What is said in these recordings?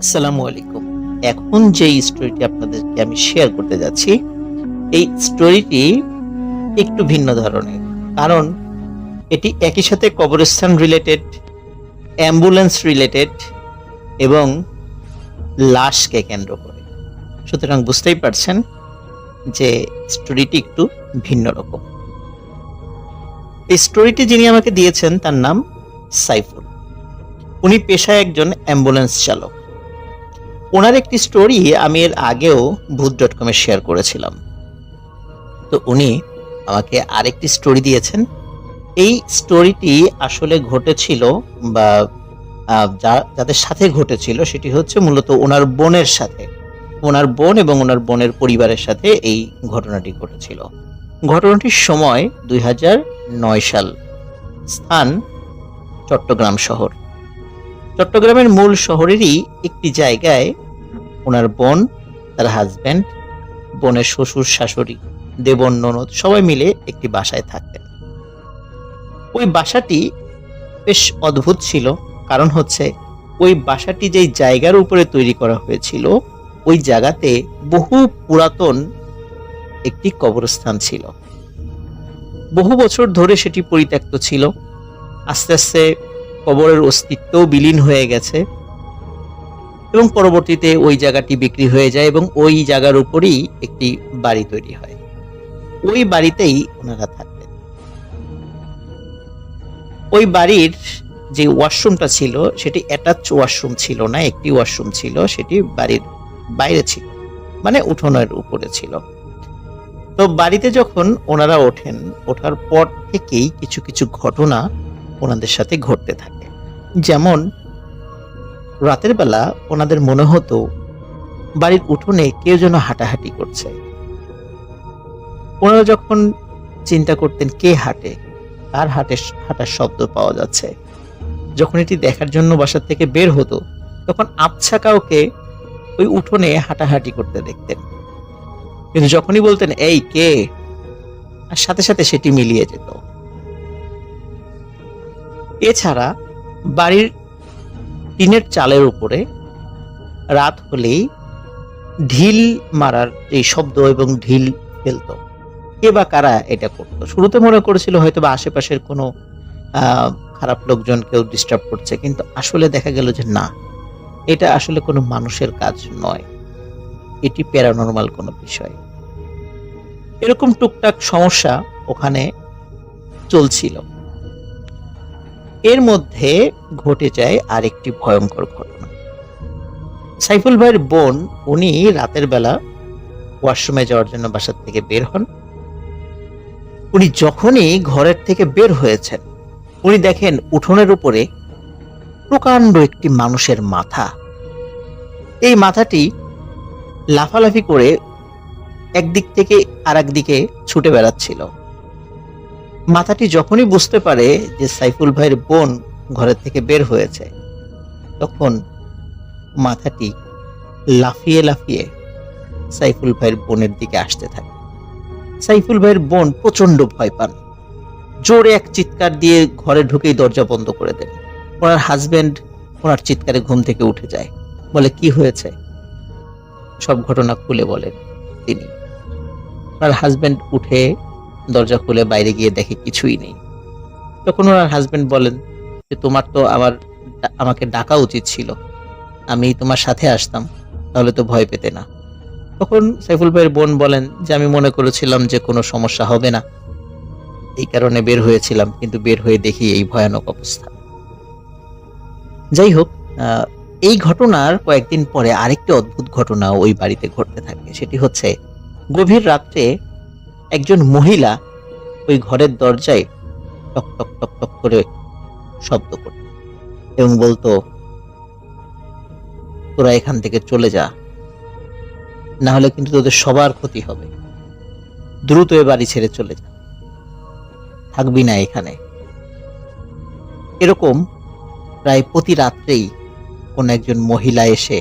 আসসালামু আলাইকুম। এখন যে স্টোরিটি আপনাদেরকে আমি শেয়ার করতে যাচ্ছি, এই স্টোরিটি একটু ভিন্ন ধরনের। কারণ এটি একই সাথে কবরস্থান রিলেটেড, অ্যাম্বুলেন্স রিলেটেড এবং লাশকে কেন্দ্র করে। সুতরাং বুঝতেই পারছেন যে স্টোরিটি একটু ভিন্ন রকম। এই স্টোরিটি যিনি আমাকে দিয়েছেন তার নাম সাইফুল। উনি পেশায় একজন অ্যাম্বুলেন্স চালক। ওনার একটি স্টোরি আমি এর আগেও ভূত.com শেয়ার করেছিলাম। তো উনি আমাকে আরেকটি স্টোরি দিয়েছেন। এই স্টোরিটি আসলে ঘটেছিল বা যাদের সাথে ঘটেছিল সেটি হচ্ছে মূলত ওনার বোনের সাথে। ওনার বোন এবং ওনার বোনের পরিবারের সাথে এই ঘটনাটি ঘটেছিল। ঘটনাটির সময় 2009 সাল। স্থান চট্টগ্রাম শহর। চট্টগ্রামের মূল শহরেরই একটি জায়গায় ওনার বোন, তার হাজব্যান্ড, বোনের শ্বশুর শাশুড়ি, দেবর ননদ সবাই মিলে একটি বাসায় থাকতেন। ওই বাসাটি বেশ অদ্ভুত ছিল। কারণ হচ্ছে ওই বাসাটি যেই জায়গার উপরে তৈরি করা হয়েছিল ওই জায়গাতে বহু পুরাতন একটি কবরস্থান ছিল। বহু বছর ধরে সেটি পরিত্যক্ত ছিল। আস্তে আস্তে কবরের অস্তিত্বও বিলীন হয়ে গেছে এবং পরবর্তীতে ওই জায়গাটি বিক্রি হয়ে যায় এবং ওই জায়গার উপরেই একটি বাড়ি তৈরি হয়। ওই বাড়িতেই ওনারা থাকতেন। ওই বাড়ির যে ওয়াশরুমটা ছিল সেটি অ্যাটাচ ওয়াশরুম ছিল না, একটি ওয়াশরুম ছিল, সেটি বাড়ির বাইরে ছিল, মানে উঠোনের উপরে ছিল। তো বাড়িতে যখন ওনারা ওঠেন, ওঠার পর থেকেই কিছু কিছু ঘটনা ওনাদের সাথে ঘটতে থাকে। যেমন রাতের বেলা ওনাদের মনে হতো বাড়ির উঠোনে কেউ যেন হাঁটাহাঁটি করছে। ওনারা যখন চিন্তা করতেন কে হাঁটে, কার হাঁটার শব্দ পাওয়া যাচ্ছে, যখন এটি দেখার জন্য বাসা থেকে বের হতো তখন আবছা কাউকে ওই উঠোনে হাঁটাহাঁটি করতে দেখতেন। কিন্তু যখনই বলতেন এই কে, আর সাথে সাথে সেটি মিলিয়ে যেত। এছাড়া বাড়ির টিনের চালের উপরে রাত হলেই ঢিল মারার এই শব্দ এবং ঢিল ফেলতো। কে বা কারা এটা করতো? শুরুতে মনে করেছিল হয়তো বা আশেপাশের কোনো খারাপ লোকজন কেউ ডিস্টার্ব করছে, কিন্তু আসলে দেখা গেল যে না, এটা আসলে কোনো মানুষের কাজ নয়, এটি প্যারানরমাল কোনো বিষয়। এরকম টুকটাক সমস্যা ওখানে চলছিল। এর মধ্যে ঘটে যায় আরেকটি ভয়ঙ্কর ঘটনা। সাইফুল ভাইয়ের বোন, উনি রাতের বেলা ওয়াশরুমে যাওয়ার জন্য বাসা থেকে বের হন। উনি যখনই ঘরের থেকে বের হয়েছেন উনি দেখেন উঠোনের উপরে প্রকাণ্ড একটি মানুষের মাথা। এই মাথাটি লাফালাফি করে একদিক থেকে আরেক দিকে ছুটে বেড়াচ্ছিল। মাথাটি যখনই বুঝতে পারে যে সাইফুল ভাইয়ের বোন ঘরের থেকে বের হয়েছে তখন মাথাটি লাফিয়ে লাফিয়ে সাইফুল ভাইয়ের বোনের দিকে আসতে থাকে। সাইফুল ভাইয়ের বোন প্রচন্ড ভয় পান, জোরে এক চিৎকার দিয়ে ঘরে ঢুকেই দরজা বন্ধ করে দেন। ওনার হাজবেন্ড ওনার চিৎকারে ঘুম থেকে উঠে যায়, বলে কি হয়েছে, সব ঘটনা খুলে বলেন তিনি। ওনার হাজবেন্ড উঠে দরজা খুলে বাইরে গিয়ে দেখে কিছুই নেই। তখন ওনার হাজবেন্ড বলেন যে তোমার তো আমাকে ডাকা উচিত ছিল, আমি তোমার সাথে আসতাম, তাহলে তো ভয় পেতে না। তখন সাইফুল ভাইয়ের বোন বলেন যে আমি মনে করেছিলাম যে কোনো সমস্যা হবে না, এই কারণে বের হয়েছিলাম, কিন্তু বের হয়ে দেখি এই ভয়ানক অবস্থা। যাই হোক, এই ঘটনার কয়েকদিন পরে আরেকটি অদ্ভুত ঘটনা ওই বাড়িতে ঘটতে থাকে। সেটি হচ্ছে গভীর রাত্রে একজন মহিলা ওই ঘরের দরজায় টক টক টক টক করে শব্দ করত এবং বলতো তোরা এখান থেকে চলে যা, না হলে কিন্তু তোদের সবার ক্ষতি হবে, দ্রুত এ বাড়ি ছেড়ে চলে যা, থাকবি না এখানে। এরকম প্রায় প্রতি রাত্রেই কোন একজন মহিলা এসে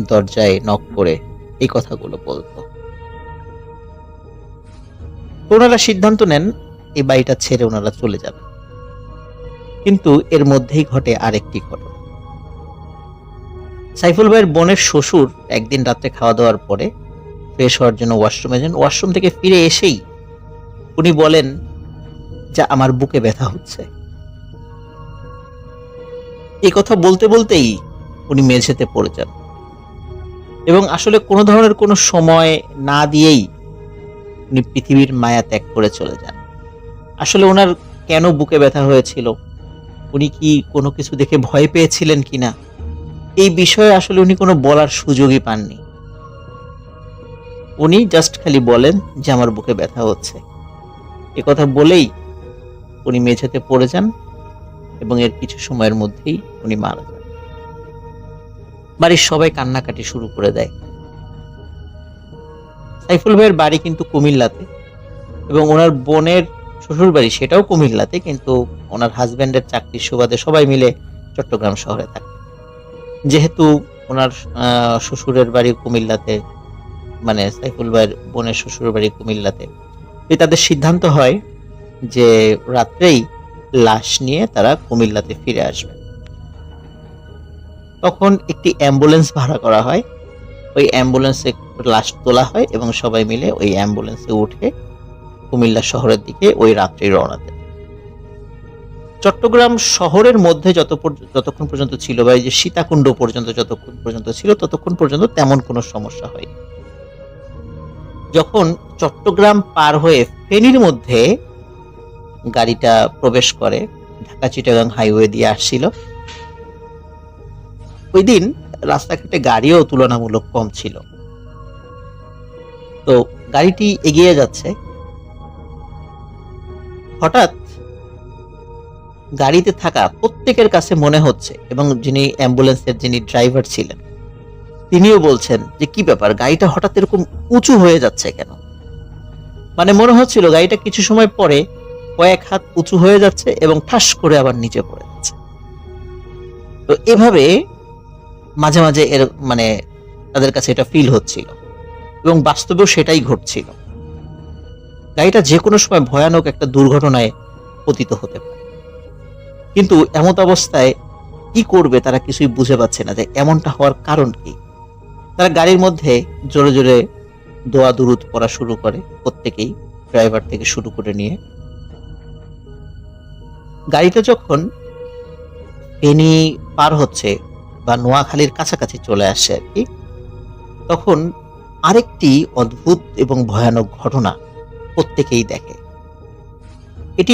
দরজায় নক করে এই কথাগুলো বলতো। ওনারা সিদ্ধান্ত নেন এই বাড়িটা ছেড়ে ওনারা চলে যাবে। কিন্তু এর মধ্যেই ঘটে আরেকটি ঘটনা। সাইফুল ভাইয়ের বোনের শ্বশুর একদিন রাত্রে খাওয়া দাওয়ার পরে ফ্রেশ হওয়ার জন্য ওয়াশরুমে যান। ওয়াশরুম থেকে ফিরে এসেই উনি বলেন যে আমার বুকে ব্যথা হচ্ছে। এই কথা বলতে বলতেই উনি মেঝেতে পড়ে যান এবং আসলে কোনো ধরনের কোনো সময় না দিয়েই উনি পৃথিবীর মায়া ত্যাগ করে চলে যান। আসলে ওনার কেন বুকে ব্যথা হয়েছিল, উনি কি কোনো কিছু দেখে ভয় পেয়েছিলেন কিনা, এই বিষয়ে আসলে উনি কোনো বলার সুযোগই পাননি। উনি জাস্ট খালি বলেন যে আমার বুকে ব্যথা হচ্ছে। এ কথা বলেই উনি মেঝেতে পড়ে যান এবং এর কিছু সময়ের মধ্যেই উনি মারা যান। বাড়ির সবাই কান্নাকাটি শুরু করে দেয়। সাইফুল ভাইয়ের বাড়ি কিন্তু কুমিল্লাতে এবং ওনার বোনের শ্বশুর বাড়ি সেটাও কুমিল্লাতে, কিন্তু ওনার হাজবেন্ডের চাকরির সুবাদে সবাই মিলে চট্টগ্রাম শহরে থাকে। যেহেতু ওনার শ্বশুরের বাড়ি কুমিল্লাতে, মানে সাইফুল ভাইয়ের বোনের শ্বশুরের বাড়ি কুমিল্লাতে, তাদের সিদ্ধান্ত হয় যে রাত্রেই লাশ নিয়ে তারা কুমিল্লাতে ফিরে আসবে। তখন একটি অ্যাম্বুলেন্স ভাড়া করা হয়, ওই অ্যাম্বুলেন্সে লাশ তোলা হয় এবং সবাই মিলে ওই অ্যাম্বুলেন্সে উঠে কুমিল্লা শহরের দিকে ওই রাত্রে রওনা দেয়। চট্টগ্রাম শহরের মধ্যে যতক্ষণ পর্যন্ত ছিল, বা এই যে সীতাকুণ্ড পর্যন্ত যতক্ষণ পর্যন্ত ছিল ততক্ষণ পর্যন্ত তেমন কোনো সমস্যা হয়নি। যখন চট্টগ্রাম পার হয়ে ফেনীর মধ্যে গাড়িটা প্রবেশ করে, ঢাকা চিটাগাং হাইওয়ে দিয়ে আসছিল, ওই দিন রাস্তাঘাটে গাড়িও তুলনামূলক কম ছিল। তো গাড়িটি এগিয়ে যাচ্ছে, হঠাৎ গাড়িতে থাকা প্রত্যেকের কাছে মনে হচ্ছে, এবং যিনি অ্যাম্বুলেন্সের যিনি ড্রাইভার ছিলেন তিনিও বলছেন যে কি ব্যাপার, গাড়িটা হঠাৎ এরকম উঁচু হয়ে যাচ্ছে কেন। মানে মনে হচ্ছিল গাড়িটা কিছু সময় পরে কয়েক হাত উঁচু হয়ে যাচ্ছে এবং ঠাস করে আবার নিচে পড়ে যাচ্ছে। তো এভাবে মাঝে মাঝে এর মানে তাদের কাছে এটা ফিল হচ্ছিল এবং বাস্তবেও সেটাই ঘটছিল। গাড়িটা যে কোনো সময় ভয়ানক একটা দুর্ঘটনায় পতিত হতে পারে, কিন্তু এমত অবস্থায় কি করবে তারা কিছুই বুঝে পাচ্ছে না যে এমনটা হওয়ার কারণ কি। তারা গাড়ির মধ্যে জোরে জোরে দোয়া দুরুদ পড়া শুরু করে, প্রত্যেকেই, ড্রাইভার থেকে শুরু করে নিয়ে। গাড়িটা যখন ফেনী পার হচ্ছে বা নোয়াখালীর কাছাকাছি চলে আসে আর কি, তখন আরেকটি অদ্ভুত এবং ভয়ানক ঘটনা প্রত্যেকেই দেখে। এটি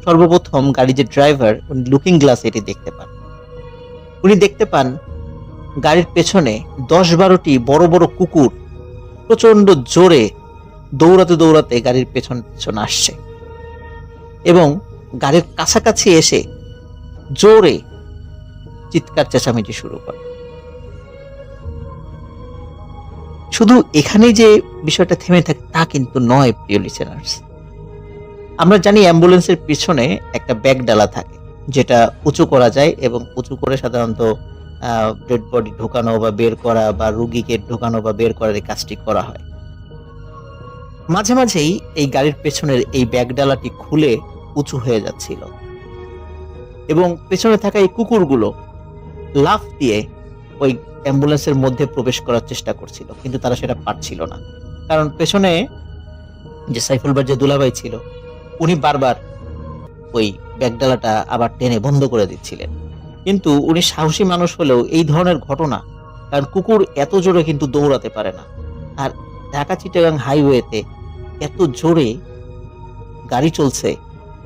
সর্বপ্রথম গাড়ির যে ড্রাইভার, উনি লুকিং গ্লাসে এটি দেখতে পান। উনি দেখতে পান গাড়ির পেছনে 10-12টি বড় বড় কুকুর প্রচন্ড জোরে দৌড়াতে দৌড়াতে গাড়ির পেছন পেছন আসছে এবং গাড়ির কাছাকাছি এসে জোরে চিৎকার চেঁচামেচি শুরু করে। শুধু এখানেই যে বিষয়টা থেমে থাকে তা কিন্তু নয়, প্রিয় লিসেনার্স। আমরা জানি অ্যাম্বুলেন্সের পিছনে একটা ব্যাগ ডালা থাকে, যেটা উঁচু করা যায় এবং উঁচু করে সাধারণত ডেড বডি ঢোকানো বা বের করা বা রুগীকে ঢোকানো বা বের করার এই কাজটি করা হয়। মাঝে মাঝেই এই গাড়ির পেছনের এই ব্যাগ ডালাটি খুলে উঁচু হয়ে যাচ্ছিল এবং পেছনে থাকা এই কুকুরগুলো লাফ দিয়ে ওই অ্যাম্বুলেন্সের মধ্যে প্রবেশ করার চেষ্টা করছিল, কিন্তু তারা সেটা পারছিল না, কারণ পেছনে যে সাইফুল ভাইয়ের যে দুলাভাই ছিল উনি বারবার ওই ব্যাগডালাটা আবার টেনে বন্ধ করে দিচ্ছিলেন। কিন্তু উনি সাহসী মানুষ হলেও এই ধরনের ঘটনা, কারণ কুকুর এত জোরে কিন্তু দৌড়াতে পারে না, আর ঢাকা চিটাগাং হাইওয়েতে এত জোরে গাড়ি চলছে,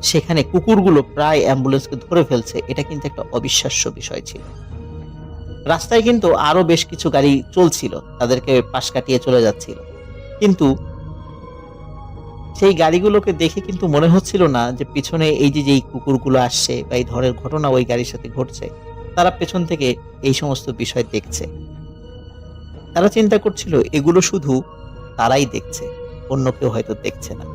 সেখানে কুকুরগুলো প্রায় অ্যাম্বুলেন্সকে ধরে ফেলছে, এটা কিন্তু একটা অবিশ্বাস্য বিষয় ছিল। রাস্তায় কিন্তু আরো বেশ কিছু গাড়ি চলছিল, তাদেরকে পাশ কাটিয়ে চলে যাচ্ছিল, কিন্তু সেই গাড়িগুলোকে দেখে কিন্তু মনে হচ্ছিল না যে পিছনে এই যে যেই কুকুরগুলো আসছে বা এই ধরনের ঘটনা ওই গাড়ির সাথে ঘটছে, তারা পেছন থেকে এই সমস্ত বিষয় দেখছে। তারা চিন্তা করছিল এগুলো শুধু তারাই দেখছে, অন্য কেউ হয়তো দেখছে না।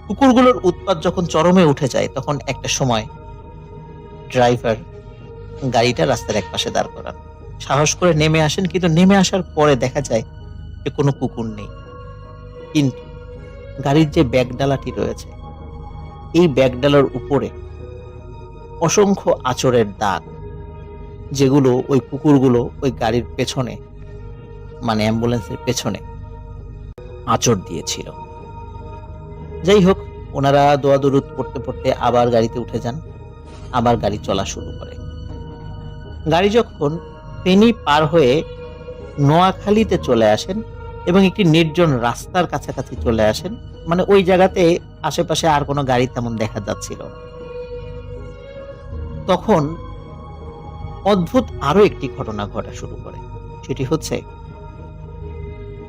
কুকুরগুলোর উৎপাত যখন চরমে উঠে যায়, তখন একটা সময় ড্রাইভার গাড়িটা রাস্তার একপাশে দাঁড় করান, সাহস করে নেমে আসেন, কিন্তু নেমে আসার পরে দেখা যায় যে কোনো কুকুর নেই। কিন্তু গাড়ির যে ব্যাগডালাটি রয়েছে, এই ব্যাগডালার উপরে অসংখ্য আঁচড়ের দাগ যেগুলো ওই কুকুরগুলো ওই গাড়ির পেছনে, মানে অ্যাম্বুলেন্সের পেছনে আঁচড় দিয়েছিল। যাই হোক, ওনারা দোয়া দরুদ পড়তে পড়তে আবার গাড়িতে উঠে যান, আবার গাড়ি চলা শুরু করে। গাড়ি যখন ফেনী পার হয়ে নোয়াখালীতে চলে আসেন এবং একটি নির্জন রাস্তার কাছাকাছি চলে আসেন, মানে ওই জায়গাতে আশেপাশে আর কোনো গাড়ি তেমন দেখা যাচ্ছিল না, তখন অদ্ভুত আরো একটি ঘটনা ঘটা শুরু করে। সেটি হচ্ছে,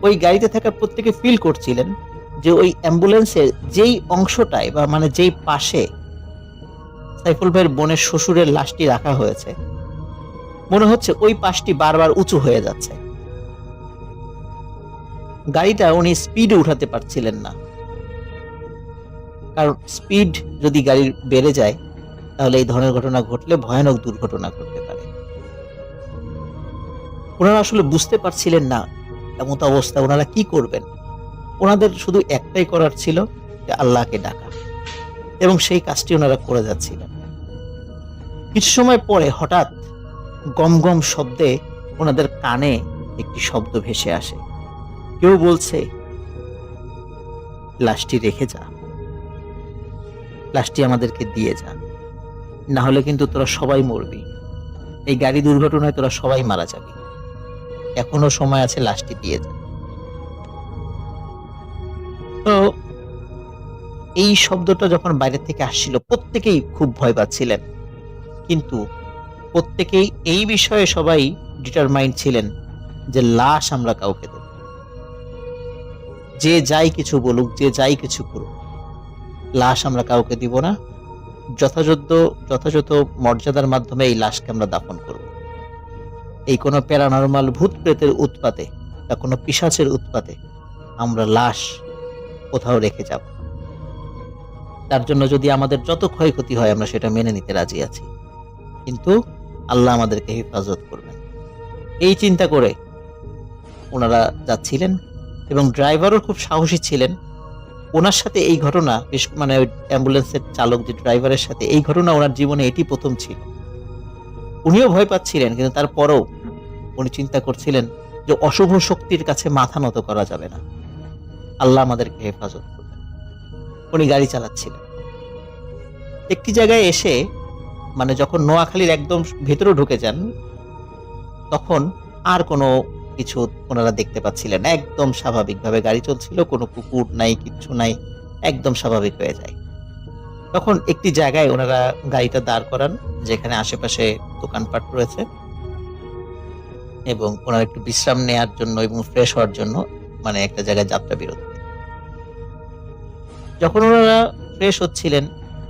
ওই গাড়িতে থাকা প্রত্যেকে ফিল করছিলেন যে ওই অ্যাম্বুলেন্সের যেই অংশটায় বা মানে যেই পাশে সাইফুল ভাইয়ের বোনের শ্বশুরের লাশটি রাখা হয়েছে, মনে হচ্ছে ওই পাশটি বারবার উঁচু হয়ে যাচ্ছে। গাড়িটা উনি স্পিডে উঠাতে পারছিলেন না, কারণ স্পিড যদি গাড়ির বেড়ে যায় তাহলে এই ধরনের ঘটনা ঘটলে ভয়ানক দুর্ঘটনা ঘটতে পারে। ওনারা আসলে বুঝতে পারছিলেন না এমত অবস্থা ওনারা কি করবেন। ওনাদের শুধু একটাই করার ছিল, যে আল্লাহকে ডাকা, এবং সেই কাজটি ওনারা করে যাচ্ছিলেন। কিছু সময় পরে হঠাৎ গম গম শব্দে ওনাদের কানে একটি শব্দ ভেসে আসে। কেউ বলছে, লাশটি রেখে যা, লাশটি আমাদেরকে দিয়ে যা, না হলে কিন্তু তোরা সবাই মরবি, এই গাড়ি দুর্ঘটনায় তোরা সবাই মারা যাবি, এখনো সময় আছে, লাশটি দিয়ে যা। তো এই শব্দটা যখন বাইরে থেকে আসছিল প্রত্যেকেই খুব ভয় পাচ্ছিলেন, কিন্তু প্রত্যেকেই এই বিষয়ে সবাই ডিটারমাইন্ড ছিলেন যে লাশ আমরা কাউকে দেব, যে যাই কিছু বলুক, যে যাই কিছু করুক, লাশ আমরা কাউকে দিব না। যথাযথ মর্যাদার মাধ্যমে এই লাশকে আমরা দাফন করব। এই কোনো প্যারানরমাল ভূত প্রেতের উৎপাতে বা কোনো পিশাচের উৎপাতে আমরা লাশ কোথাও রেখে যাব, তার জন্য যদি আমাদের যত ক্ষয়ক্ষতি হয় আমরা সেটা মেনে নিতে রাজি আছি, কিন্তু আল্লাহ আমাদেরকে হেফাজত করবেন। এই চিন্তা করে ওনারা যাচ্ছিলেন, এবং ড্রাইভারও খুব সাহসী ছিলেন। ওনার সাথে এই ঘটনা, মানে ওই অ্যাম্বুলেন্সের চালক যে ড্রাইভারের সাথে এই ঘটনা ওনার জীবনে এটি প্রথম ছিল। উনিও ভয় পাচ্ছিলেন, কিন্তু তারপরও উনি চিন্তা করছিলেন যে অশুভ শক্তির কাছে মাথা নত করা যাবে না, আল্লাহ আমাদেরকে হেফাজত করবেন। উনি গাড়ি চালাচ্ছিলেন। একটি জায়গায় এসে, মানে যখন নোয়াখালীর একদম ভেতরে ঢুকে যান, তখন আর কোনো কিছু ওনারা দেখতে পাচ্ছিলেন না। একদম স্বাভাবিকভাবে গাড়ি চলছিল, কোনো কুকুর নাই, কিচ্ছু নাই, একদম স্বাভাবিক হয়ে যায়। তখন একটি জায়গায় ওনারা গাড়িটা দাঁড় করান, যেখানে আশেপাশে দোকানপাট রয়েছে, এবং ওনারা একটু বিশ্রাম নেওয়ার জন্য এবং ফ্রেশ হওয়ার জন্য মানে একটা জায়গায় যাত্রা বিরতি। যখন ওনারা ফ্রেশ হচ্ছিলেন,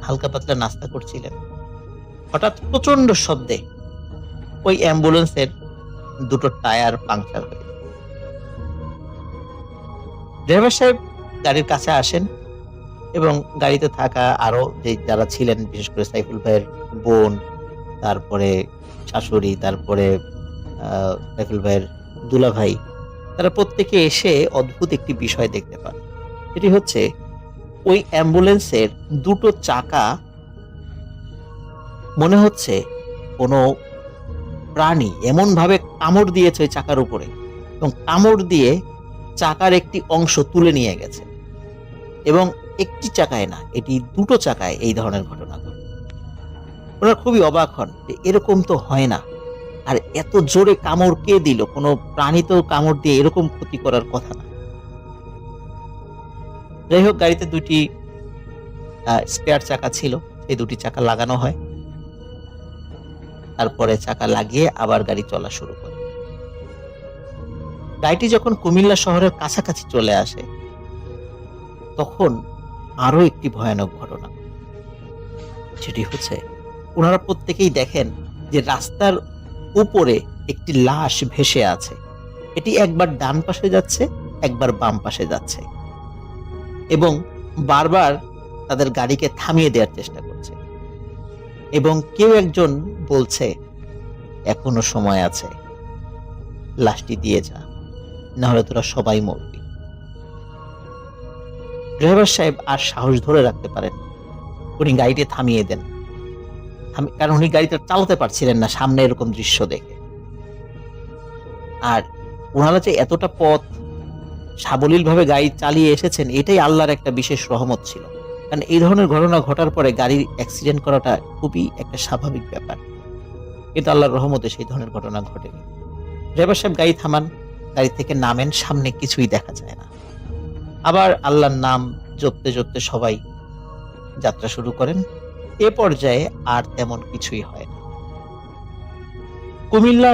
হালকা পাতলা নাস্তা করছিলেন, হঠাৎ প্রচন্ড শব্দে ওই অ্যাম্বুলেন্সের দুটো টায়ার পাংচার হয়ে যায়। ড্রাইভার সাহেব গাড়ির কাছে আসেন এবং গাড়িতে থাকা আরো যে যারা ছিলেন, বিশেষ করে সাইফুল ভাইয়ের বোন, তারপরে শাশুড়ি, তারপরে সাইফুল ভাইয়ের দুলা ভাই, তারা প্রত্যেকে এসে অদ্ভুত একটি বিষয় দেখতে পান। এটি হচ্ছে, ওই অ্যাম্বুলেন্সের দুটো চাকা মনে হচ্ছে কোনো প্রাণী এমন ভাবে কামড় দিয়েছে ওই চাকার উপরে, এবং কামড় দিয়ে চাকার একটি অংশ তুলে নিয়ে গেছে। এবং একটি চাকায় না, এটি দুটো চাকায় এই ধরনের ঘটনা ঘটে। ওরা খুবই অবাক হন যে এরকম তো হয় না, আর এত জোরে কামড় কে দিল, কোনো প্রাণী তো কামড় দিয়ে এরকম ক্ষতি করার কথা না। যাই হোক, গাড়িতে দুটি স্পেয়ার চাকা ছিল, এই দুটি চাকা লাগানো হয়। তারপরে চাকা লাগিয়ে আবার গাড়ি চলা শুরু করে। গাড়িটি যখন কুমিল্লা শহরের কাছাকাছি চলে আসে, তখন আরো একটি ভয়ানক ঘটনা। সেটি হচ্ছে, ওনারা প্রত্যেকেই দেখেন যে রাস্তার উপরে একটি লাশ ভেসে আছে। এটি একবার ডান পাশে যাচ্ছে, একবার বাম পাশে যাচ্ছে, এবং বারবার তাদের গাড়িকে থামিয়ে দেওয়ার চেষ্টা করছে। এবং কেউ একজন বলছে, এখনো সময় আছে, লাশটি দিয়ে যা, না হলে তোরা সবাই মরবি। ড্রাইভার সাহেব আর সাহস ধরে রাখতে পারেন, উনি গাড়িটি থামিয়ে দেন। কারণ উনি গাড়িটা চালাতে পারছিলেন না সামনে এরকম দৃশ্য দেখে। আর ওনারা যে এতটা পথ সাবলীলভাবে গাড়ি চালিয়ে এসেছেন, এটাই আল্লাহর একটা বিশেষ রহমত ছিল। কারণ এই ধরনের ঘটনা ঘটার পরে গাড়ির অ্যাক্সিডেন্ট করাটা খুবই একটা স্বাভাবিক ব্যাপার, কিন্তু আল্লাহর রহমতে সেই ধরনের ঘটনা ঘটেনি। ড্রাইভার সাহেব গাড়ি থামান, গাড়ি থেকে নামেন, সামনে কিছুই দেখা যায় না। আবার আল্লাহর নাম জপতে জপতে সবাই যাত্রা শুরু করেন। এ পর্যায়ে আর তেমন কিছুই হয় না। কুমিল্লা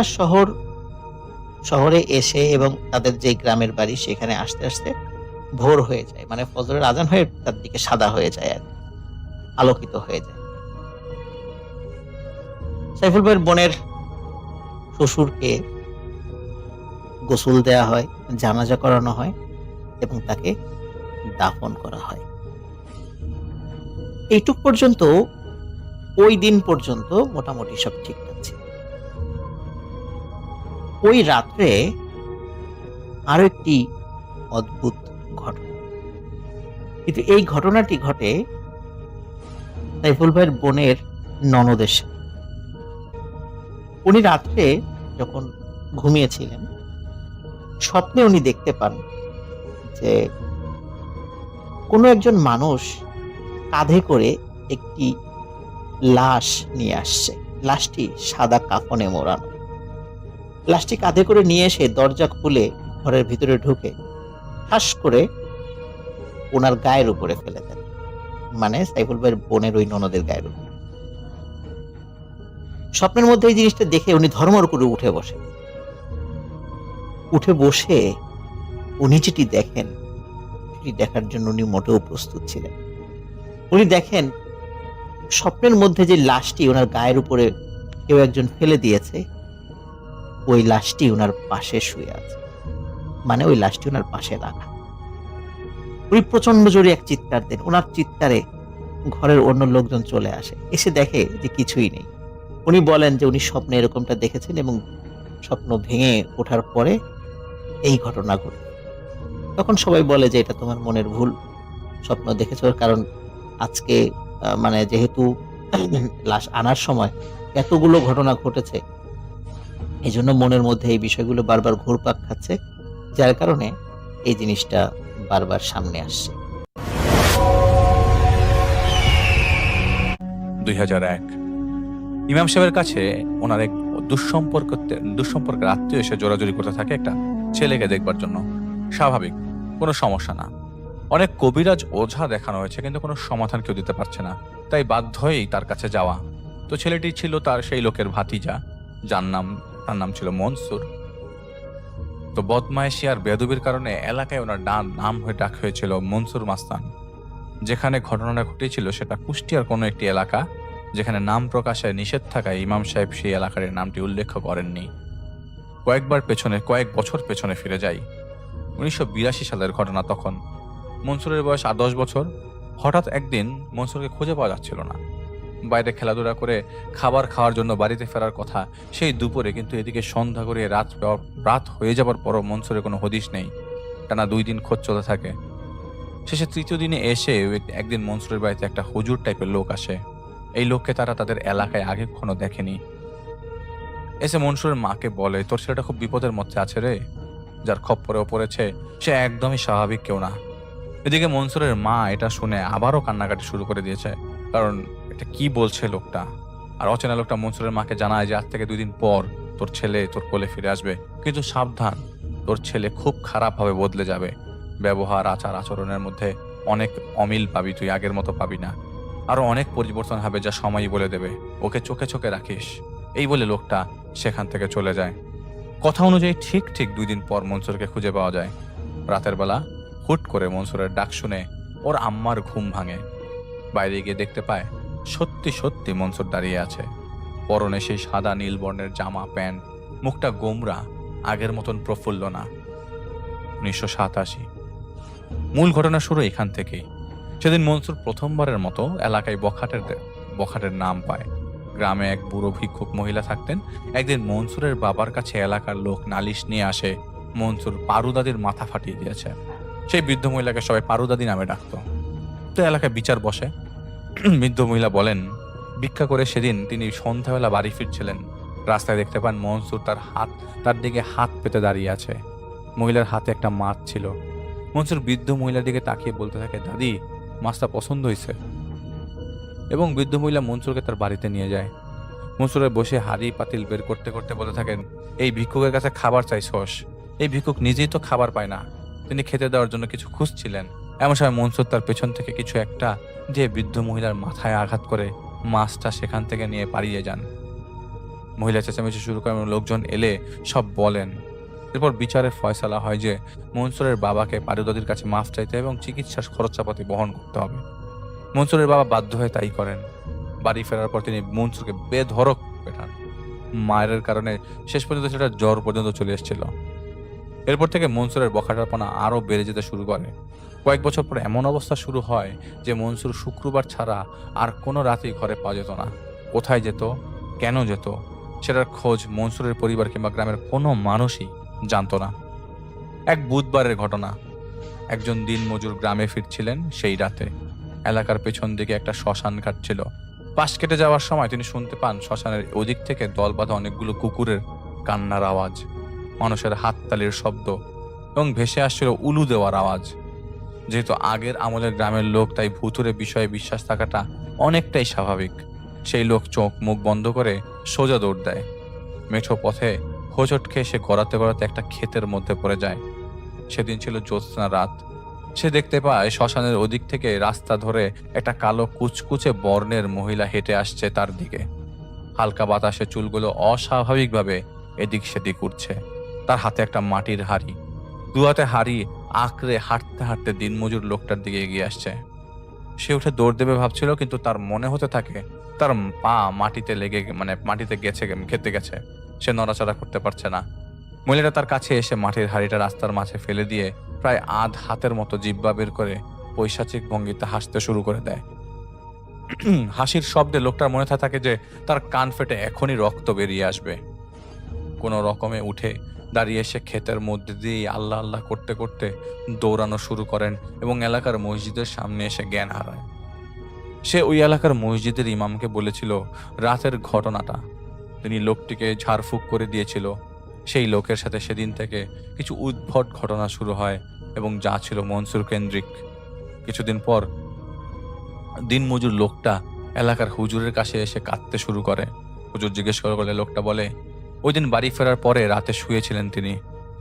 শহরে এসে এবং তাদের যে গ্রামের বাড়ি সেখানে আসতে আসতে ভোর হয়ে যায়, মানে ফজরের আজান হয়ে তার দিকে সাদা হয়ে যায়, আর আলোকিত হয়ে যায়। সাইফুল ভাইয়ের বোনের শ্বশুরকে গোসল দেয়া হয়, জানাজা করানো হয় এবং তাকে দাফন করা হয়। এইটুক পর্যন্ত, ওই দিন পর্যন্ত মোটামুটি সব ঠিকঠাক ছিল। ওই রাত্রে আরো একটি অদ্ভুত ঘটনা, কিন্তু এই ঘটনাটি ঘটে সাইফুল ভাইয়ের বোনের ননদের সাথে। উনি রাত্রে যখন ঘুমিয়েছিলেন, স্বপ্নে উনি দেখতে পান যে কোনো একজন মানুষ কাঁধে করে একটি লাশ নিয়ে আসছে। লাশটি সাদা কাফনে মোড়ানো। লাশটি কাঁধে করে নিয়ে এসে দরজা খুলে ঘরের ভিতরে ঢুকে ঠাস করে ওনার গায়ের উপরে ফেলে দেন, মানে সাইফুল ভাইয়ের বোনের ওই ননদের গায়ের উপরে। স্বপ্নের মধ্যে এই জিনিসটা দেখে উনি ধর্মর করে উঠে বসে উনি যেটি দেখেন, সেটি দেখার জন্য উনি মোটেও প্রস্তুত ছিলেন। উনি দেখেন স্বপ্নের মধ্যে যে লাশটি ওনার গায়ের উপরে কেউ একজন ফেলে দিয়েছে, ওই লাশটি ওনার পাশে শুয়ে আছে, মানে ওই লাশটি ওনার পাশে রাখা। উনি প্রচন্ড জোরে এক চিৎকার দেন। ওনার চিৎকারে ঘরের অন্য লোকজন চলে আসে, এসে দেখে যে কিছুই নেই। উনি বলেন যে উনি স্বপ্নে এরকমটা দেখেছেন এবং স্বপ্ন ভেঙে ওঠার পরে এই ঘটনা ঘটে। তখন সবাই বলে যে এটা তোমার মনের ভুল, স্বপ্ন দেখেছো। কারণ আজকে মানে যেহেতু লাশ আনার সময় এতগুলো ঘটনা ঘটেছে, এই জন্য মনের মধ্যে এই বিষয়গুলো বারবার ঘুরপাক খাচ্ছে, যার কারণে এই জিনিসটা বারবার সামনে আসছে। 2001 ইমাম সাহেবের কাছে ওনার এক দুঃসম্পর্কের আত্মীয় এসে জোরাজোরি করতে থাকে একটা ছেলেকে দেখবার জন্য। স্বাভাবিক, কোনো সমস্যা না। অনেক কবিরাজ ওঝা দেখানো হয়েছে, কিন্তু কোনো সমাধান কেউ দিতে পারছে না। তাই বাধ্য হয়েই তার কাছে যাওয়া। তো ছেলেটি ছিল তার সেই লোকের ভাতিজা, তার নাম ছিল মনসুর। তো বদমায়েশি আর বেয়াদবির কারণে এলাকায় ওনার নাম হয়ে ডাক হয়েছিল মনসুর মাস্তান। যেখানে ঘটনাটা ঘটেছিল সেটা কুষ্টিয়ার কোনো একটি এলাকা, যেখানে নাম প্রকাশে নিষেধ থাকায় ইমাম সাহেব সেই এলাকার নামটি উল্লেখ করেননি। কয়েক বছর পেছনে ফিরে যাই। 1982 সালের ঘটনা। তখন মনসুরের বয়স 10 বছর। হঠাৎ একদিন মনসুরকে খুঁজে পাওয়া যাচ্ছিল না। বাইরে খেলাধুলা করে খাবার খাওয়ার জন্য বাড়িতে ফেরার কথা সেই দুপুরে, কিন্তু এদিকে সন্ধ্যা করে রাত হয়ে যাবার পরও মনসুরের কোনো হদিশ নেই। টানা 2 দিন খোঁজ চলতে থাকে। শেষে 3য় দিনে এসে একদিন মনসুরের বাড়িতে একটা হুজুর টাইপের লোক আসে। এই লোককে তারা তাদের এলাকায় আগে কখনো দেখেনি। এসে মনসুরের মাকে বলে, তোর ছেলেটা খুব বিপদের মধ্যে আছে রে, যার খপ্পরেও পড়েছে, সে একদমই স্বাভাবিক কেউ না। এদিকে মনসুরের মা এটা শুনে আবারও কান্নাকাটি শুরু করে দিয়েছে, কারণ এটা কি বলছে লোকটা। আর অচেনা লোকটা মনসুরের মাকে জানায় যে আজ থেকে 2 দিন পর তোর ছেলে তোর কোলে ফিরে আসবে, কিন্তু সাবধান, তোর ছেলে খুব খারাপভাবে বদলে যাবে। ব্যবহার, আচার আচরণের মধ্যে অনেক অমিল পাবি, তুই আগের মতো পাবি না। আরো অনেক পরিবর্তন হবে, যা সময়ই বলে দেবে। ওকে চোখে চোখে রাখিস। এই বলে লোকটা সেখান থেকে চলে যায়। কথা অনুযায়ী ঠিক 2 দিন পর মনসুরকে খুঁজে পাওয়া যায়। রাতের বেলা হুট করে মনসুরের ডাক শুনে ওর আম্মার ঘুম ভাঙে। বাইরে গিয়ে দেখতে পায় সত্যি মনসুর দাঁড়িয়ে আছে। পরনে সেই সাদা নীল বর্ণের জামা প্যান্ট, মুখটা গোমরা, আগের মতন প্রফুল্ল না। 1987। মূল ঘটনা শুরু এখান থেকেই। সেদিন মনসুর প্রথমবারের মতো এলাকায় বখাটের নাম পায়। গ্রামে এক বুড়ো ভিক্ষুক মহিলা থাকতেন। একদিন মনসুরের বাবার কাছে এলাকার লোক নালিশ নিয়ে আসে মনসুর পারুদাদির মাথা ফাটিয়ে দিয়েছে। সেই বৃদ্ধ মহিলাকে সবাই পারুদাদি নামে ডাকত। তো এলাকায় বিচার বসে। বৃদ্ধ মহিলা বলেন, ভিক্ষা করে সেদিন তিনি সন্ধ্যাবেলা বাড়ি ফিরছিলেন। রাস্তায় দেখতে পান মনসুর তার দিকে হাত পেতে দাঁড়িয়ে আছে। মহিলার হাতে একটা মাছ ছিল। মনসুর বৃদ্ধ মহিলার দিকে তাকিয়ে বলতে থাকে, দাদি, মাছটা পছন্দ হয়েছে। এবং বৃদ্ধ মহিলা মনসুরকে তার বাড়িতে নিয়ে যায়। মনসুরের বসে হাড়ি পাতিল বের করতে করতে বলতে থাকেন, এই ভিক্ষুকের কাছে খাবার চাইছস? এই ভিক্ষুক নিজেই তো খাবার পায় না, তিনি খেতে দেওয়ার জন্য কিছু খুঁজছিলেন। এমন সময় মনসুর তার পেছন থেকে কিছু একটা দিয়ে বৃদ্ধ মহিলার মাথায় আঘাত করে মাছটা সেখান থেকে নিয়ে পালিয়ে যান। মহিলা চেঁচামেচি শুরু করেন এবং লোকজন এলে সব বলেন। এরপর বিচারের ফয়সালা হয় যে মনসুরের বাবাকে পারুদাদির কাছে মাফ চাইতে এবং চিকিৎসার খরচাপাতি বহন করতে হবে। মনসুরের বাবা বাধ্য হয়ে তাই করেন। বাড়ি ফেরার পর তিনি মনসুরকে বেধড়ক পেটান। মায়ের কারণে শেষ পর্যন্ত সেটা জ্বর পর্যন্ত চলে এসেছিল। এরপর থেকে মনসুরের বখাটাপনা আরো বেড়ে যেতে শুরু করে। কয়েক বছর পর এমন অবস্থা শুরু হয় যে মনসুর শুক্রবার ছাড়া আর কোনো রাতেই ঘরে পাওয়া যেত না। কোথায় যেত, কেন যেত, সেটার খোঁজ মনসুরের পরিবার কিংবা গ্রামের কোনো মানুষই জানতো না। এক বুধবারের ঘটনা। একজন দিনমজুর গ্রামে ফিরছিলেন সেই রাতে। এলাকার পেছন দিকে একটা শ্মশান ঘাট ছিল। পাশ কেটে যাওয়ার সময় তিনি শুনতে পান শ্মশানের ওদিক থেকে দল বাঁধা অনেকগুলো কুকুরের কান্নার আওয়াজ, মানুষের হাততালির শব্দ এবং ভেসে আসছিল উলু দেওয়ার আওয়াজ। যেহেতু আগের আমলের গ্রামের লোক, তাই ভুতুরে বিষয়ে বিশ্বাস থাকাটা অনেকটাই স্বাভাবিক। সেই লোক চোখ মুখ বন্ধ করে সোজা দৌড় দেয়। মেঠো পথে হোঁচট খেয়ে সে গড়াতে গড়াতে একটা ক্ষেতের মধ্যে পড়ে যায়। সেদিন ছিল জ্যোৎস্না রাত। সে দেখতে পায় শ্মশানের ওদিক থেকে রাস্তা ধরে একটা কালো কুচকুচে বর্ণের মহিলা হেঁটে আসছে তার দিকে। হালকা বাতাসে চুলগুলো অস্বাভাবিকভাবে এদিক সেদিক উঠছে। তার হাতে একটা মাটির হাঁড়ি, দুহাতে হাঁড়ি আঁকড়ে হাঁটতে হাঁটতে দিনমজুর লোকটার দিকে এগিয়ে আসছে। সে উঠে দৌড় দেবে ভাবছিল, কিন্তু তার মনে হতে থাকে তার পা মাটিতে খেতে গেছে। সে নড়াচড়া করতে পারছে না। মহিলাটা তার কাছে এসে মাটির হাঁড়িটা রাস্তার মাঝে ফেলে দিয়ে প্রায় আধ হাতের মতো জিহ্বা বের করে পৈশাচিক ভঙ্গিতে হাসতে শুরু করে দেয়। হাসির শব্দে লোকটার মনে থাকে যে তার কান ফেটে এখনই রক্ত বেরিয়ে আসবে। কোনো রকমে উঠে দাঁড়িয়ে সে ক্ষেতের মধ্যে দিয়ে আল্লাহ আল্লাহ করতে করতে দৌড়ানো শুরু করেন এবং এলাকার মসজিদের সামনে এসে জ্ঞান হারায়। সে ওই এলাকার মসজিদের ইমামকে বলেছিল রাতের ঘটনাটা। তিনি লোকটিকে ঝাড়ফুঁক করে দিয়েছিল। সেই লোকের সাথে সেদিন থেকে কিছু উদ্ভট ঘটনা শুরু হয় এবং যা ছিল মনসুর কেন্দ্রিক। কিছুদিন পর দিনমজুর লোকটা এলাকার হুজুরের কাছে এসে কাঁদতে শুরু করে। হুজুর জিজ্ঞেস করলে লোকটা বলে, ওই দিন বাড়ি ফেরার পরে রাতে শুয়েছিলেন তিনি।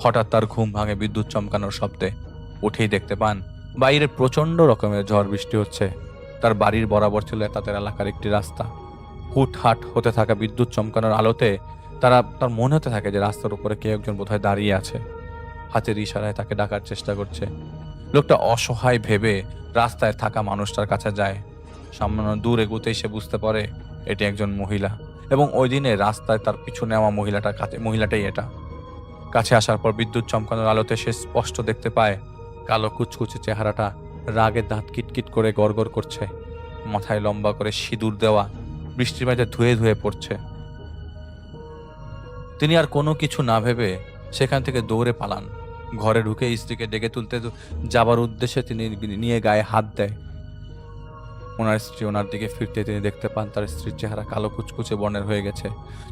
হঠাৎ তার ঘুম ভাঙে বিদ্যুৎ চমকানোর শব্দে। উঠেই দেখতে পান বাইরে প্রচন্ড রকমের ঝড় বৃষ্টি হচ্ছে। তার বাড়ির বরাবর ছিল তাদের এলাকার একটি রাস্তা। হুটহাট হতে থাকা বিদ্যুৎ চমকানোর আলোতে তার মনে হতে থাকে যে রাস্তার উপরে কেউ একজন বোধহয় দাঁড়িয়ে আছে, হাতের ইশারায় তাকে ডাকার চেষ্টা করছে। লোকটা অসহায় ভেবে রাস্তায় থাকা মানুষটার কাছে যায়। সামান্য দূর এগোতেই সে বুঝতে পারে এটি একজন মহিলা এবং ওই দিনে রাস্তায় তার পিছু নেওয়া মহিলাটাই এটা। কাছে আসার পর বিদ্যুৎ চমকানোর আলোতে সে স্পষ্ট দেখতে পায় কালো কুচকুচে চেহারাটা রাগে দাঁত কিটকিট করে গড়গড় করছে। মাথায় লম্বা করে সিঁদুর দেওয়া, বৃষ্টির মাঝে ধুয়ে ধুয়ে পড়ছে। তিনি আর কোনো কিছু না ভেবে সেখান থেকে দৌড়ে পালান। ঘরে ঢুকে স্ত্রীকে ডেকে তুলতে যাবার উদ্দেশ্যে তিনি নিয়ে গায়ে হাত দেয়। ওনার স্ত্রী ওনার দিকে ফিরতে তিনি দেখতে পান তার স্ত্রীর চেহারা কালো কুচকুচে বর্ণের হয়ে গেছে।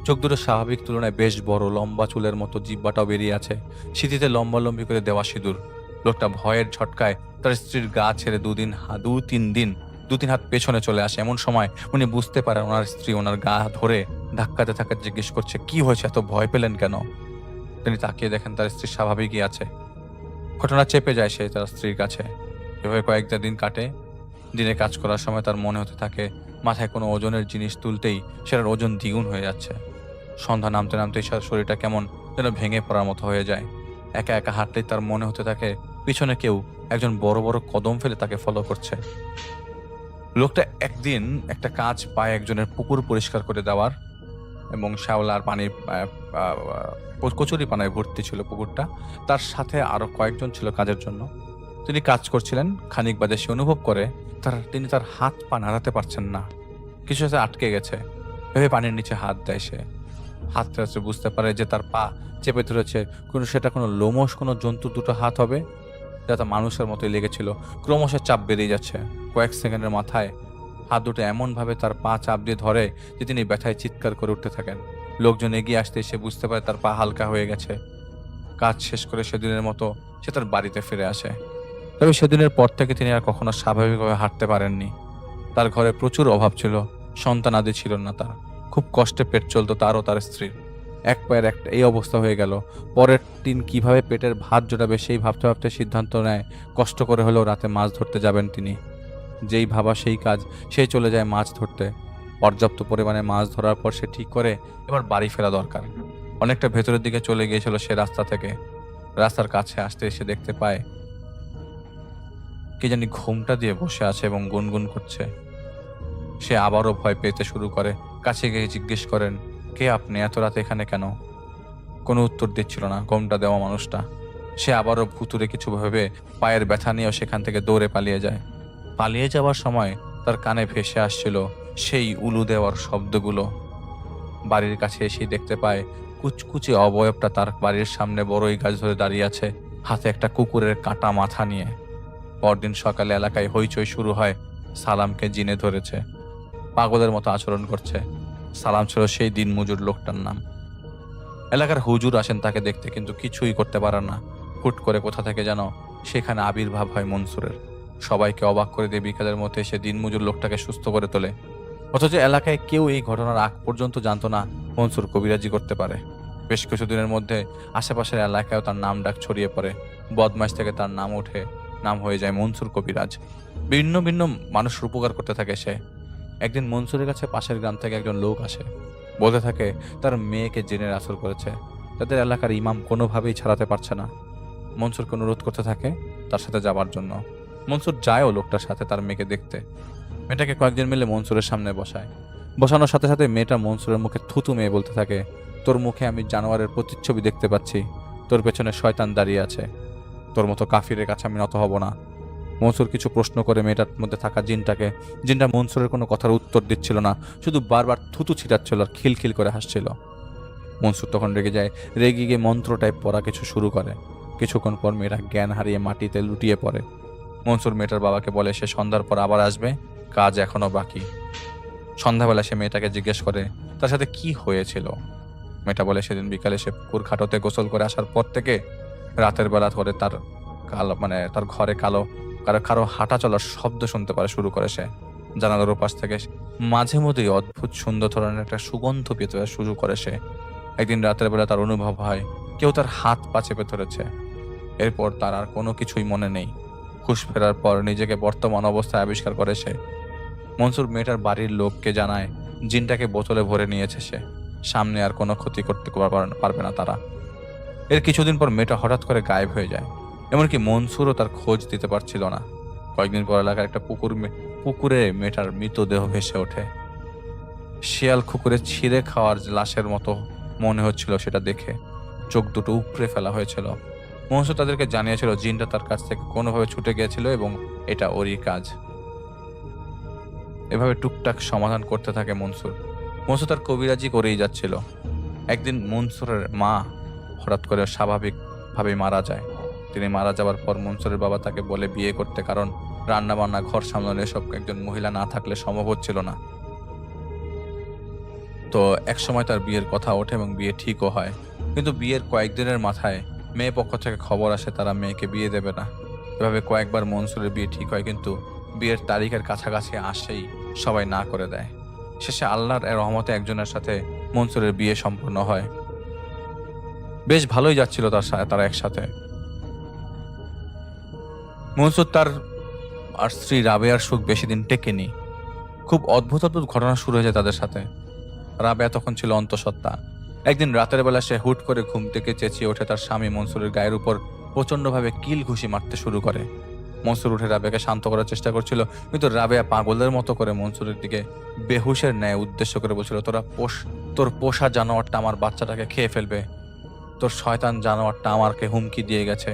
চোখ দুটো স্বাভাবিক তুলনায় বেশ বড়, লম্বা চুলের মতো জিহ্বাটাও বেরিয়ে আছে। সিঁথিতে লম্বালম্বি করে দেওয়া সিঁদুর। লোকটা ভয়ের ঝটকায় তার স্ত্রীর গা ছেড়ে দু তিন হাত পেছনে চলে আসে। এমন সময় উনি বুঝতে পারেন ওনার স্ত্রী ওনার গা ধরে ধাক্কাতে ধাক্কাতে জিজ্ঞেস করছে, কি হয়েছে, এত ভয় পেলেন কেন? তিনি তাকিয়ে দেখেন তার স্ত্রী স্বাভাবিকই আছে। ঘটনা চেপে যায় সে তার স্ত্রীর কাছে। এভাবে কয়েকটা দিন কাটে। দিনে কাজ করার সময় তার মনে হতে থাকে মাথায় কোনো ওজনের জিনিস তুলতেই সেটার ওজন দ্বিগুণ হয়ে যাচ্ছে। সন্ধ্যা নামতে নামতেই শরীরটা কেমন যেন ভেঙে পড়ার মতো হয়ে যায়। একা একা হাঁটলেই তার মনে হতে থাকে পিছনে কেউ একজন বড় বড় কদম ফেলে তাকে ফলো করছে। লোকটা একদিন একটা কাজ পায় একজনের পুকুর পরিষ্কার করে দেওয়ার, এবং শ্যাওলার পানির কচুরি পানায় ভর্তি ছিল পুকুরটা। তার সাথে আরো কয়েকজন ছিল কাজের জন্য। তিনি কাজ করছিলেন। খানিক বাদে সে অনুভব করে তিনি তার হাত পা নাড়াতে পারছেন না, কিছু সাথে আটকে গেছে। ভেবে পানির নিচে হাত দেয় সে। হাত ফেরাতে বুঝতে পারে যে তার পা চেপে ধরেছে সেটা কোনো লোমশ কোনো জন্তুর দুটো হাত হবে, যা তার মানুষের মতোই লেগেছিল। ক্রমশ চাপ বেরিয়ে যাচ্ছে। কয়েক সেকেন্ডের মাথায় হাত দুটো এমনভাবে তার পা চাপ দিয়ে ধরে যে তিনি ব্যথায় চিৎকার করে উঠতে থাকেন। লোকজন এগিয়ে আসতে সে বুঝতে পারে তার পা হালকা হয়ে গেছে। কাজ শেষ করে সেদিনের মতো সে তার বাড়িতে ফিরে আসে। তবে সেদিনের পর থেকে তিনি আর কখনো স্বাভাবিকভাবে হাঁটতে পারেননি। তার ঘরে প্রচুর অভাব ছিল, সন্তানাদি ছিল না তার। খুব কষ্টে পেট চলতো তার ও তার স্ত্রীর। এক পায়ের একটা এই অবস্থা হয়ে গেল। পরের দিন কিভাবে পেটের ভাত জোটাবে সেই ভাবতে ভাবতে সিদ্ধান্ত নেয় কষ্ট করে হলেও রাতে মাছ ধরতে যাবেন তিনি। যেই ভাবা সেই কাজ, সে চলে যায় মাছ ধরতে। পর্যাপ্ত পরিমাণে মাছ ধরার পর সে ঠিক করে এবার বাড়ি ফেরা দরকার। অনেকটা ভেতরের দিকে চলে গিয়েছিল সে রাস্তা থেকে। রাস্তার কাছে আসতে এসে দেখতে পায় কে জানি ঘোমটা দিয়ে বসে আছে এবং গুনগুন করছে। সে আবারও ভয় পেতে শুরু করে। কাছে গিয়ে জিজ্ঞেস করেন, কে আপনি, এত রাতে এখানে কেন? কোনো উত্তর দিচ্ছিল না ঘোমটা দেওয়া মানুষটা। সে আবারও ভুতুরে কিছু ভেবে পায়ের ব্যথা নিয়েও সেখান থেকে দৌড়ে পালিয়ে যায়। পালিয়ে যাওয়ার সময় তার কানে ভেসে আসছিল সেই উলু দেওয়ার শব্দগুলো। বাড়ির কাছে এসে দেখতে পায় কুচকুচে অবয়বটা তার বাড়ির সামনে বড়ই গাছ ধরে দাঁড়িয়ে আছে, হাতে একটা কুকুরের কাটা মাথা নিয়ে। পরদিন সকালে এলাকায় হইচই শুরু হয়। সালামকে জিনে ধরেছে, পাগলের মতো আচরণ করছে। সালাম ছিল সেই দিন মজুর লোকটার নাম। এলাকার হুজুর আসেন তাকে দেখতে, কিন্তু কিছুই করতে পারে না। হুট করে কোথা থেকে যেন সেখানে আবির্ভাব হয় মনসুরের। সবাইকে অবাক করে দিয়ে বিকালের মধ্যে সে দিনমজুর লোকটাকে সুস্থ করে তোলে। অথচ এলাকায় কেউ এই ঘটনার আগ পর্যন্ত জানতো না মনসুর কবিরাজি করতে পারে। বেশ কিছুদিনের মধ্যে আশেপাশের এলাকায়ও তার নাম ডাক ছড়িয়ে পড়ে। বদমাইশ থেকে তার নাম ওঠে, নাম হয়ে যায় মনসুর কবিরাজ। ভিন্ন ভিন্ন মানুষের উপকার করতে থাকে সে। একদিন মনসুরের কাছে পাশের গ্রাম থেকে একজন লোক আসে, বলতে থাকে তার মেয়েকে জিনের আসর করেছে। তাদের এলাকার ইমাম কোনোভাবেই ছাড়াতে পারছে না। মনসুরকে অনুরোধ করতে থাকে তার সাথে যাবার জন্য। মনসুর যায়ও লোকটার সাথে তার মেয়েকে দেখতে। মেয়েটাকে কয়েকজন মিলে মনসুরের সামনে বসায়। বসানোর সাথে সাথে মেয়েটা মনসুরের মুখে থুতু মেয়ে বলতে থাকে, তোর মুখে আমি জানোয়ারের প্রতিচ্ছবি দেখতে পাচ্ছি, তোর পেছনে শয়তান দাঁড়িয়ে আছে, তোর মতো কাফিরের কাছে আমি নত হব না। মনসুর কিছু প্রশ্ন করে মেয়েটার মধ্যে থাকা জিনটাকে। জিনটা মনসুরের কোনো কথার উত্তর দিচ্ছিল না, শুধু বারবার থুতু ছিটাচ্ছিল আর খিলখিল করে হাসছিল। মনসুর তখন রেগে যায়। রেগে গিয়ে মন্ত্র টাইপ পড়া কিছু শুরু করে। কিছুক্ষণ পর মেয়েটা জ্ঞান হারিয়ে মাটিতে লুটিয়ে পড়ে। মনসুর মেয়েটার বাবাকে বলে সে সন্ধ্যার পর আবার আসবে, কাজ এখনো বাকি। সন্ধ্যাবেলা সে মেয়েটাকে জিজ্ঞেস করে তার সাথে কি হয়েছিল। মেয়েটা বলে সেদিন বিকালে সে পুকুর ঘাটতে গোসল করে আসার পর থেকে রাতের বেলা ধরে তার তার ঘরে কারো হাঁটা চলার শব্দ শুনতে পারে শুরু করে সে। জানালার ওপাশ থেকে মাঝে মধ্যেই অদ্ভুত সুন্দর ধরনের একটা সুগন্ধ পেতে শুরু করে সে। একদিন রাতের বেলা তার অনুভব হয় কেউ তার হাত পা চেপে ধরেছে। এরপর তার আর কোনো কিছুই মনে নেই। হুঁশ ফেরার পর নিজেকে বর্তমান অবস্থায় আবিষ্কার করে সে। মনসুর মেয়েটার বাড়ির লোককে জানায় জিনটাকে বোতলে ভরে নিয়েছে সে, সামনে আর কোনো ক্ষতি করতে পারবে না তারা। এর কিছুদিন পর মেয়েটা হঠাৎ করে গায়েব হয়ে যায়। এমনকি মনসুরও তার খোঁজ দিতে পারছিল না। কয়েকদিন পর এলাকার একটা পুকুরে মেয়েটার মৃতদেহ ভেসে ওঠে। শিয়াল কুকুরে ছিঁড়ে খাওয়ার লাশের মতো মনে হচ্ছিল সেটা দেখে। চোখ দুটো উপড়ে ফেলা হয়েছিল। মনসুর তাদেরকে জানিয়েছিল জিনটা তার কাছ থেকে কোনোভাবে ছুটে গিয়েছিল এবং এটা ওরই কাজ। এভাবে টুকটাক সমাধান করতে থাকে মনসুর। মনসুর তার কবিরাজি করেই যাচ্ছিল। একদিন মনসুরের মা হঠাৎ করে স্বাভাবিকভাবে মারা যায়। তিনি মারা যাওয়ার পর মনসুরের বাবা তাকে বলে বিয়ে করতে, কারণ রান্না বান্না, ঘর সামলানো এসব একজন মহিলা না থাকলে সম্ভব হচ্ছিল না। তো একসময় তার বিয়ের কথা ওঠে এবং বিয়ে ঠিকও হয়। কিন্তু বিয়ের কয়েকদিনের মাথায় মেয়ে পক্ষ থেকে খবর আসে তারা মেয়েকে বিয়ে দেবে না। এভাবে কয়েকবার মনসুরের বিয়ে ঠিক হয়, কিন্তু বিয়ের তারিখের কাছাকাছি আসেই সবাই না করে দেয়। শেষে আল্লাহর রহমতে একজনের সাথে মনসুরের বিয়ে সম্পন্ন হয়। বেশ ভালোই যাচ্ছিল তারা একসাথে। মনসুর তার আর স্ত্রী রাবেয়ার সুখ বেশি দিন টেকেনি। খুব অদ্ভুত অদ্ভুত ঘটনা শুরু হয়ে যায় তাদের সাথে। রাবেয়া তখন ছিল অন্তঃসত্ত্বা। একদিন রাতের বেলা সে হুট করে ঘুম থেকে চেঁচিয়ে ওঠে তার স্বামী মনসুরের গায়ের উপর প্রচন্ডভাবে কিল ঘুষি মারতে শুরু করে। মনসুর উঠে রাবেয়াকে শান্ত করার চেষ্টা করছিল, কিন্তু রাবেয়া পাগলের মতো করে মনসুরের দিকে বেহুশের ন্যায় উদ্দেশ্য করে বলছিল, তোর পোষা জানোয়ারটা আমার বাচ্চাটাকে খেয়ে ফেলবে, তোর শয়তান জানোয়ারটা আমাকে হুমকি দিয়ে গেছে।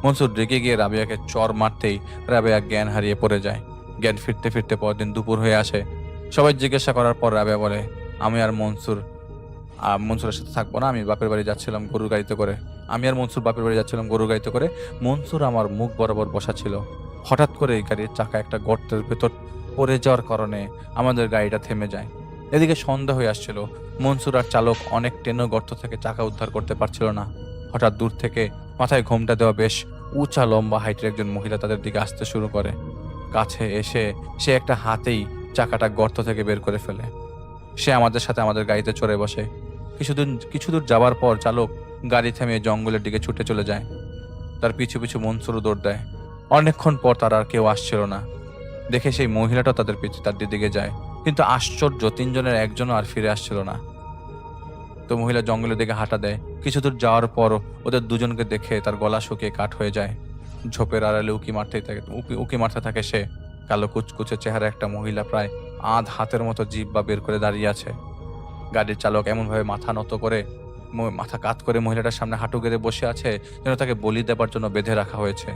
মনসুর রেগে গিয়ে রাবেয়াকে চর মারতেই রাবেয়া জ্ঞান হারিয়ে পড়ে যায়। জ্ঞান ফিরতে ফিরতে পরদিন দুপুর হয়ে আসে। সবাই জিজ্ঞাসা করার পর রাবেয়া বলে, আমি আর মনসুরের সাথে থাকবো না, আমি বাপের বাড়ি যাচ্ছিলাম গরুর গাড়িতে করে। মনসুর আমার মুখ বরাবর বসা ছিল। হঠাৎ করে এই গাড়ির চাকা একটা গর্তের ভেতর পড়ে যাওয়ার কারণে আমাদের গাড়িটা থেমে যায়। এদিকে সন্ধ্যা হয়ে আসছিল। মনসুর আর চালক অনেক টেনে গর্ত থেকে চাকা উদ্ধার করতে পারছিল না। হঠাৎ দূর থেকে মাথায় ঘোমটা দেওয়া বেশ উঁচা লম্বা হাইটের একজন মহিলা তাদের দিকে আসতে শুরু করে। কাছে এসে সে একটা হাতেই চাকাটা গর্ত থেকে বের করে ফেলে। সে আমাদের সাথে আমাদের গাড়িতে চড়ে বসে। কিছু দূর যাওয়ার পর চালক গাড়ি থেমে জঙ্গলের দিকে ছুটে চলে যায়। তার পিছু পিছু মনসুরও দৌড় দেয়। অনেকক্ষণ পর তার আর কেউ আসছিল না দেখে সেই মহিলাটা তার দিকে যায়, কিন্তু আশ্চর্য, তিনজনের একজনও আর ফিরে আসছিল না। তো মহিলা জঙ্গলের দিকে হাঁটা দেয়। কিছু দূর যাওয়ার পর ওদের দুজনকে দেখে তার গলা শুকিয়ে কাঠ হয়ে যায়। ঝোপের আড়ালে উকি মারতে থাকে সে। কালো কুচকুচে চেহারা একটা মহিলা প্রায় আধ হাতের মতো জিহ্বা বের করে দাঁড়িয়ে আছে। গাড়ির চালক এমনভাবে মাথা নত করে মাথা কাত করে মহিলাটার সামনে হাঁটু গেড়ে বসে আছে যেন তাকে বলি দেবার জন্য বেঁধে রাখা হয়েছে।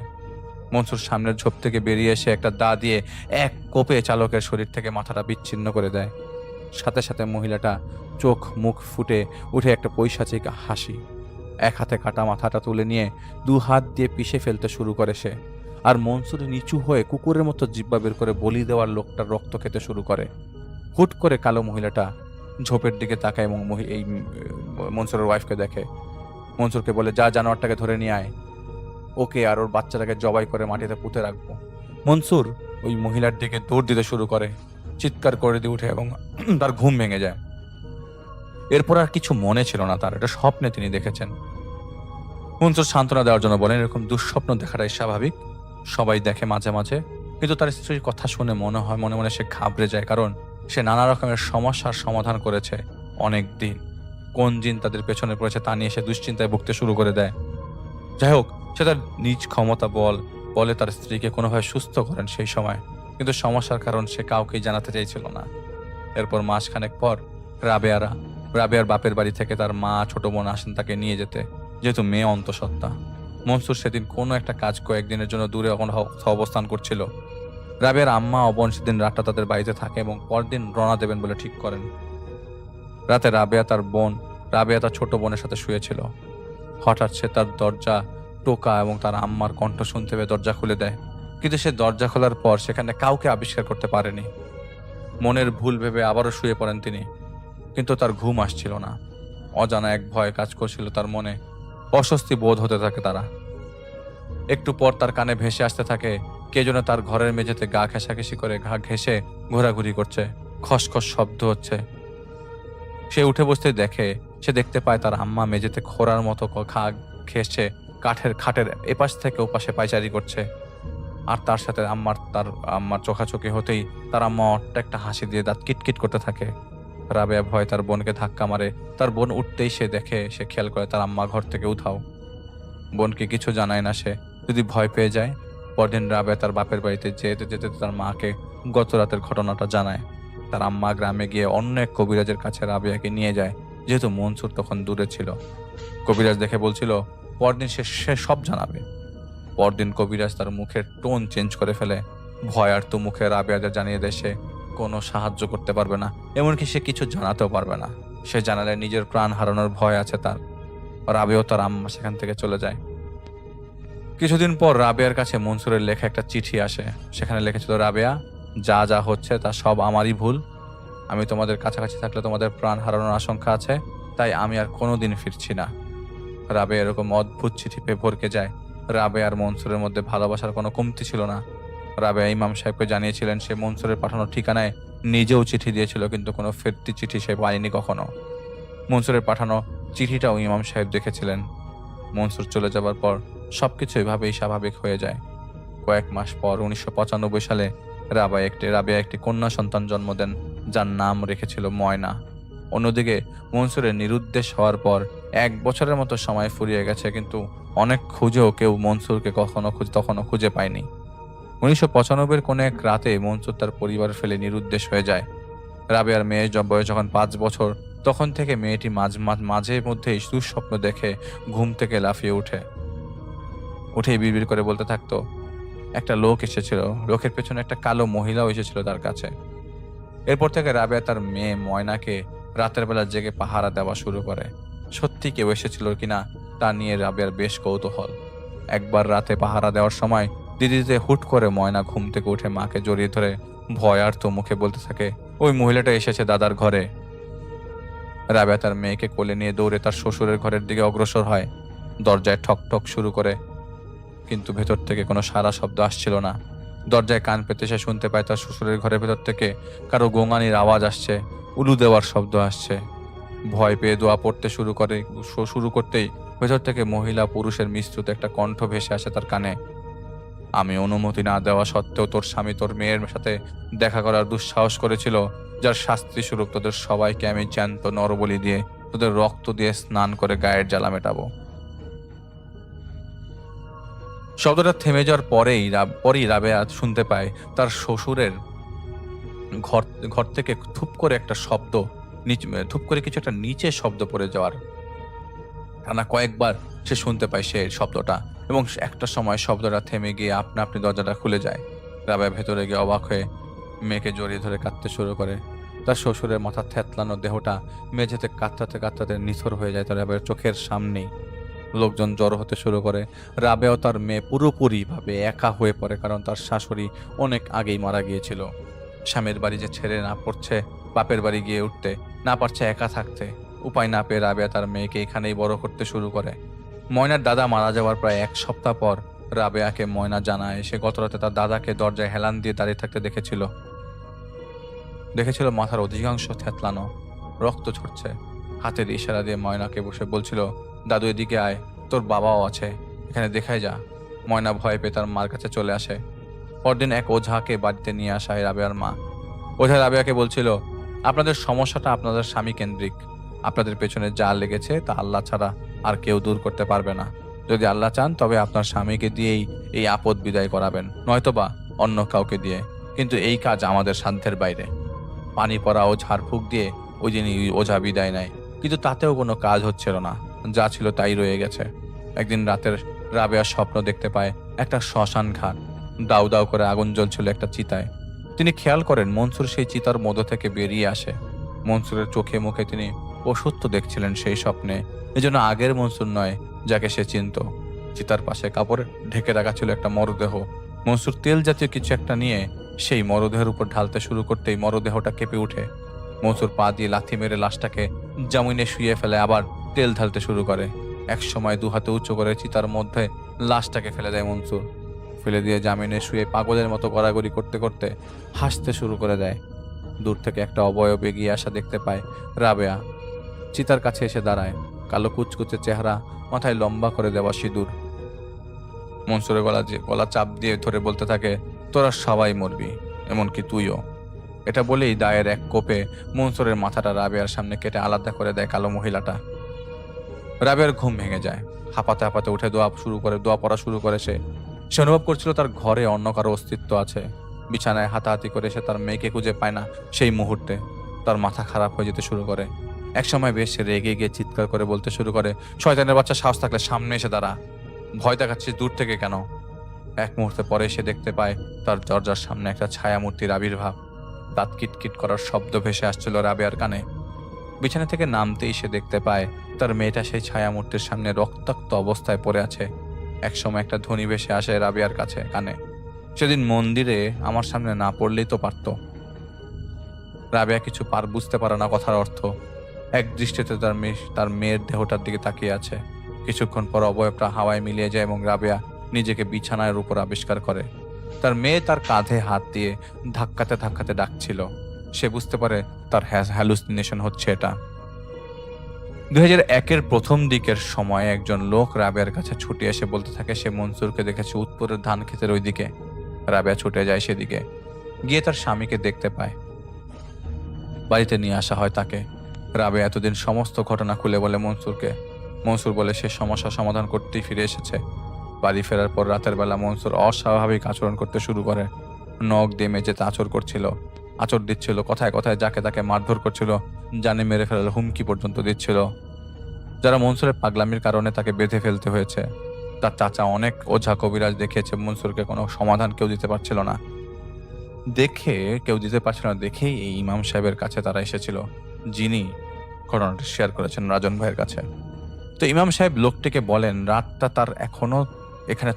মনসুর সামনের ঝোপ থেকে বেরিয়ে এসে একটা দা দিয়ে এক কোপে চালকের শরীর থেকে মাথাটা বিচ্ছিন্ন করে দেয়। সাথে সাথে মহিলাটা চোখ মুখ ফুটে উঠে একটা পৈশাচিক হাসি। এক হাতে কাটা মাথাটা তুলে নিয়ে দু হাত দিয়ে পিষে ফেলতে শুরু করে সে। আর মনসুর নিচু হয়ে কুকুরের মতো জিব্বা বের করে বলি দেওয়ার লোকটার রক্ত খেতে শুরু করে। হুট করে কালো মহিলাটা ঝোপের দিকে তাকায় এবং এই মনসুরের ওয়াইফকে দেখে। মনসুরকে বলে, যা জানোয়ারটাকে ধরে নিয়ে আয়, ওকে আর ওর বাচ্চাটাকে জবাই করে মাটিতে পুঁতে রাখবো। মনসুর ওই মহিলার দিকে দৌড় দিতে শুরু করে, চিৎকার করে দিয়ে উঠে এবং তার ঘুম ভেঙে যায়। এরপর আর কিছু মনে ছিল না তার, এটা স্বপ্নে তিনি দেখেছেন। মনসুর সান্ত্বনা দেওয়ার জন্য বলেন, এরকম দুঃস্বপ্ন দেখাটাই স্বাভাবিক, সবাই দেখে মাঝে মাঝে। কিন্তু তার স্ত্রীর কথা শুনে মনে হয় মনে মনে সে ঘাবড়ে যায়, কারণ সে নানা রকমের সমস্যার সমাধান করেছে অনেক দিন। কোন জিন তাদের পেছনে পড়েছে তা নিয়ে সে দুশ্চিন্তায় ভুগতে শুরু করে দেয়। যাই হোক, সে তার নিজ ক্ষমতা বলে তার স্ত্রীকে কোনোভাবে সুস্থ করেন সেই সময়, কিন্তু সমস্যার কারণ সে কাউকেই জানাতে চাইছিল না। এরপর মাসখানেক পর রাবেয়ার বাপের বাড়ি থেকে তার মা ছোট বোন আসেন তাকে নিয়ে যেতে, যেহেতু মেয়ে অন্তঃসত্ত্বা। মনসুর সেদিন কোনো একটা কাজ কয়েকদিনের জন্য দূরে অবস্থান করছিল। রাবেয়ার আম্মা ও বোন সেদিন রাতটা তাদের বাড়িতে থাকে এবং পরদিন রওনা দেবেন বলে ঠিক করেন। রাতে রাবেয়া তার ছোট বোনের সাথে শুয়েছিল। হঠাৎ সে তার দরজা টোকা এবং তার আম্মার কণ্ঠ শুনতে পেয়ে দরজা খুলে দেয়, কিন্তু সে দরজা খোলার পর সেখানে কাউকে আবিষ্কার করতে পারেনি। মনের ভুল ভেবে আবারও শুয়ে পড়েন তিনি, কিন্তু তার ঘুম আসছিল না। অজানা এক ভয় কাজ করছিল তার মনে, অস্বস্তি বোধ হতে থাকে তারা। একটু পর তার কানে ভেসে আসতে থাকে কে যেন তার ঘরের মেঝেতে গা ঘেঁষাঘেঁষি করে ঘা ঘেঁষে ঘোরাঘুরি করছে, খসখস শব্দ হচ্ছে। সে উঠে বসতে সে দেখতে পায় তার আম্মা মেঝেতে খোঁড়ার মতো ঘেঁষে কাঠের খাটের এপাশ থেকে ওপাশে পায়চারি করছে। আর তার সাথে তার আম্মার চোখাচোখি হতেই তার আম্মা অট্ট একটা হাসি দিয়ে দাঁত কিটকিট করতে থাকে। রাবেয়া ভয় তার বোনকে ধাক্কা মারে। তার বোন উঠতেই সে খেয়াল করে তার আম্মা ঘর থেকে উধাও। বোনকে কিছু জানায় না সে, যদি ভয় পেয়ে যায়। পরদিন রাবেয়া তার বাপের বাড়িতে যেতে যেতে তার মাকে গত রাতের ঘটনাটা জানায়। তার আম্মা গ্রামে গিয়ে অন্য এক কবিরাজের কাছে রাবেয়াকে নিয়ে যায়, যেহেতু মনসুর তখন দূরে ছিল। কবিরাজ দেখে বলছিল পরদিন সে সব জানাবে। পরদিন কবিরাজ তার মুখের টোন চেঞ্জ করে ফেলে। ভয় আর তো মুখে রাবেয়াদের জানিয়ে দেয় সে কোনো সাহায্য করতে পারবে না, এমনকি সে কিছু জানাতেও পারবে না। সে জানালে নিজের প্রাণ হারানোর ভয় আছে তার। রাবেও তার আম্মা সেখান থেকে চলে যায়। কিছুদিন পর রাবেয়ার কাছে মনসুরের লেখা একটা চিঠি আসে। সেখানে লিখেছিল, রাবেয়া, যা যা হচ্ছে তা সব আমারই ভুল। আমি তোমাদের কাছাকাছি থাকলে তোমাদের প্রাণ হারানোর আশঙ্কা আছে, তাই আমি আর কোনোদিন ফিরছি না। রাবেয়া এরকম অদ্ভুত চিঠি পেয়ে ভরকে যায়। রাবেয়া আর মনসুরের মধ্যে ভালোবাসার কোনো কমতি ছিল না। রাবেয়া ইমাম সাহেবকে জানিয়েছিলেন সে মনসুরের পাঠানো ঠিকানায় নিজেও চিঠি দিয়েছিল, কিন্তু কোনো ফেরতি চিঠি সে পায়নি কখনো। মনসুরের পাঠানো চিঠিটাও ইমাম সাহেব দেখেছিলেন। মনসুর চলে যাবার পর সবকিছু এভাবেই স্বাভাবিক হয়ে যায়। কয়েক মাস পর 1995 সালে রাবেয়া একটি কন্যা সন্তান জন্ম দেন, যার নাম রেখেছিল ময়না। অন্যদিকে মনসুরের নিরুদ্দেশ হওয়ার পর 1 বছরের মতো সময় ফুরিয়ে গেছে, কিন্তু অনেক খুঁজেও কেউ মনসুরকে তখনও খুঁজে পায়নি। 1995 কোনো এক রাতে মনসুর তার পরিবার ফেলে নিরুদ্দেশ হয়ে যায়। রাবেয়ার মেয়ের বয়স যখন 5 বছর, তখন থেকে মেয়েটি মাঝে মধ্যেই দুঃস্বপ্ন দেখে ঘুম থেকে লাফিয়ে উঠেই বিড়বিড় করে বলতে থাকতো, একটা লোক এসেছিল, লোকের পেছনে একটা কালো মহিলাও এসেছিল তার কাছে। এরপর থেকে রাবেয়া তার মেয়ে ময়নাকে রাতের বেলা জেগে পাহারা দেওয়া শুরু করে। সত্যি কেউ এসেছিল কিনা তা নিয়ে রাবেয়ার বেশ কৌতূহল। একবার রাতে পাহারা দেওয়ার সময় দিদিতে হুট করে ময়না ঘুম থেকে উঠে মাকে জড়িয়ে ধরে ভয় আর তো মুখে বলতে থাকে, ওই মহিলাটা এসেছে দাদার ঘরে। রাবেয়া তার মেয়েকে কোলে নিয়ে দৌড়ে তার শ্বশুরের ঘরের দিকে অগ্রসর হয়। দরজায় ঠক ঠক শুরু করে, কিন্তু ভেতর থেকে কোনো সারা শব্দ আসছিল না। দরজায় কান পেতে সে শুনতে পায় তার শ্বশুরের ঘরের ভেতর থেকে কারো গোঙানির আওয়াজ আসছে, উলু দেওয়ার শব্দ আসছে। ভয় পেয়ে দোয়া পড়তে শুরু করতেই ভেতর থেকে মহিলা পুরুষের মিশ্রিত একটা কণ্ঠ ভেসে আসে তার কানে। আমি অনুমতি না দেওয়া সত্ত্বেও তোর স্বামী তোর মেয়ের সাথে দেখা করার দুঃসাহস করেছিল, যার শাস্তি স্বরূপ তোদের সবাইকে আমি জ্যান্ত নরবলি দিয়ে, তোদের রক্ত দিয়ে স্নান করে গায়ের জ্বালা মেটাবো। শব্দটা থেমে যাওয়ার পরেই রাবেয়া শুনতে পায় তার শ্বশুরের ঘর ঘর থেকে থুপ করে একটা শব্দ, থুপ করে কিছু একটা নিচে শব্দ পড়ে যাওয়ার। টানা কয়েকবার সে শুনতে পায় সে শব্দটা, এবং একটা সময় শব্দটা থেমে গিয়ে আপনা আপনি দরজাটা খুলে যায়। রাবেয়া ভেতরে গিয়ে অবাক হয়ে মেয়েকে জড়িয়ে ধরে কাঁদতে শুরু করে। তার শ্বশুরের মাথা থ্যাতলানো দেহটা মেঝেতে কাঁদতে কাঁদতে নিথর হয়ে যায় তার রাবেয়ার চোখের সামনেই। লোকজন জড়ো হতে শুরু করে। রাবেয়া ও তার মেয়ে পুরোপুরিভাবে একা হয়ে পড়ে, কারণ তার শাশুড়ি অনেক আগেই মারা গিয়েছিল। স্বামীর বাড়ি যে ছেড়ে না পড়ছে বাপের বাড়ি গিয়ে উঠতে, না পারছে একা থাকতে, উপায় না পেয়ে রাবেয়া তার মেয়েকে এখানেই বড় করতে শুরু করে। ময়নার দাদা মারা যাওয়ার প্রায় 1 সপ্তাহ পর রাবেয়াকে ময়না জানায় সে গতরাতে তার দাদাকে দরজায় হেলান দিয়ে দাঁড়িয়ে থাকতে দেখেছিল মাথার অধিকাংশ থ্যাতলানো, রক্ত ঝরছে। হাতের ইশারা দিয়ে ময়নাকে বসে বলছিল, দাদু এদিকে আয়, তোর বাবাও আছে, এখানে দেখাই যা। ময়না ভয় পেয়ে তার মার কাছে চলে আসে। পরদিন এক ওঝাকে বাড়িতে নিয়ে আসা হয় রাবেয়ার মা। ওঝা রাবেয়াকে বলছিল, আপনাদের সমস্যাটা আপনাদের স্বামী কেন্দ্রিক। আপনাদের পেছনে যা লেগেছে তা আল্লাহ ছাড়া আর কেউ দূর করতে পারবে না। যদি আল্লাহ চান তবে আপনার স্বামীকে দিয়েই এই আপদ বিদায় করাবেন, নয়তোবা অন্য কাউকে দিয়ে, কিন্তু এই কাজ আমাদের সাধ্যের বাইরে। পানি পড়া ও ঝাড়ফুঁক দিয়ে ওই দিন ওঝা বিদায় নেয়, কিন্তু তাতেও কোনো কাজ হচ্ছিল না, যা ছিল তাই রয়ে গেছে। একদিন রাতের রাবেয়া স্বপ্ন দেখতে পায় একটা শ্মশান ঘাট, দাউ দাউ করে আগুন জ্বলছিল একটা চিতায়। তিনি খেয়াল করেন মনসুর সেই চিতার মধ্য থেকে বেরিয়ে আসে। মনসুরের চোখে মুখে তিনি অসত্য দেখছিলেন সেই স্বপ্নে, এজন্য আগের মনসুর নয় যাকে সে চিনত। চিতার পাশে কাপড়ে ঢেকে রাখা ছিল একটা মরদেহ। মনসুর তেল জাতীয় কিছু একটা নিয়ে সেই মরদেহের উপর ঢালতে শুরু করতেই মরদেহটা কেঁপে উঠে। মনসুর পা দিয়ে লাথি মেরে লাশটাকে জামিনে শুয়ে ফেলে, আবার তেল ঢালতে শুরু করে। এক সময় 2 হাতে উঁচু করে চিতার মধ্যে লাশটাকে ফেলে দেয় মনসুর। ফেলে দিয়ে জামিনে শুয়ে পাগলের মতো গড়াগড়ি করতে করতে হাসতে শুরু করে দেয়। দূর থেকে একটা অবয়ব এগিয়ে আসা দেখতে পায় রাবেয়া। চিতার কাছে এসে দাঁড়ায়, কালো কুচকুচে চেহারা, মাথায় লম্বা করে দেওয়া সিঁদুর। মনসুরের গলা চাপ দিয়ে ধরে বলতে থাকে, তোরা সবাই মরবি, এমনকি তুইও। এটা বলেই দায়ের এক কোপে মনসুরের মাথাটা রাবেয়ার সামনে কেটে আলাদা করে দেয় কালো মহিলাটা। রাবেয়ার ঘুম ভেঙে যায়। হাঁপাতে হাঁপাতে উঠে দোয়া পড়া শুরু করে সে অনুভব করছিল তার ঘরে অন্য কারো অস্তিত্ব আছে। বিছানায় হাতাহাতি করে সে তার মেয়েকে খুঁজে পায় না। সেই মুহূর্তে তার মাথা খারাপ হয়ে যেতে শুরু করে। একসময় বেশ রেগে গিয়ে চিৎকার করে বলতে শুরু করে, শয়তানের বাচ্চা, সাহস থাকলে সামনে এসে দাঁড়া, ভয় দেখাচ্ছিস দূর থেকে কেন? এক মুহূর্তে পরে সে দেখতে পায় তার দরজার সামনে একটা ছায়ামূর্তির আবির্ভাব। দাঁত কিটকিট করার শব্দ ভেসে আসছিল রাবেয়ার কানে। বিছানা থেকে নামতেই সে দেখতে পায় তার মেয়েটা সেই ছায়ামূর্তির সামনে রক্তাক্ত অবস্থায় পড়ে আছে। একসময় একটা ধ্বনি ভেসে আসে রাবেয়ার কানে, সেদিন মন্দিরে আমার সামনে না পড়লেই তো পারত। রাবেয়া কিছু বুঝতে পারে না কথার অর্থ। এক দৃষ্টিতে তার মেয়ের দেহটার দিকে তাকিয়ে আছে। কিছুক্ষণ পর অবয়বটা হাওয়ায় মিলিয়ে যায় এবং রাবেয়া নিজেকে বিছানার উপর আবিষ্কার করে। তার মেয়ে তার কাঁধে হাত দিয়ে ধাক্কাতে ধাক্কাতে ডাকছিল। সে বুঝতে পারে তার হ্যালুসিনেশন হচ্ছে এটা। 2001-এর প্রথম দিকের সময় একজন লোক রাবেয়ার কাছে ছুটে এসে বলতে থাকে সে মনসুরকে দেখেছে উত্তরের ধান ক্ষেতের ওই দিকে। রাবেয়া ছুটে যায় সেদিকে, গিয়ে তার স্বামীকে দেখতে পায়। বাড়িতে নিয়ে আসা হয় তাকে। রাবেয়া এতদিন সমস্ত ঘটনা খুলে বলে মনসুরকে। মনসুর বলে সে সমস্যা সমাধান করতেই ফিরে এসেছে। বাড়ি ফেরার পর রাতের বেলা মনসুর অস্বাভাবিক আচরণ করতে শুরু করে। নখ দিয়ে মেঝেতে আঁচড় দিচ্ছিল, কথায় কথায় যাকে তাকে মারধর করছিল, জানে মেরে ফেলার হুমকি পর্যন্ত দিচ্ছিল। যারা মনসুরের পাগলামির কারণে তাকে বেঁধে ফেলতে হয়েছে। তার চাচা অনেক ওঝা কবিরাজ দেখিয়েছে, মনসুরকে কোনো সমাধান কেউ দিতে পারছিল না। দেখেই এই ইমাম সাহেবের কাছে তারা এসেছিল, যিনি ঘটনাটা শেয়ার করেছেন রাজন ভাইয়ের কাছে। তো ইমাম সাহেব লোকটিকে বলেন রাতটা তার এখনো এখানে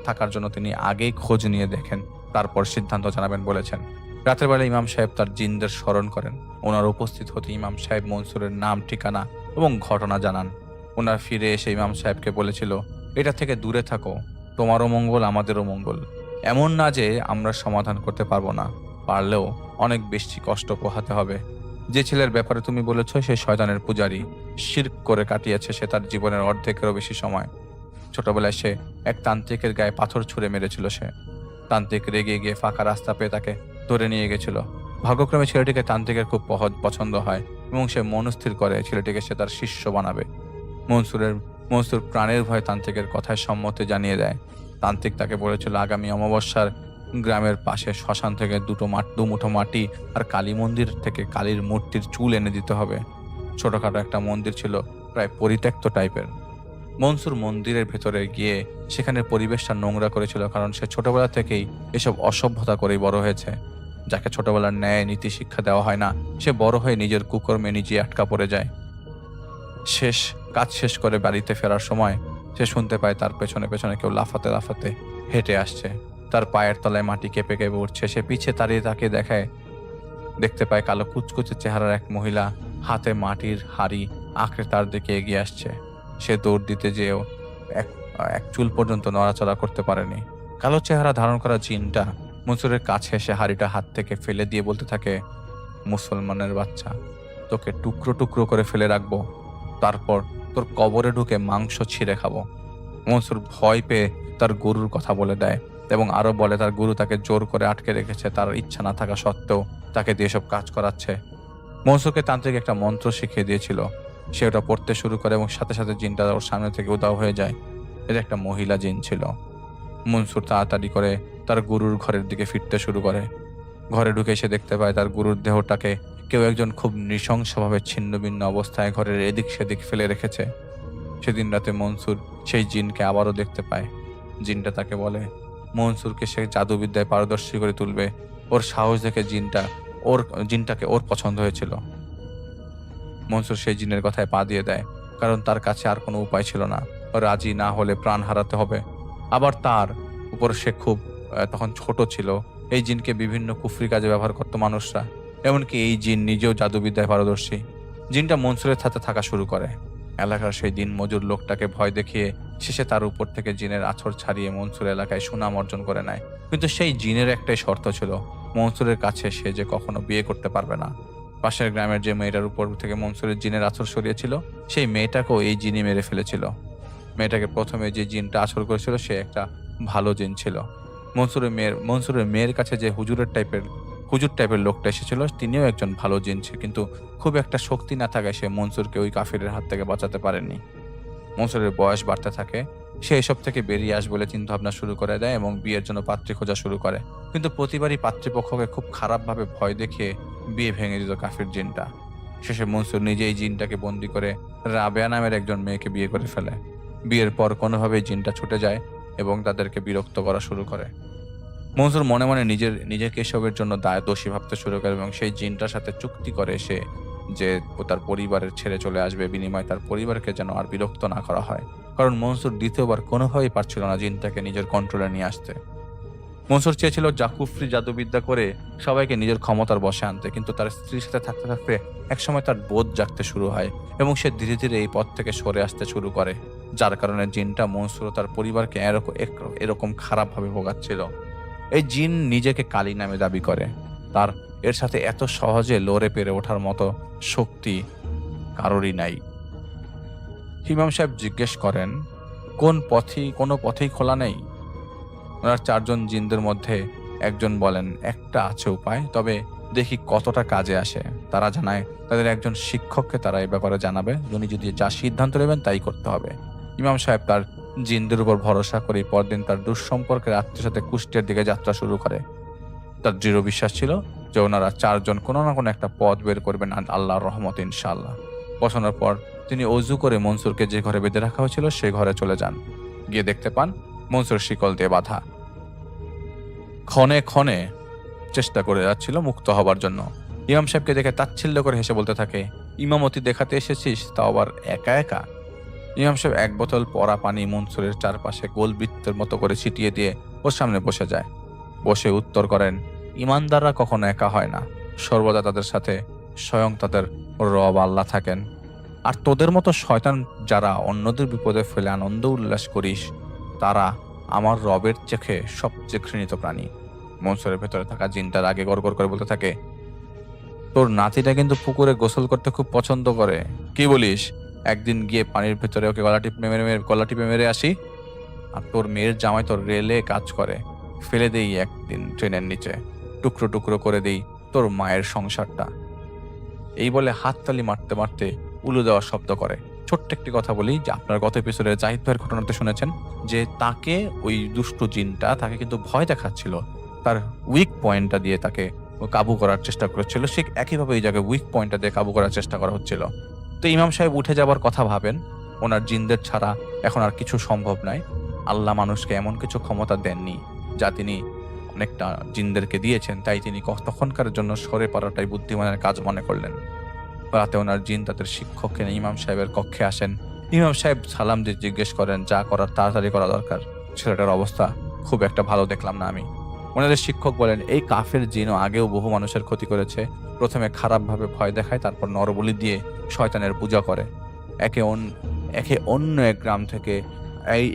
থাকার জন্য তিনি আগেই খোঁজ নিয়ে দেখেন, তারপর সিদ্ধান্ত জানাবেন বলেছেন। রাতের বেলা ইমাম সাহেব তার জিনদের স্মরণ করেন। ওনার উপস্থিত হতে ইমাম সাহেব মনসুরের নাম, ঠিকানা এবং ঘটনা জানান। ওনার ফিরে এসে ইমাম সাহেবকে বলেছিল, এটা থেকে দূরে থাকো, তোমারও মঙ্গল আমাদেরও মঙ্গল। এমন না যে আমরা সমাধান করতে পারবো না, পারলেও অনেক বেশি কষ্ট পোহাতে হবে। যে ছেলের ব্যাপারে তুমি বলেছ সে শয়তানের পূজারী, শিরক করে কাটিয়েছে সে তার জীবনের অর্ধেকেরও বেশি সময়। ছোটবেলায় সে এক তান্ত্রিকের গায়ে পাথর ছুঁড়ে মেরেছিল। সে তান্ত্রিক রেগে গিয়ে ফাঁকা রাস্তা পেয়ে তাকে ধরে নিয়ে গেছিল। ভাগ্যক্রমে ছেলেটিকে তান্ত্রিকের খুব পছন্দ হয় এবং সে মনস্থির করে ছেলেটিকে সে তার শিষ্য বানাবে। মনসুর প্রাণের ভয় তান্ত্রিকের কথায় সম্মতি জানিয়ে দেয়। তান্ত্রিক তাকে বলেছিল আগামী অমাবস্যার গ্রামের পাশে শ্মশান থেকে দু মুঠো মাটি আর কালী মন্দির থেকে কালীর মূর্তির চুল এনে দিতে হবে। ছোটখাটো একটা মন্দির ছিল, প্রায় পরিত্যক্ত টাইপের। মনসুর মন্দিরের ভেতরে গিয়ে সেখানের পরিবেশটা নোংরা করেছিল, কারণ সে ছোটবেলা থেকেই এসব অসভ্যতা করেই বড় হয়েছে। যাকে ছোটবেলার ন্যায় নীতি শিক্ষা দেওয়া হয় না, সে বড় হয়ে নিজের কুকর্মে নিজে আটকা পড়ে যায়। কাজ শেষ করে বাড়িতে ফেরার সময় সে শুনতে পায় তার পেছনে পেছনে কেউ লাফাতে লাফাতে হেঁটে আসছে। তার পায়ের তলায় মাটি কেঁপে কেঁপে উঠছে। সে পিছে তাড়িয়ে তাকে দেখতে পায় কালো কুচকুচে চেহারার এক মহিলা হাতে মাটির হাড়ি আঁকড়ে তার দিকে এগিয়ে আসছে। সে দৌড় দিতে যেও এক চুল পর্যন্ত নড়াচড়া করতে পারেনি। কালো চেহারা ধারণ করা জিনটা মনসুরের কাছে এসে হাড়িটা হাত থেকে ফেলে দিয়ে বলতে থাকে, মুসলমানের বাচ্চা, তোকে টুকরো টুকরো করে ফেলে রাখবো, তারপর তোর কবরে ঢুকে মাংস ছিঁড়ে খাবো। মনসুর ভয় পেয়ে তার গুরুর কথা বলে দেয় এবং আরো বলে তার গুরু তাকে জোর করে আটকে রেখেছে, তার ইচ্ছা না থাকা সত্ত্বেও তাকে দিয়ে সব কাজ করাচ্ছে। মনসুরকে তান্ত্রিক একটা মন্ত্র শিখিয়ে দিয়েছিল। সে ওটা পড়তে শুরু করে এবং সাথে সাথে জিনটা ওর সামনে থেকে উধাও হয়ে যায়। এটা একটা মহিলা জিন ছিল। মনসুর তাড়াতাড়ি করে তার গুরুর ঘরের দিকে ফিরতে শুরু করে। ঘরে ঢুকে সে দেখতে পায় তার গুরুর দেহটাকে কেউ একজন খুব নৃশংসভাবে ছিন্ন ভিন্ন অবস্থায় ঘরের এদিক সেদিক ফেলে রেখেছে। সেদিন রাতে মনসুর সেই জিনকে আবারও দেখতে পায়। জিনটা তাকে বলে মনসুরকে সে জাদুবিদ্যায় পারদর্শী করে তুলবে। ওর সাহস দেখে জিনটাকে ওর পছন্দ হয়েছিল। মনসুর সেই জিনের কথায় পা দিয়ে দেয়, কারণ তার কাছে আর কোনো উপায় ছিল না। রাজি না হলে প্রাণ হারাতে হবে। আবার তার উপর সে খুব তখন ছোট ছিল। এই জিনকে বিভিন্ন কুফরি কাজে ব্যবহার করতো মানুষরা, এমনকি এই জিন নিজেও জাদুবিদ্যায় পারদর্শী। জিনটা মনসুরের সাথে থাকা শুরু করে। এলাকার সেই দিন মজুর লোকটাকে ভয় দেখিয়ে শেষে তার উপর থেকে জিনের আছর ছাড়িয়ে মনসুর এলাকায় সুনাম অর্জন করে নেয়। কিন্তু সেই জিনের একটাই শর্ত ছিল, মনসুরের কাছে সে যে কখনো বিয়ে করতে পারবে না। পাশের গ্রামের যে মেয়েটার উপর থেকে মনসুরের জিনের আছর সরিয়েছিল, সেই মেয়েটাকেও এই জিনই মেরে ফেলেছিল। মেয়েটাকে প্রথমে যে জিনটা আছর করেছিল সে একটা ভালো জিন ছিল। মনসুরের মেয়ের কাছে যে হুজুর টাইপের লোকটা এসেছিল তিনিও একজন ভালো জিন ছিল, কিন্তু খুব একটা শক্তি না থাকায় সে মনসুরকে ওই কাফিরের হাত থেকে বাঁচাতে পারেনি। মনসুরের বয়স বাড়তে থাকে। সে এসব থেকে বেরিয়ে আসবে বলে চিন্তা ভাবনা শুরু করে দেয় এবং বিয়ের জন্য পাত্রী খোঁজা শুরু করে। কিন্তু প্রতিবারই পাত্রীপক্ষকে খুব খারাপভাবে ভয় দেখিয়ে বিয়ে ভেঙে দিত কাফির জিনটা। শেষে মনসুর নিজেই জিনটাকে বন্দি করে রাবেয়া নামের একজন মেয়েকে বিয়ে করে ফেলে। বিয়ের পর কোনোভাবেই জিনটা ছুটে যায় এবং তাদেরকে বিরক্ত করা শুরু করে। মনসুর মনে মনে নিজেকে এসবের জন্য দোষী ভাবতে শুরু করে এবং সেই জিনটার সাথে চুক্তি করে সে যে ও তার পরিবারের ছেড়ে চলে আসবে, বিনিময়ে তার পরিবারকে যেন আর বিরক্ত না করা হয়। কারণ মনসুর দ্বিতীয়বার কোনোভাবেই পারছিল না জিনটাকে নিজের কন্ট্রোলে নিয়ে আসতে। মনসুর চেয়েছিল কুফরি জাদুবিদ্যা করে সবাইকে নিজের ক্ষমতার বশে আনতে, কিন্তু তার স্ত্রীর সাথে থাকতে থাকতে একসময় তার বোধ জাগতে শুরু হয় এবং সে ধীরে ধীরে এই পথ থেকে সরে আসতে শুরু করে, যার কারণে জিনটা মনসুর ও তার পরিবারকে এরকম খারাপভাবে ভোগাচ্ছিল। এই জিন নিজেকে কালী নামে দাবি করে। তার এর সাথে এত সহজে লড়ে পেরে ওঠার মতো শক্তি কারোরই নাই। ইমাম সাহেব জিজ্ঞেস করেন, কোনো পথেই খোলা নেই? ওনার চারজন জিনদের মধ্যে একজন বলেন, একটা আছে উপায়, তবে দেখি কতটা কাজে আসে। তারা জানায় তাদের একজন শিক্ষককে তারা এই ব্যাপারে জানাবে, উনি যদি যা সিদ্ধান্ত নেবেন তাই করতে হবে। ইমাম সাহেব তার জিনদের উপর ভরসা করে পরদিন তার দুঃসম্পর্কের আত্মীয়ের সাথে কুষ্টিয়ার দিকে যাত্রা শুরু করে। তার দৃঢ় বিশ্বাস ছিল যে ওনারা চারজন কোনো না কোনো একটা পথ বের করবেন আল্লাহর রহমতে ইনশাআল্লাহ। পৌঁছানোর পর তিনি অজু করে মনসুরকে যে ঘরে বেঁধে রাখা হয়েছিল সে ঘরে চলে যান। গিয়ে দেখতে পান মনসুর শিকল দিয়ে বাঁধা। ক্ষণে ক্ষণে চেষ্টা করে যাচ্ছিল মুক্ত হবার জন্য। ইমাম সাহেবকে দেখে তাচ্ছিল্য করে হেসে বলতে থাকে, ইমামতি দেখাতে এসেছিস, তাও আবার একা একা? ইমাম সাহেব এক বোতল পরা পানি মনসুরের চারপাশে গোল বৃত্তের মতো করে ছিটিয়ে দিয়ে ওর সামনে বসে যায়। বসে উত্তর করেন, ইমানদাররা কখনো একা হয় না, সর্বদা তাদের সাথে স্বয়ং তাদের রব আল্লাহ থাকেন। আর তোদের মতো শয়তান যারা অন্যদের বিপদে ফেলে আনন্দ উল্লাস করিস, তারা আমার রবের চোখে সবচেয়ে ঘৃণিত প্রাণী। মনসুরের ভেতরে থাকা জিনটার আগে গড়গড় করে বলতে থাকে, তোর নাতিটা কিন্তু পুকুরে গোসল করতে খুব পছন্দ করে, কি বলিস একদিন গিয়ে পানির ভেতরে ওকে গলা টিপে মেরে আসি? আর তোর মেয়ের জামাই তোর রেলে কাজ করে, ফেলে দেই একদিন ট্রেনের নিচে, টুকরো টুকরো করে দেই তোর মায়ের সংসারটা। এই বলে হাততালি মারতে মারতে উলু দেওয়ার শব্দ করে। ছোট্ট একটি কথা বলি, যে আপনার গত এপিসোডে জাহিদ ভাইয়ের ঘটনাতে শুনেছেন যে তাকে ওই দুষ্ট জিনটা তাকে কিন্তু ভয় দেখাচ্ছিল, তার উইক পয়েন্টটা দিয়ে তাকে কাবু করার চেষ্টা করেছিল। সে একইভাবে এই জায়গায় উইক পয়েন্টটা দিয়ে কাবু করার চেষ্টা করা হচ্ছিল। তো ইমাম সাহেব উঠে যাবার কথা ভাবেন, ওনার জিনদের ছাড়া এখন আর কিছু সম্ভব নয়। আল্লাহ মানুষকে এমন কিছু ক্ষমতা দেননি যা তিনি অনেকটা জিনদেরকে দিয়েছেন, তাই তিনি তখনকার জন্য সরে পড়াটাই বুদ্ধিমানের কাজ মনে করলেন। রাতে ওনার জিন তাদের শিক্ষককে নিয়ে ইমাম সাহেবের কক্ষে আসেন। ইমাম সাহেব সালাম দিয়ে জিজ্ঞেস করেন, যা করার তাড়াতাড়ি করা দরকার, ছেলেটার অবস্থা খুব একটা ভালো দেখলাম না আমি। ওনাদের শিক্ষক বলেন, এই কাফের জিনও আগেও বহু মানুষের ক্ষতি করেছে। প্রথমে খারাপভাবে ভয় দেখায়, তারপর নরবলি দিয়ে শয়তানের পূজা করে। একে অন্য এক গ্রাম থেকে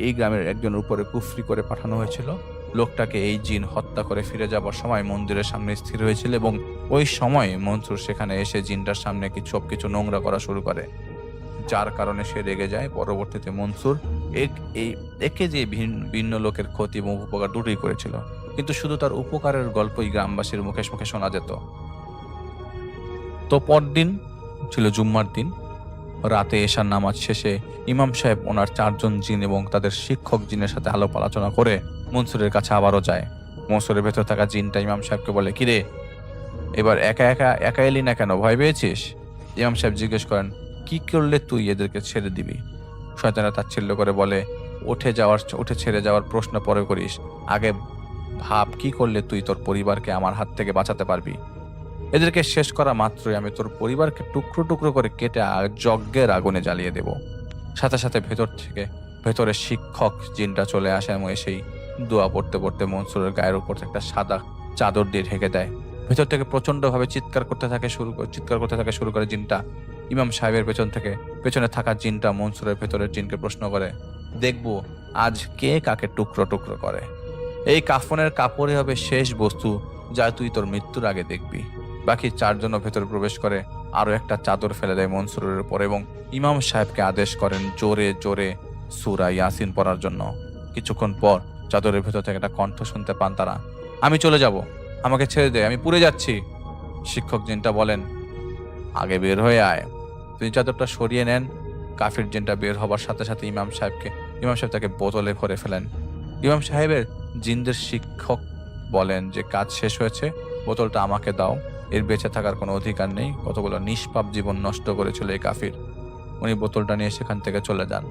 এই গ্রামের একজনের উপরে কুফরি করে পাঠানো হয়েছিল। লোকটাকে এই জিন হত্যা করে ফিরে যাবার সময় মন্দিরের সামনে স্থির হয়েছিল, এবং ওই সময় মনসুর সেখানে এসে জিনটার সামনে সবকিছু নোংরা করা শুরু করে, যার কারণে সে রেগে যায়। পরবর্তীতে মনসুর একে যে ভিন্ন লোকের ক্ষতি এবং উপকার দুটোই করেছিল, কিন্তু শুধু তার উপকারের গল্পই গ্রামবাসীর মুখে মুখে শোনা যেত। তো পরদিন ছিল জুম্মার দিন। রাতে এশার নামাজ শেষে ইমাম সাহেব ওনার 4 জন জিন এবং তাদের শিক্ষক জিনের সাথে আলাপ আলোচনা করে মনসুরের কাছে আবারও যায়। মনসুরের ভেতর থাকা জিনটা ইমাম সাহেবকে বলে, কিরে এবার একা এলি না কেন, ভয় পেয়েছিস? ইমাম সাহেব জিজ্ঞেস করেন, কি করলে তুই এদেরকে ছেড়ে দিবি? শয়তানরা তাচ্ছিল্য করে বলে, উঠে ছেড়ে যাওয়ার প্রশ্ন পরে করিস, আগে ভাব কি করলে তুই তোর পরিবারকে আমার হাত থেকে বাঁচাতে পারবি। এদেরকে শেষ করা মাত্রই আমি তোর পরিবারকে টুকরো টুকরো করে কেটে যজ্ঞের আগুনে জ্বালিয়ে দেব। সাথে সাথে ভেতরে শিক্ষক জিনটা চলে আসে এবং এসেই দোয়া পড়তে পড়তে মনসুরের গায়ের উপর একটা সাদা চাদর দিয়ে ঢেকে দেয়। ভেতর থেকে প্রচন্ড ভাবে চিৎকার করতে থাকে শুরু করে জিনটা। ইমাম সাহেবের পেছনে থাকা জিনটা মনসুরের ভেতরের জিনকে প্রশ্ন করে, দেখবো আজ কে কাকে টুকরো টুকরো করে। এই কাফনের কাপড়ে হবে শেষ বস্তু যা তুই তোর মৃত্যুর আগে দেখবি। বাকি 4 জনও ভেতরে প্রবেশ করে আরো একটা চাদর ফেলে দেয় মনসুরের উপর, এবং ইমাম সাহেবকে আদেশ করেন জোরে জোরে সূরা ইয়াসিন পড়ার জন্য। কিছুক্ষণ পর চাদরের ভেতর থেকে একটা কণ্ঠ শুনতে পান তারা, আমি চলে যাব, আমাকে ছেড়ে দে, আমি পুড়ে যাচ্ছি। শিক্ষক জিনটা বলেন, আগে বের হয়ে আয়। তিনি চাদরটা সরিয়ে নেন। কাফির জিনটা বের হবার সাথে সাথে ইমাম সাহেব তাকে বোতলে ভরে ফেলেন। ইমাম সাহেবের জিনদের শিক্ষক বলেন যে কাজ শেষ হয়েছে, বোতলটা আমাকে দাও, এর বেঁচে থাকার কোনো অধিকার নেই, কতগুলো নিষ্পাপ জীবন নষ্ট করেছিল এই কাফির। উনি বোতলটা নিয়ে সেখান থেকে চলে যান।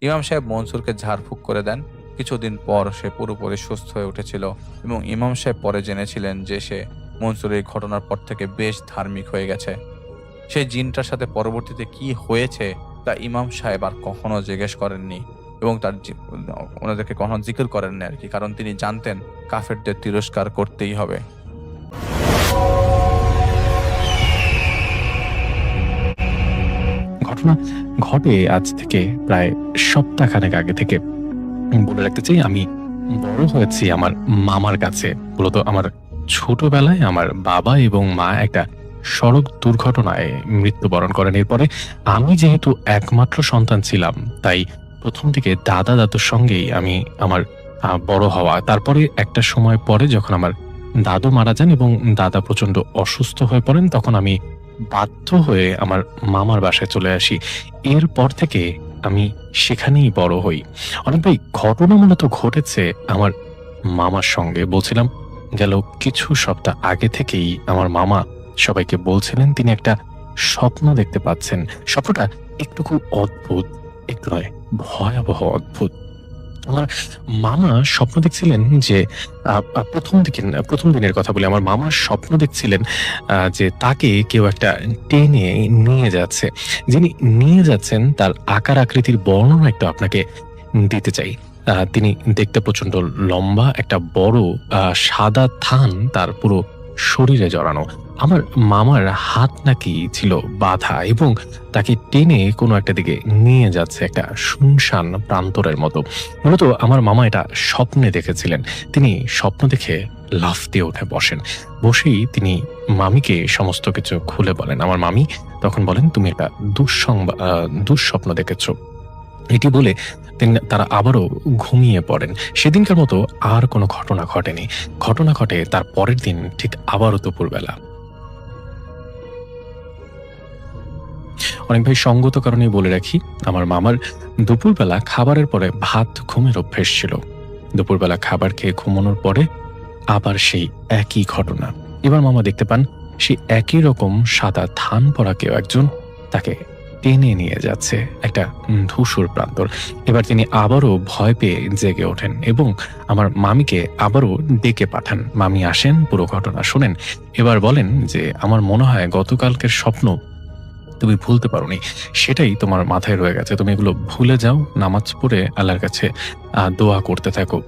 ইমাম সাহেব মনসুরকে ঝাড়ফুঁক করে দেন। কিছুদিন পর সে পুরোপুরি সুস্থ হয়ে উঠেছিল, এবং ইমাম সাহেব পরে জেনেছিলেন যে সে মনসুর এই ঘটনার পর থেকে বেশ ধার্মিক হয়ে গেছে। সেই জিনটার সাথে পরবর্তীতে কি হয়েছে তা ইমাম সাহেব আর কখনো জিজ্ঞেস করেননি, এবং ওনাদেরকে কখনো জিকির করেননি আর কি, কারণ তিনি জানতেন কাফেরদের তিরস্কার করতেই হবে। ঘটনা ঘটে আজ থেকে প্রায় সপ্তাহখানেক আগে থেকে। বলে রাখতে চাই, আমি বড় হয়েছি আমার মামার কাছে। মূলত আমার ছোটবেলায় আমার বাবা এবং মা একটা সড়ক দুর্ঘটনায় মৃত্যুবরণ করেন। এরপরে আমি যেহেতু একমাত্র সন্তান ছিলাম, তাই প্রথম দিকে দাদুর সঙ্গেই আমি আমার বড় হওয়া। তারপরে একটা সময় পরে যখন আমার দাদু মারা যান এবং দাদা প্রচন্ড অসুস্থ হয়ে পড়েন, তখন আমি বাধ্য হয়ে আমার মামার বাসায় চলে আসি। এরপর থেকে আমি সেখানেই বড় হই। অনেক ভাই, ঘটনা মূলত ঘটেছে আমার মামার সঙ্গে। বলছিলাম, গেল কিছু সপ্তাহ আগে থেকেই আমার মামা সবাইকে বলছিলেন তিনি একটা স্বপ্ন দেখতে পাচ্ছেন। স্বপ্নটা একটু খুব অদ্ভুত, একটু নয় ভয়াবহ অদ্ভুত। আমার মামা স্বপ্ন দেখছিলেন যে প্রথম দিনের কথা বলি, আমার মামা স্বপ্ন দেখছিলেন যে তাকে কেউ একটা টেনে নিয়ে যাচ্ছে। যিনি নিয়ে যাচ্ছেন তার আকার আকৃতির বর্ণনা একটু আপনাকে দিতে চাই। তিনি দেখতে প্রচন্ড লম্বা, একটা বড় সাদা থান তার পুরো শরীরে জড়ানো। আমার মামার হাত নাকি ছিল বাঁধা এবং তাকে টেনে কোনো একটা দিকে নিয়ে যাচ্ছে একটা শুনশান প্রান্তরের মতো। মূলত আমার মামা এটা স্বপ্নে দেখেছিলেন। তিনি স্বপ্ন দেখে লাফ দিয়ে উঠে বসেন। বসেই তিনি মামিকে সমস্ত কিছু খুলে বলেন। আমার মামি তখন বলেন, তুমি একটা দুঃস্বপ্ন দেখেছ। এটি বলে তারা আবারও ঘুমিয়ে পড়েন। সেদিনকার মতো আর কোনো ঘটনা ঘটেনি। ঘটনা ঘটে তার পরের দিন ঠিক আবারও দুপুরবেলা। অনেক ভাই সঙ্গত কারণেই বলে রাখি, আমার মামার দুপুরবেলা খাবারের পরে ভাত ঘুমের অভ্যেস ছিল। দুপুরবেলা খাবার খেয়ে ঘুমানোর পরে আবার সেই একই ঘটনা। এবার মামা দেখতে পান সেই একই রকম সাদা থান পরা কেউ একজন তাকে টেনে নিয়ে যাচ্ছে একটা ধূসর প্রান্তর। এবার তিনি আবারও ভয় পেয়ে জেগে ওঠেন এবং আমার মামিকে আবারও ডেকে পাঠান। মামি আসেন, পুরো ঘটনা শোনেন। এবার বলেন যে, আমার মনে হয় গতকালকের স্বপ্ন তুমি ভুলতে পারোনি, সেটাই তোমার মাথায় রয়ে গেছে। তুমি এগুলো ভুলে যাও, নামাজ পড়ে আল্লাহর কাছে দোয়া করতে থাকো।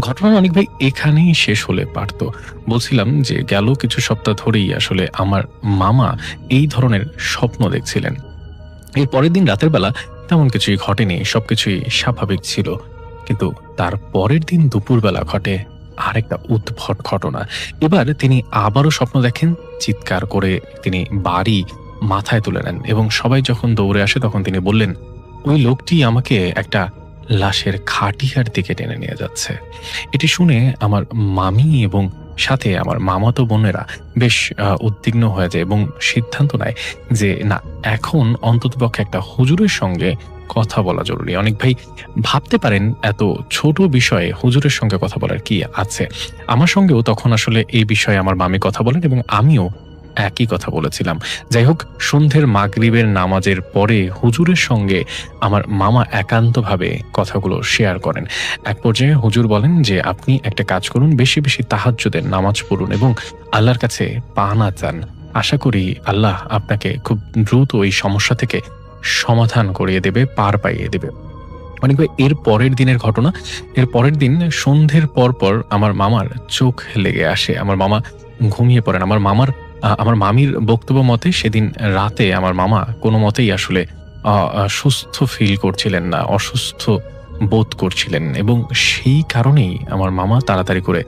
ঘটনা অনেক ভাই এখানেই শেষ হলে পারত। বলছিলাম যে গেল কিছু সপ্তাহ ধরেই আসলে আমার মামা এই ধরনের স্বপ্ন দেখছিলেন। এর পরের দিন রাতের বেলা তেমন কিছুই ঘটেনি, সবকিছুই স্বাভাবিক ছিল। কিন্তু তার পরের দিন দুপুরবেলা ঘটে আরেকটা উদ্ভট ঘটনা। এবার তিনি আবারও স্বপ্ন দেখেন। চিৎকার করে তিনি বাড়ি মাথায় তুলে নেন এবং সবাই যখন দৌড়ে আসে তখন তিনি বললেন, ওই লোকটি আমাকে একটা লাশের খাটিয়ার দিকে টেনে নিয়ে যাচ্ছে। এটি শুনে আমার মামি এবং সাথে আমার মামাতো বোনেরা বেশ উদ্বিগ্ন হয়ে যায় এবং সিদ্ধান্ত নেয় যে না, এখন অন্ততপক্ষে একটা হুজুরের সঙ্গে কথা বলা জরুরি। অনেক ভাই ভাবতে পারেন এত ছোট বিষয়ে হুজুরের সঙ্গে কথা বলার কি আছে। আমার সঙ্গেও তখন আসলে এই বিষয়ে আমার মামি কথা বলেন এবং আমিও একই কথা বলেছিলাম। যাই হোক, সন্ধ্যের মাগরিবের নামাজের পরে হুজুরের সঙ্গে আমার মামা একান্তভাবে কথাগুলো শেয়ার করেন। এক পর্যায়ে হুজুর বলেন যে, আপনি একটা কাজ করুন, বেশি বেশি তাহাজ্জুদের নামাজ পড়ুন এবং আল্লাহর কাছে পানা চান। আশা করি আল্লাহ আপনাকে খুব দ্রুত এই সমস্যা থেকে সমাধান করিয়ে দেবে, পার পাইয়ে দেবে। অনেক এর পরের দিনের ঘটনা। এর পরের দিন সন্ধ্যের পর আমার মামার চোখ লেগে আসে। আমার মামা ঘুমিয়ে পড়েন। আমার মামির বক্তব্য মতে সেদিন রাতে আমার মামা কোনো মতেই আসলে সুস্থ ফিল করছিলেন না, অসুস্থ বোধ করছিলেন এবং সেই কারণেই আমার মামা তাড়াতাড়ি করে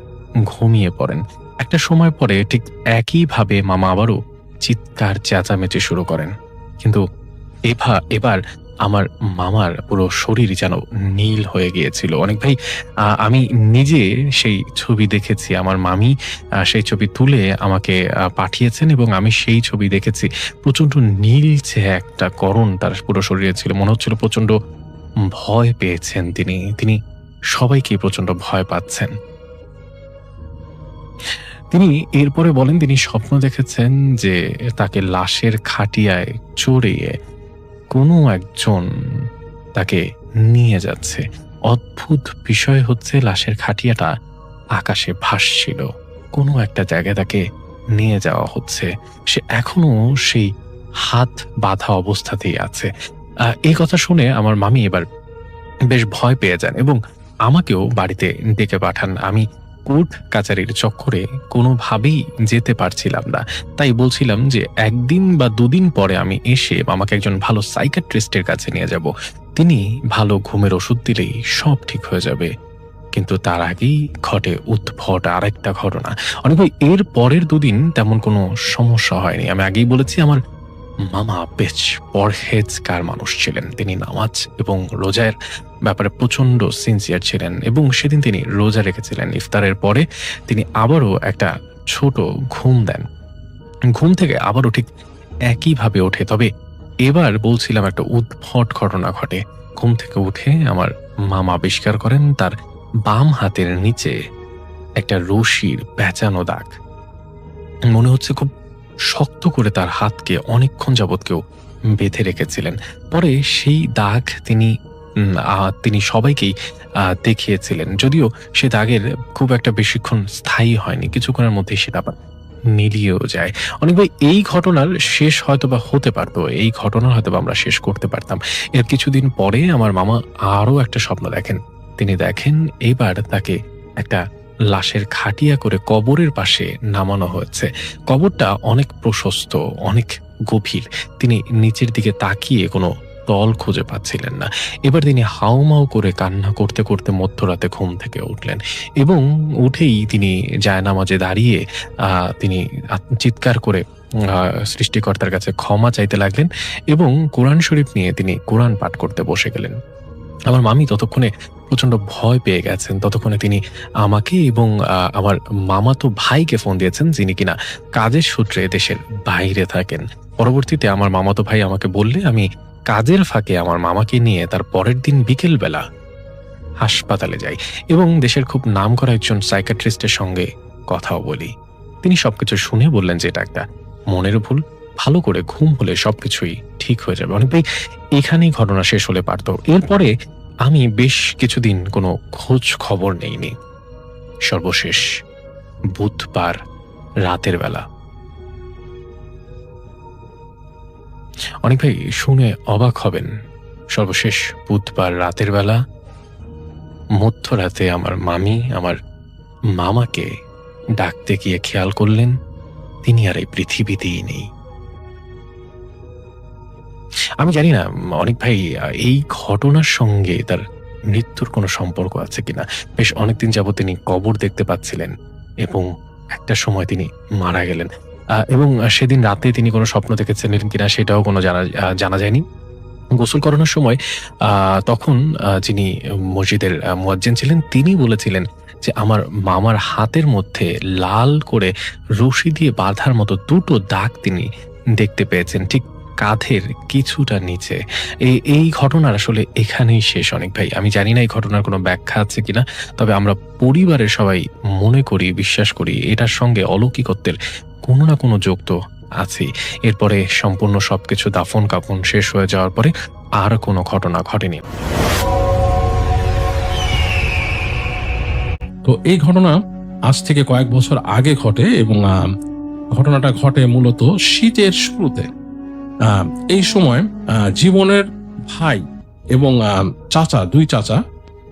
ঘুমিয়ে পড়েন। একটা সময় পরে ঠিক একইভাবে মামা আবারও চিৎকার চেঁচামেচি শুরু করেন। কিন্তু এবার আমার মামার পুরো শরীর যেন নীল হয়ে গিয়েছিল। অনেক ভাই আমি নিজে সেই ছবি দেখেছি। আমার মামি সেই ছবি তুলে আমাকে পাঠিয়েছেন এবং আমি সেই ছবি দেখেছি। প্রচন্ড নীলচে একটা করণ তার পুরো শরীরে ছিল। মনে হচ্ছিল প্রচন্ড ভয় পেয়েছেন তিনি সবাইকে প্রচন্ড ভয় পাচ্ছেন। তিনি এরপরে বলেন তিনি স্বপ্ন দেখেছেন যে তাকে লাশের খাটিয়ায় চড়িয়ে কোনো একজন তাকে নিয়ে যাচ্ছে। অদ্ভুত বিষয় হচ্ছে, লাশের খাটিয়াটা আকাশে ভাসছিল, কোনো একটা জায়গায় তাকে নিয়ে যাওয়া হচ্ছে। সে এখনো সেই হাত বাঁধা অবস্থাতেই আছে। এই কথা শুনে আমার মামি এবার বেশ ভয় পেয়ে যান এবং আমাকেও বাড়িতে ডেকে পাঠান। আমি কোর্ট কাচারির চক্করে কোনোভাবেই যেতে পারছিলাম না। তাই বলছিলাম যে একদিন বা দুদিন পরে আমি এসে আমাকে একজন ভালো সাইকিয়াট্রিস্টের কাছে নিয়ে যাব। তিনি ভালো ঘুমের ওষুধ দিলেই সব ঠিক হয়ে যাবে। কিন্তু তার আগেই ঘটে উদ্ভট আরেকটা ঘটনা। অনেক এর পরের দুদিন তেমন কোনো সমস্যা হয়নি। আমি আগেই বলেছি আমার মামা বেশ পরহেজগার মানুষ ছিলেন। তিনি নামাজ এবং রোজার ব্যাপারে প্রচন্ড সিনসিয়ার ছিলেন এবং সেদিন তিনি রোজা রেখেছিলেন। ইফতারের পরে তিনি আবারও একটা ছোট ঘুম দেন। ঘুম থেকে আবারও ঠিক একইভাবে ওঠে। তবে এবার বলছিলাম একটা উদ্ভট ঘটনা ঘটে। ঘুম থেকে উঠে আমার মামা আবিষ্কার করেন তার বাম হাতের নিচে একটা রশির পেঁচানো দাগ। মনে হচ্ছে খুব শক্ত করে তার হাতকে অনেকক্ষণ যাবৎ কেউ বেঁধে রেখেছিলেন। পরে সেই দাগ তিনি সবাইকেই দেখিয়েছিলেন। যদিও সে দাগের খুব একটা বেশিক্ষণ স্থায়ী হয়নি, কিছুক্ষণের মধ্যেই সেটা আবার মিলিয়েও যায়। অনেক ভাই এই ঘটনার শেষ হয়তোবা হতে পারতো, এই ঘটনা হয়তোবা আমরা শেষ করতে পারতাম। এর কিছুদিন পরে আমার মামা আরও একটা স্বপ্ন দেখেন। তিনি দেখেন এবার তাকে একটা লাশের খাটিয়া করে কবরের পাশে নামানো হয়েছে। কবরটা অনেক প্রশস্ত, অনেক গভীর। তিনি নিচের দিকে তাকিয়ে কোনো তল খুঁজে পাচ্ছিলেন না। এবার তিনি হাউমাউ করে কান্না করতে করতে মধ্যরাতে ঘুম থেকে উঠলেন এবং উঠেই তিনি জায়নামাজে দাঁড়িয়ে তিনি চিৎকার করে সৃষ্টিকর্তার কাছে ক্ষমা চাইতে লাগলেন এবং কোরআন শরীফ নিয়ে তিনি কোরআন পাঠ করতে বসে গেলেন। আমার মামি ততক্ষণে প্রচন্ড ভয় পেয়ে গেছেন। ততক্ষণে তিনি আমাকে এবং আমার মামাতো ভাইকে ফোন দিয়েছেন, যিনি কিনা কাজের সূত্রে দেশের বাইরে থাকেন। পরবর্তীতে আমার মামাতো ভাই আমাকে বললে আমি কাজের ফাঁকে আমার মামাকে নিয়ে তার পরের দিন বিকেলবেলা হাসপাতালে যাই এবং দেশের খুব নামকরা একজন সাইকিয়াট্রিস্টের সঙ্গে কথাও বলি। তিনি সবকিছু শুনে বললেন যে এটা একটা মনের ভুল, ভালো করে ঘুম হলে সবকিছুই ঠিক হয়ে যাবে। অনেকটাই এখানেই ঘটনা শেষ হলে পারত। এরপরে আমি বেশ কিছুদিন কোনো খোঁজ খবর নেইনি। সর্বশেষ বুধবার রাতের বেলা, অনেক ভাই শুনে অবাক হবেন, সর্বশেষ বুধবার রাতের বেলা মধ্যরাতে আমার মামি আমার মামাকে ডাকতে গিয়ে খেয়াল করলেন তিনি আর এই পৃথিবীতেই নেই। আমি জানি না অনেক ভাই এই ঘটনার সঙ্গে তার মৃত্যুর কোনো সম্পর্ক আছে কিনা। বেশ অনেকদিন যাবত তিনি কবর দেখতে পাচ্ছিলেন এবং একটা সময় তিনি মারা গেলেন এবং সেদিন রাতে তিনি কোনো স্বপ্ন দেখেছিলেন কিনা সেটাও কোনো জানা যায়নি। গোসল করানোর সময় তখন যিনি মসজিদের মুয়াজ্জিন ছিলেন তিনি বলেছিলেন যে আমার মামার হাতের মধ্যে লাল করে রশি দিয়ে বাঁধার মতো দুটো দাগ তিনি দেখতে পেয়েছেন, ঠিক কাঁধের কিছুটা নিচে। এই ঘটনার আসলে এখানেই শেষ অনেক ভাই। আমি জানি না এই ঘটনার কোনো ব্যাখ্যা আছে কিনা, তবে আমরা পরিবারের সবাই মনে করি, বিশ্বাস করি এটার সঙ্গে অলৌকিকত্বের কোনো না কোনো যোগ তো আছেই। এরপরে সম্পূর্ণ সবকিছু দাফন কাফন শেষ হয়ে যাওয়ার পরে আর কোনো ঘটনা ঘটেনি। তো এই ঘটনা আজ থেকে কয়েক বছর আগে ঘটে এবং ঘটনাটা ঘটে মূলত শীতের শুরুতে। এই সময় জীবনের ভাই এবং চাচা, দুই চাচা,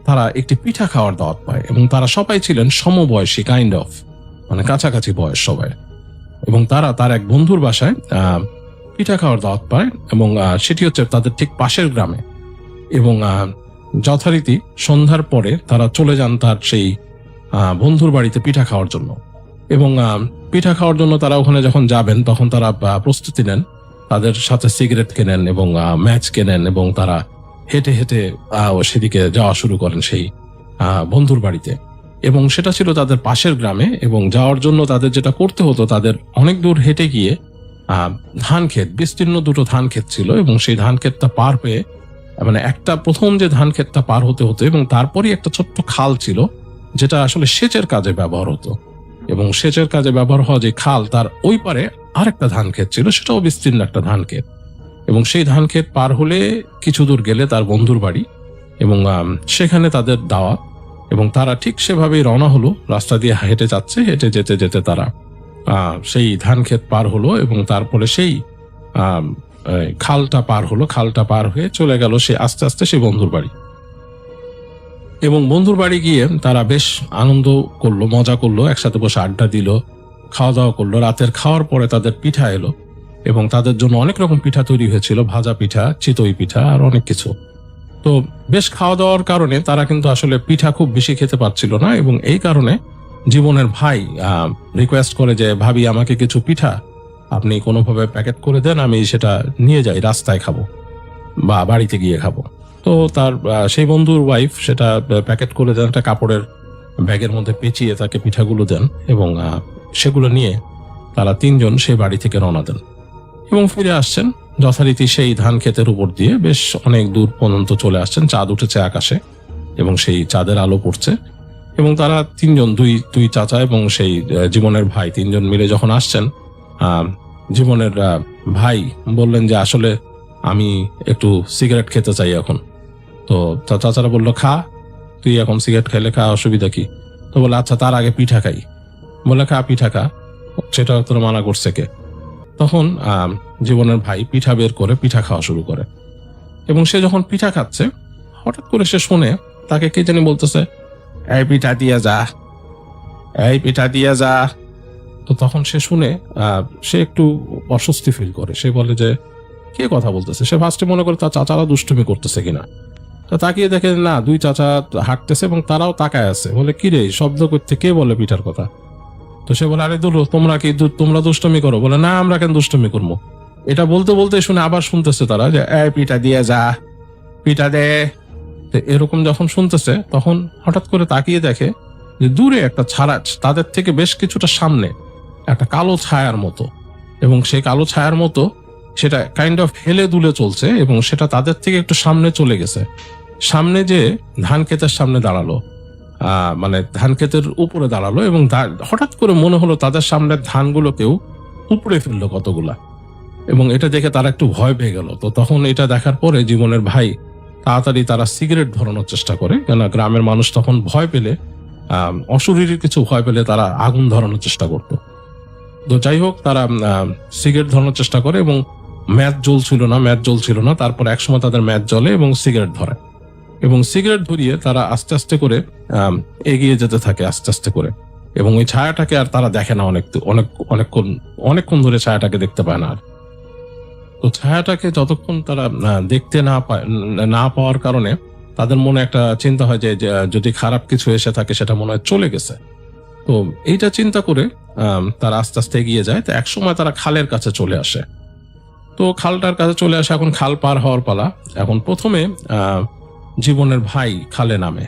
তারা একটি পিঠা খাওয়ার দাওয়াত পায় এবং তারা সবাই ছিলেন সমবয়সী, কাইন্ড অফ মানে কাছাকাছি বয়স সবাই। এবং তারা তার এক বন্ধুর বাসায় পিঠা খাওয়ার দাওয়াত পায় এবং সেটি হচ্ছে তাদের ঠিক পাশের গ্রামে। এবং যথারীতি সন্ধ্যার পরে তারা চলে যান তার সেই বন্ধুর বাড়িতে পিঠা খাওয়ার জন্য। এবং পিঠা খাওয়ার জন্য তারা ওখানে যখন যাবেন তখন তারা প্রস্তুতি নেন, তাদের সাথে সিগারেট কেনেন এবং ম্যাচ কেনেন এবং তারা হেঁটে হেঁটে সেদিকে যাওয়া শুরু করেন সেই বন্ধুর বাড়িতে। এবং সেটা ছিল তাদের পাশের গ্রামে এবং যাওয়ার জন্য তাদের যেটা করতে হতো, তাদের অনেক দূর হেঁটে গিয়ে ধান ক্ষেত, বিস্তীর্ণ দুটো ধান ক্ষেত ছিল এবং সেই ধান ক্ষেতটা পার হয়ে মানে একটা প্রথম যে ধান ক্ষেতটা পার হতে হতো এবং তারপরই একটা ছোট্ট খাল ছিল যেটা আসলে সেচের কাজে ব্যবহার হতো। এবং সেচের কাজে ব্যবহার হওয়া যে খাল, তার ওই পারে আরেকটা ধান ক্ষেত ছিল, সেটাও বিস্তীর্ণ একটা ধান ক্ষেত। এবং সেই ধান ক্ষেত পার হলে কিছু দূর গেলে তার বন্ধুর বাড়ি এবং সেখানে তাদের দাওয়াত। এবং তারা ঠিক সেভাবেই রওনা হলো, রাস্তা দিয়ে হেঁটে যাচ্ছে। হেঁটে যেতে যেতে তারা সেই ধান ক্ষেত পার হলো এবং তারপরে সেই খালটা পার হলো। খালটা পার হয়ে চলে গেল সে আস্তে আস্তে সেই বন্ধুর বাড়ি। এবং বন্ধুর বাড়ি গিয়ে তারা বেশ আনন্দ করলো, মজা করলো, একসাথে বসে আড্ডা দিল, খাওয়া দাওয়া করলো। রাতের খাওয়ার পরে তাদের পিঠা এলো এবং তাদের জন্য অনেক রকম পিঠা তৈরি হয়েছিল, ভাজা পিঠা, চিতই পিঠা আর অনেক কিছু। তো বেশ খাওয়া দাওয়ার কারণে তারা কিন্তু আসলে পিঠা খুব বেশি খেতে পারছিল না এবং এই কারণে জীবনের ভাই রিকোয়েস্ট করে যে ভাবি আমাকে কিছু পিঠা আপনি কোনোভাবে প্যাকেট করে দেন, আমি সেটা নিয়ে যাই, রাস্তায় খাবো বা বাড়িতে গিয়ে খাবো। তো তার সেই বন্ধুর ওয়াইফ সেটা প্যাকেট করে দেন, একটা কাপড়ের ব্যাগের মধ্যে পেঁচিয়ে তাকে পিঠাগুলো দেন এবং সেগুলো নিয়ে তারা তিনজন সেই বাড়ি থেকে রওনা দেন এবং ফিরে আসছেন যথারীতি সেই ধান ক্ষেতের উপর দিয়ে বেশ অনেক দূর পর্যন্ত চলে আসছেন। চাঁদ উঠেছে আকাশে এবং সেই চাঁদের আলো পড়ছে এবং তারা তিনজন, দুই চাচা এবং সেই জীবনের ভাই, তিনজন মিলে যখন আসছেন, জীবনের ভাই বললেন যে আসলে আমি একটু সিগারেট খেতে চাই এখন। তো চাচারা বললো খা, তুই এখন সিগারেট খাইলে খা, অসুবিধা কি? তো বলে আচ্ছা তার আগে পিঠা খাই। বলে খা, পিঠা খা, সেটা তোর মানা করছে কে? তখন জীবনের ভাই পিঠা বের করে পিঠা খাওয়া শুরু করে এবং সে যখন পিঠা খাচ্ছে হঠাৎ করে সে শোনে তাকে কে জানি বলতেছে, এই পিঠা দিয়ে যা, এই পিঠা দিয়ে যা। তো তখন সে শুনে সে একটু অস্বস্তি ফিল করে। সে বলে যে কে কথা বলতেছে। সে ফার্স্টে মনে করে তার চাচারা দুষ্টুমি করতেছে কিনা। তো তাকিয়ে দেখে না, দুই চাচা হাঁটতেছে এবং তারাও তাকায় আছে। বলে কি রে, শব্দ করতে কে বলে পিঠার কথা? তো সে বলে, আরে দুলু, তোমরা দুষ্টুমি করো? বলে না, আমরা কেন দুষ্টুমি করবো। এটা বলতে বলতে শুনে আবার শুনতেছে তারা যে এই পিঠা দিয়ে যা, পিঠা দে। তো এরকম যখন শুনতেছে তখন হঠাৎ করে তাকিয়ে দেখে যে দূরে একটা ছায়া, তাদের থেকে বেশ কিছুটা সামনে একটা কালো ছায়ার মতো, এবং সেই কালো ছায়ার মতো সেটা কাইন্ড অফ হেলে দুলে চলছে এবং সেটা তাদের থেকে একটু সামনে চলে গেছে। সামনে যে ধান ক্ষেতের সামনে দাঁড়ালো, মানে ধান ক্ষেতের উপরে দাঁড়ালো, এবং হঠাৎ করে মনে হলো তাদের সামনের ধানগুলোকেও উপড়ে ফেললো কতগুলা। এবং এটা দেখে তারা একটু ভয় পেয়ে গেল। তো তখন এটা দেখার পরে জীবনের ভাই তাড়াতাড়ি তারা সিগারেট ধরানোর চেষ্টা করে, কেন গ্রামের মানুষ তখন ভয় পেলে, অশরীরী কিছু ভয় পেলে তারা আগুন ধরানোর চেষ্টা করত। তো যাই হোক, তারা সিগারেট ধরানোর চেষ্টা করে এবং ম্যাচ জ্বলছিল না। তারপর একসময় তাদের ম্যাচ জ্বলে এবং সিগারেট ধরে, এবং সিগারেট ধরিয়ে তারা আস্তে আস্তে করে এগিয়ে যেতে থাকে আস্তে আস্তে করে। এবং ওই ছায়াটাকে আর তারা দেখে না, অনেকক্ষণ ধরে ছায়াটাকে দেখতে পায় না। আর তো ছায়াটাকে যতক্ষণ তারা দেখতে না পাওয়ার কারণে তাদের মনে একটা চিন্তা হয় যে যদি খারাপ কিছু এসে থাকে সেটা মনে হয় চলে গেছে। তো এইটা চিন্তা করে তারা আস্তে আস্তে এগিয়ে যায়। তো একসময় তারা খালের কাছে চলে আসে। তো খালটার কাছে চলে আসে, এখন খাল পার হওয়ার পালা। এখন প্রথমে জীবনের ভাই খালে নামে।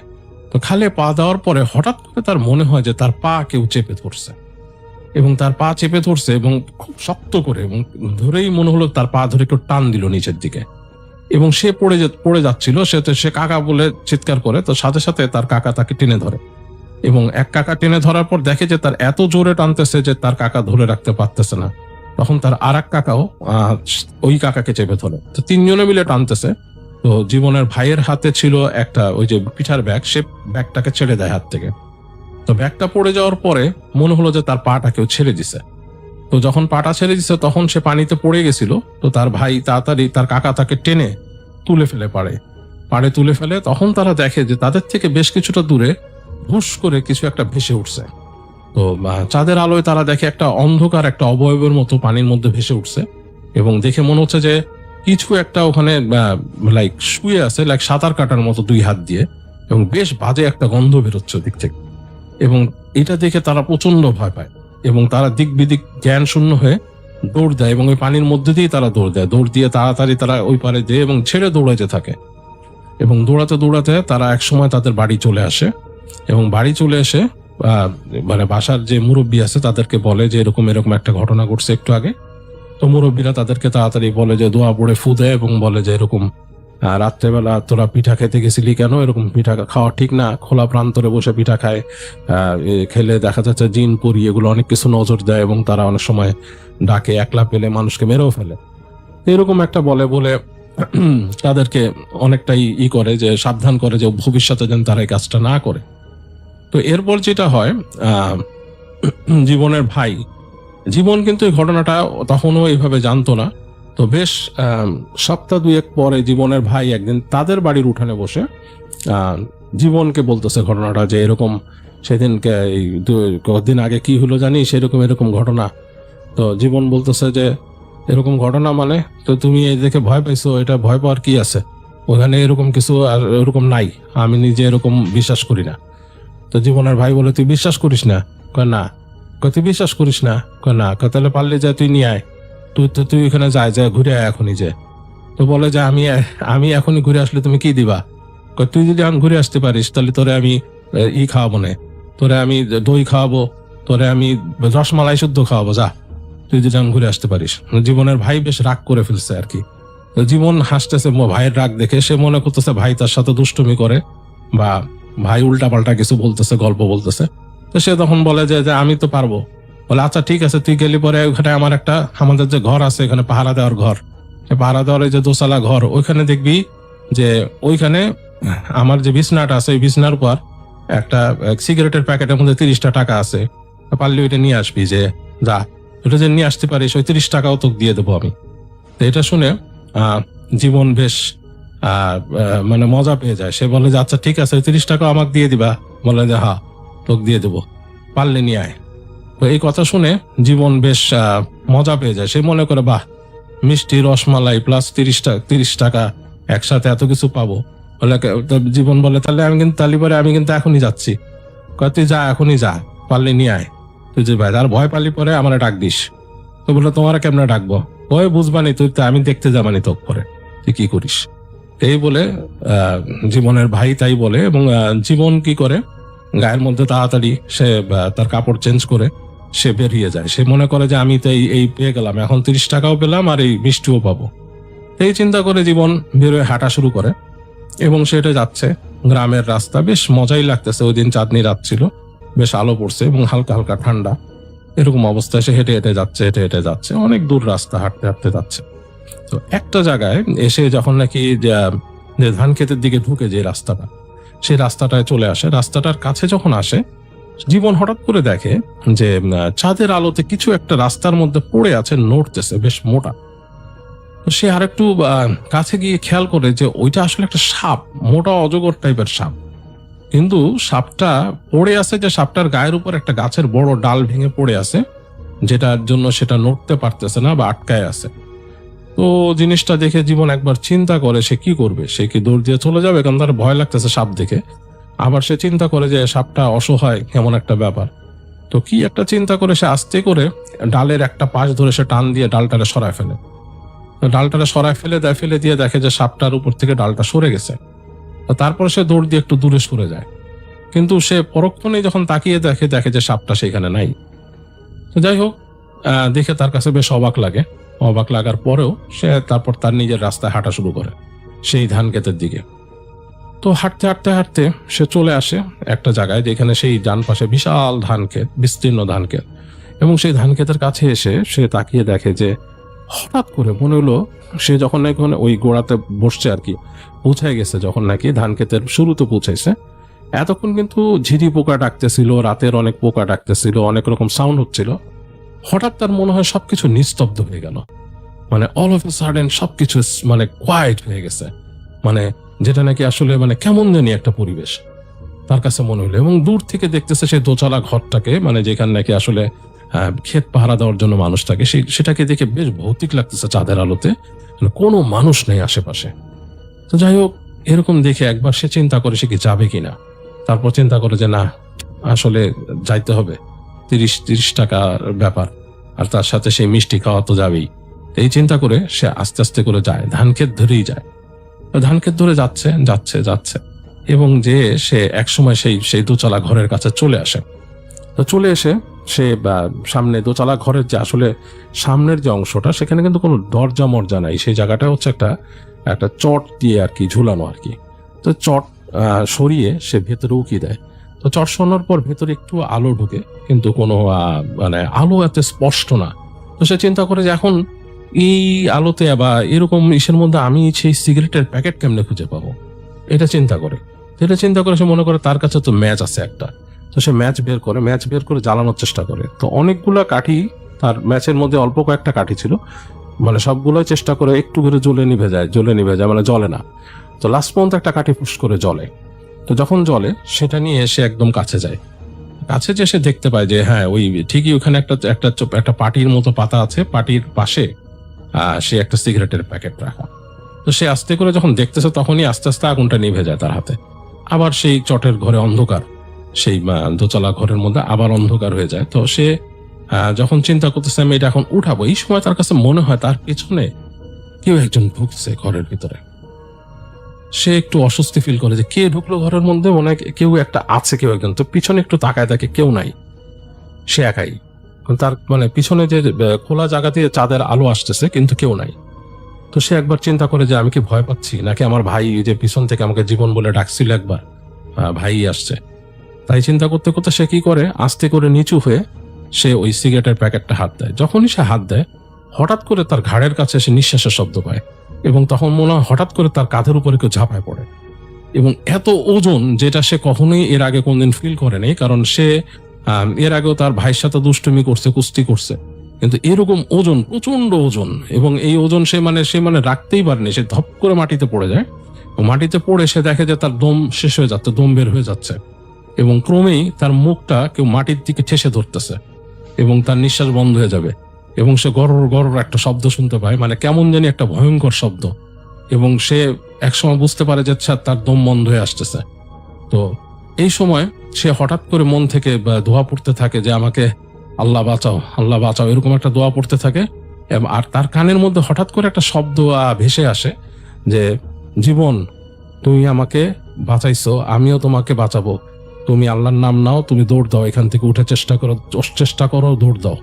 তো খালে পা দেওয়ার পরে হঠাৎ করে তার মনে হয় যে তার পা কেউ চেপে ধরছে, এবং তার পা চেপে ধরছে এবং খুব শক্ত করে, এবং ধরেই মনে হলো তার পা ধরে কেউ টান দিল নিচের দিকে, এবং সে পড়ে যাচ্ছিল। সে কাকা বলে চিৎকার করে। তো সাথে সাথে তার কাকা তাকে টেনে ধরে, এবং এক কাকা টেনে ধরার পর দেখে যে তার এত জোরে টানতেছে যে তার কাকা ধরে রাখতে পারতেছে না। তখন তার আর এক কাকাও ওই কাকাকে চেপে ধরে। তো তিনজনে মিলে টানতেছে। তো জীবনের ভাইয়ের হাতে ছিল একটা ওই যে পিঠার ব্যাগ, সে ব্যাগটাকে ছেড়ে দেয় হাত থেকে। তো ব্যাগটা পড়ে যাওয়ার পরে মনে হলো যে তার পাটা কেউ ছেড়ে দিছে। তো যখন পাটা ছেড়ে দিছে তখন সে পানিতে পড়ে গেছিল। তো তার ভাই তাড়াতাড়ি তার কাকা তাকে টেনে তুলে ফেলে পাড়ে তুলে ফেলে। তখন তারা দেখে যে তাদের থেকে বেশ কিছুটা দূরে হুশ করে কিছু একটা ভেসে উঠছে। তো চাঁদের আলোয় তারা দেখে একটা অন্ধকার, একটা অবয়বের মতো পানির মধ্যে ভেসে উঠছে, এবং দেখে মনে হচ্ছে যে কিছু একটা ওখানে লাইক শুয়ে আছে, লাইক সাঁতার কাটার মতো দুই হাত দিয়ে, এবং বেশ বাজে একটা গন্ধ বেরোচ্ছে দিক থেকে। এবং এটা দেখে তারা প্রচন্ড ভয় পায়, এবং তারা দিক বিদিক জ্ঞান শূন্য হয়ে দৌড় দেয়, এবং ওই পানির মধ্যে দিয়ে তারা দৌড় দিয়ে তাড়াতাড়ি তারা ওই পারে যেয়ে এবং ছেড়ে দৌড়াতে থাকে। এবং দৌড়াতে দৌড়াতে তারা একসময় তাদের বাড়ি চলে আসে, এবং বাড়ি চলে এসে মানে বাসার যে মুরব্বী আছে তাদেরকে বলে যে এরকম একটা ঘটনা ঘটছে একটু আগে। তো মুরব্বীরা তাদেরকে তাড়াতাড়ি বলে যে দোয়া পড়ে ফু দেয়, এবং বলে যে এরকম রাত্রেবেলা তোরা পিঠা খেতে গেছিলি কেন, এরকম পিঠা খাওয়া ঠিক না, খোলা প্রান্তরে বসে পিঠা খায়, খেলে দেখা যাচ্ছে জিন পরি এগুলো অনেক কিছু নজর দেয়, এবং তারা অনেক সময় ডাকে, একলা পেলে মানুষকে মেরেও ফেলে। এরকম একটা বলে তাদেরকে অনেকটাই করে যে সাবধান করে যে ভবিষ্যতে যেন তারা এই কাজটা না করে। তো এরপর যেটা হয়, জীবনের ভাই জীবন কিন্তু এই ঘটনাটা তখনও এইভাবে জানতো না। তো বেশ সপ্তাহ দুয়েক পরে জীবনের ভাই একদিন তাদের বাড়ির উঠানে বসে জীবনকে বলতেছে ঘটনাটা, যে এরকম সেদিনকে কদিন আগে কি হলো জানিস, এরকম ঘটনা। তো জীবন বলতেছে যে এরকম ঘটনা মানে, তো তুমি এই দেখে ভয় পাইছো, এটা ভয় পাওয়ার কি আছে, ওখানে এরকম কিছু আর এরকম নাই, আমি নিজে এরকম বিশ্বাস করি না। তো জীবনের ভাই বলে তুই বিশ্বাস করিস না? কয় না। তুই বিশ্বাস করিস না? কয় না। তাহলে পারলে যা তুই নিয়ে আয়, তুই এখানে যায় ঘুরে আয় এখনই যে। তো বলে যে আমি এখনই ঘুরে আসলে তুমি কি দিবা? তুই যদি আমি ঘুরে আসতে পারিস তাহলে তোরে আমি খাওয়াবো না, তোরে আমি দই খাওয়াবো, তোরে আমি রসমালাই শুদ্ধ খাওয়াবো, যা তুই যদি আমি ঘুরে আসতে পারিস। জীবনের ভাই বেশ রাগ করে ফেলছে আর কি। তো জীবন হাসতেছে ভাইয়ের রাগ দেখে, সে মনে করতেছে ভাই তার সাথে দুষ্টুমি করে, বা ভাই উল্টাপাল্টা কিছু বলতেছে, গল্প বলতেছে। তো সে তখন বলে যে আমি তো পারবো। বলে আচ্ছা ঠিক আছে, তুই গেলি পরে ওখানে আমাদের যে ঘর আছে এখানে পাহারা দেওয়ার ঘর, পাহারা দেওয়ার যে দোতলা ঘর, ওইখানে দেখবি যে ওইখানে আমার যে বিছনাটা আছে ওই বিছনার উপর একটা সিগারেটের প্যাকেটের মধ্যে 30টা টাকা আছে, পারলে ওইটা নিয়ে আসবি, যে যা ওটা যে নিয়ে আসতে পারিস ওই 30 টাকাও তোকে দিয়ে দেবো আমি। তো এটা শুনে জীবন বেশ মানে মজা পেয়ে যায়। সে বলে যে আচ্ছা ঠিক আছে 30 টাকা আমাকে দিয়ে দিবা, বলে যে হ্যাঁ তোকে দিয়ে দেবো, পারলে নিয়ে আয়। তো এই কথা শুনে জীবন বেশ মজা পেয়ে যায়। সে মনে করে বাহ, মিষ্টি রসমালাই প্লাস 30 টাকা একসাথে এত কিছু পাবো। বলে তো জীবন বলে তাহলে আমি কিন্তু এখনই যাচ্ছি। কয় তুই যা, এখনই যা, পারলে নিয়ে আয়। তুই যে ভাই আর ভয় পালি পরে আমার ডাক দিস। তো বললো তোমার কেমনে ডাকবো? ওই বুঝবানি, তুই তো আমি দেখতে যাবানি তোক পরে, তুই কি করিস। এই বলে জীবনের ভাই তাই বলে, এবং জীবন কি করে গায়ের মধ্যে তাড়াতাড়ি সে তার কাপড় চেঞ্জ করে সে বেরিয়ে যায়। সে মনে করে যে আমি তো এই পেয়ে গেলাম, এখন 30 টাকাও পেলাম আর এই মিষ্টিও পাবো। এই চিন্তা করে জীবন বেরোয় হাঁটা শুরু করে, এবং সেটা যাচ্ছে গ্রামের রাস্তা। বেশ মজাই লাগতেছে, ওই দিন চাঁদনি রাত ছিল, বেশ আলো পড়ছে এবং হালকা হালকা ঠান্ডা। এরকম অবস্থায় সে হেঁটে হেঁটে যাচ্ছে, অনেক দূর রাস্তা হাঁটতে হাঁটতে যাচ্ছে। তো একটা জায়গায় এসে যখন নাকি যে ধান ক্ষেতের দিকে ঢুকে যে রাস্তাটা, সেই রাস্তাটায় চলে আসে। রাস্তাটার কাছে যখন আসে, জীবন হঠাৎ করে দেখে যে চাঁদের আলোতে কিছু একটা রাস্তার মধ্যে পড়ে আছে, নড়তেছে, বেশ মোটা। তো সে আরেকটু কাছে গিয়ে খেয়াল করে যে ওইটা আসলে একটা সাপ, মোটা অজগর টাইপের সাপ। কিন্তু সাপটা পড়ে আছে, যে সাপটার গায়ের উপর একটা গাছের বড় ডাল ভেঙে পড়ে আছে, যেটার জন্য সেটা নড়তে পারতেছে না বা আটকায় আছে। তো জিনিসটা দেখে জীবন একবার চিন্তা করে সে কি করবে। সে কি দৌড় দিয়ে চলে যাবে, কারণ তার ভয় লাগতেছে সাপ দেখে। আবার সে চিন্তা করে যে সাপটা অসহায়, কেমন একটা ব্যাপার। তো কি একটা চিন্তা করে সে আস্তে করে ডালের একটা পাশ ধরে সে টান দিয়ে ডালটারে সরায় ফেলে। তো ডালটারে সরায় ফেলে দিয়ে দেখে যে সাপটার উপর থেকে ডালটা সরে গেছে। তো তারপর সে দৌড় দিয়ে একটু দূরে সরে যায়, কিন্তু সে পরক্ষণেই যখন তাকিয়ে দেখে যে সাপটা সেখানে নাই। তো যাই হোক, দেখে তার কাছে বেশ অবাক লাগার পরেও সে তারপর তার নিজের রাস্তায় হাঁটা শুরু করে সেই ধান ক্ষেতের দিকে। তো হাঁটতে সে চলে আসে একটা জায়গায়, যেখানে সেই ডান পাশে বিশাল ধান ক্ষেত, বিস্তীর্ণ ধান ক্ষেত। এবং সেই ধান ক্ষেতের কাছে এসে সে তাকিয়ে দেখে যে হঠাৎ করে মনে হলো সে যখন নাকি ওই গোড়াতে বসছে আর কি, পৌঁছায় গেছে, যখন নাকি ধান ক্ষেতের শুরুতে পৌঁছাইছে, এতক্ষণ কিন্তু ঝিরি পোকা ডাকতেছিল, রাতের অনেক পোকা ডাকতেছিল, অনেক রকম সাউন্ড হচ্ছিল। হঠাৎ তার মনে হয় সবকিছু নিস্তব্ধ হয়ে গেল, মানে অল অফ এ সাডেন সবকিছু মানে কোয়াইট হয়ে গেছে, মানে যেটা নাকি আসলে মানে কেমন জানি একটা পরিবেশ তার কাছে মনে হলো। এবং দূর থেকে দেখতেছে সেই দোতলা ঘরটাকে, মানে যেখানে নাকি আসলে ক্ষেত পাহারা দেওয়ার জন্য মানুষ থাকে, সেটাকে দেখে বেশ ভৌতিক লাগতেছে চাঁদের আলোতে, কোনো মানুষ নেই আশেপাশে। তো যাই হোক, এরকম দেখে একবার সে চিন্তা করে সে কি যাবে কিনা। তারপর চিন্তা করে যে না, আসলে যাইতে হবে, 30 টাকার ব্যাপার, আর তার সাথে সেই মিষ্টি খাওয়া তো যাবেই। এই চিন্তা করে সে আস্তে আস্তে করে যায়, ধান ক্ষেত ধরেই যায়। ধান ক্ষেত ধরে যাচ্ছে এবং যে সে একসময় সেই দোতলা ঘরের কাছে চলে আসে। তো চলে এসে সে সামনে দোতলা ঘরের যে আসলে সামনের যে অংশটা, সেখানে কিন্তু কোনো দরজা মরজা নাই। সেই জায়গাটা হচ্ছে একটা চট দিয়ে আর কি ঝুলানো আর কি। তো চট সরিয়ে সে ভেতরে উকি দেয়। তো চট সরানোর পর ভেতরে একটু আলো ঢুকে, কিন্তু কোনো মানে আলো এত স্পষ্ট না। তো সে চিন্তা করে যে এখন এই আলোতে বা এরকম ইসের মধ্যে আমি সেই সিগারেটের প্যাকেট কেমনে খুঁজে পাবো, এটা চিন্তা করে সে মনে করে তার কাছে তো ম্যাচ আছে একটা। তো সে ম্যাচ বের করে জ্বালানোর চেষ্টা করে। তো অনেকগুলো কাঠি, তার ম্যাচের মধ্যে অল্প কয়েকটা কাঠি ছিল, মানে সবগুলোই চেষ্টা করে একটু করে জ্বলে নিভে যায়, মানে জ্বলে না। তো লাস্ট পর্যন্ত একটা কাঠি ফুস করে জ্বলে। তো যখন জ্বলে, সেটা নিয়ে এসে একদম কাছে যায়। কাছে যে সে দেখতে পায় যে হ্যাঁ, ওই ঠিকই ওখানে একটা পাটির মতো পাতা আছে, পাটির পাশে সে একটা সিগারেটের প্যাকেট রাখা। তো সে আস্তে করে যখন দেখতেছে, তখনই আস্তে আস্তে আগুনটা নিভে যায় তার হাতে। আবার সেই চটের ঘরে অন্ধকার, সেই দোতলা ঘরের মধ্যে আবার অন্ধকার হয়ে যায়। তো সে যখন চিন্তা করতেছে আমি এটা এখন উঠাবো, এই সময় তার কাছে মনে হয় তার পেছনে কেউ একজন ঢুকছে ঘরের ভিতরে। সে একটু অস্বস্তি ফিল করে যে কে ঢুকলো ঘরের মধ্যে, মনে হয় কেউ একটা আছে, কেউ একজন। তো পিছনে একটু তাকায় দেখে কেউ নাই, সে একাই। তার মানে পিছনে যে খোলা জায়গা দিয়ে চাঁদের আলো আসতেছে, কিন্তু কেউ নাই। তো সে একবার চিন্তা করে যে আমি কি ভয় পাচ্ছি, নাকি আমার ভাই যে পিছন থেকে আমাকে জীবন বলে ডাকছিল একবার, ভাই আসছে। তাই চিন্তা করতে করতে সে কি করে, আস্তে করে নিচু হয়ে সে ওই সিগারেটের প্যাকেটটা হাত দেয়। যখনই সে হাত দেয়, হঠাৎ করে তার ঘাড়ের কাছে সে নিঃশ্বাসের শব্দ পায়, এবং তখন মনে হয় হঠাৎ করে তার কাঁধের উপরে কেউ ঝাঁপায় পড়ে। এবং এত ওজন, যেটা সে কখনোই এর আগে কোনদিন ফিল করেনি, কারণ সে এর আগেও তার ভাইয়ের সাথে দুষ্টুমি করছে, কুস্তি করছে, কিন্তু এরকম ওজন, প্রচন্ড ওজন, এবং এই ওজন সে মানে রাখতেই পারেনি। সে ধপ করে মাটিতে পড়ে যায় মাটিতে পড়ে সে দেখে যে তার দম শেষ হয়ে যাচ্ছে, দম বের হয়ে যাচ্ছে, এবং ক্রমেই তার মুখটা কেউ মাটির দিকে ঠেসে ধরতেছে এবং তার নিঃশ্বাস বন্ধ হয়ে যাবে, এবং সে গরর গরর একটা শব্দ শুনতে পায়, মানে কেমন জানি একটা ভয়ঙ্কর শব্দ, এবং সে একসময় বুঝতে পারে যে তার দম বন্ধ হয়ে আসতেছে। তো এই সময় সে হঠাৎ করে মন থেকে দোয়া পড়তে থাকে যে আমাকে আল্লাহ বাঁচাও, আল্লাহ বাঁচাও, এরকম একটা দোয়া পড়তে থাকে। আর তার কানের মধ্যে হঠাৎ করে একটা শব্দ ভেসে আসে যে জীবন, তুমি আমাকে বাঁচাইছো, আমিও তোমাকে বাঁচাবো, তুমি আল্লাহর নাম নাও, তুমি দৌড় দাও, এখান থেকে উঠে চেষ্টা করো, দৌড় দাও।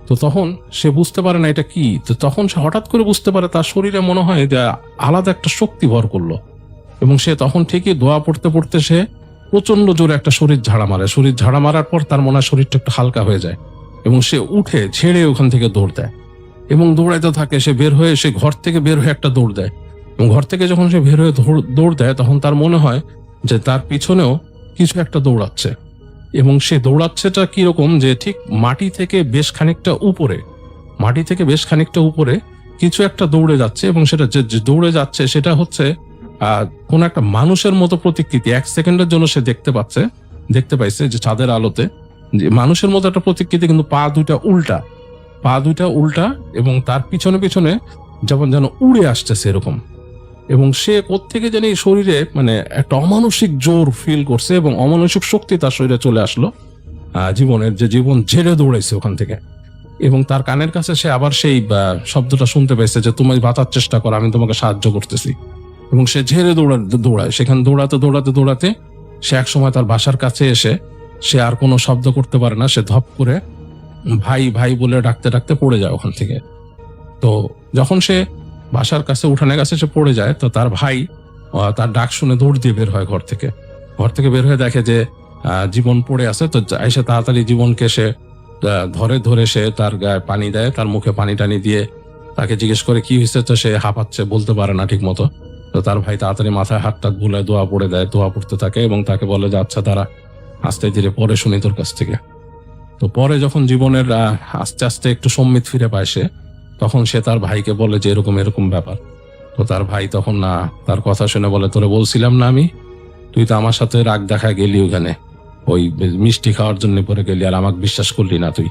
তো তখন সে বুঝতে পারে না এটা কি। তো তখন সে হঠাৎ করে বুঝতে পারে তার শরীরে মনে হয় যে আলাদা একটা শক্তি ভর করলো, এবং সে তখন ঠিকই দোয়া পড়তে পড়তে সে প্রচন্ড জোরে একটা শরীর ঝাড়া মারে। শরীর ঝাড়া মারার পর তার মনে হয় শরীরটা একটু হালকা হয়ে যায়, এবং সে উঠে ছেড়ে ওখান থেকে দৌড় দেয় এবং দৌড়াইতে থাকে। সে বের হয়ে, সে ঘর থেকে বের হয়ে একটা দৌড় দেয়, এবং ঘর থেকে যখন সে বের হয়ে দৌড় দেয় তখন তার মনে হয় যে তার পিছনেও কিছু একটা দৌড়াচ্ছে, এবং সে দৌড়াচ্ছেটা কিরকম যে ঠিক মাটি থেকে বেশ খানিকটা উপরে কিছু একটা দৌড়ে যাচ্ছে, এবং সেটা যে দৌড়ে যাচ্ছে সেটা হচ্ছে কোন একটা মানুষের মতো প্রতিকৃতি। 1 সেকেন্ডের জন্য সে দেখতে পাইছে যে চাঁদের আলোতে যে মানুষের মতো একটা প্রতিকৃতি, কিন্তু পা দুইটা উল্টা, এবং তার পিছনে পিছনে যেন উড়ে আসতেছে এরকম। এবং সে কোত্থেকে জানি শরীরে মানে একটা অমানসিক জোর ফিল করছে, এবং অমানসিক শক্তি তার শরীরে চলে আসলো, জীবন ঝেড়ে দৌড়াইছে ওখান থেকে। এবং তার কানের কাছে সে আবার সেই শব্দটা শুনতে পাইছে যে তুমি বাঁচার চেষ্টা করো, আমি তোমাকে সাহায্য করতেছি। এবং সে ঝেড়ে দৌড়ায়। সেখানে দৌড়াতে সে এক সময় তার বাসার কাছে এসে সে আর কোনো শব্দ করতে পারে না। সে ধপ করে ভাই ভাই বলে ডাকতে পড়ে যায় ওখান থেকে। তো যখন সে বাসার কাছে উঠানের কাছে সে পড়ে যায়, তো তার ভাই তার ডাক শুনে দৌড় দিয়ে বের হয় ঘর থেকে বের হয়ে দেখে যে জীবন পড়ে আছে। তো এসে তাড়াতাড়ি জীবনকে সে ধরে সে তার গায়ে পানি দেয়, তার মুখে পানি টানি দিয়ে তাকে জিজ্ঞেস করে কি হয়েছে। তো সে হাঁপাচ্ছে, বলতে পারে না ঠিক মতো। তো তার ভাই তাড়াতাড়ি মাথায় হাত টাত বুলায় দোয়া পড়তে থাকে, এবং তাকে বলে যে আচ্ছা তারা আস্তে ধীরে পরে শুনি তোর কাছ থেকে। তো পরে যখন জীবনের আস্তে আস্তে একটু সম্মিত ফিরে পায় সে, তখন সে তার ভাইকে বলে যে এরকম ব্যাপার। তো তার ভাই তখন তার কথা শুনে বলে তোরে বলছিলাম না আমি, তুই তো আমার সাথে রাগ দেখা গেলি ওখানে, ওই মিষ্টি খাওয়ার জন্য পরে গেলি, আর আমাকে বিশ্বাস করলি না তুই।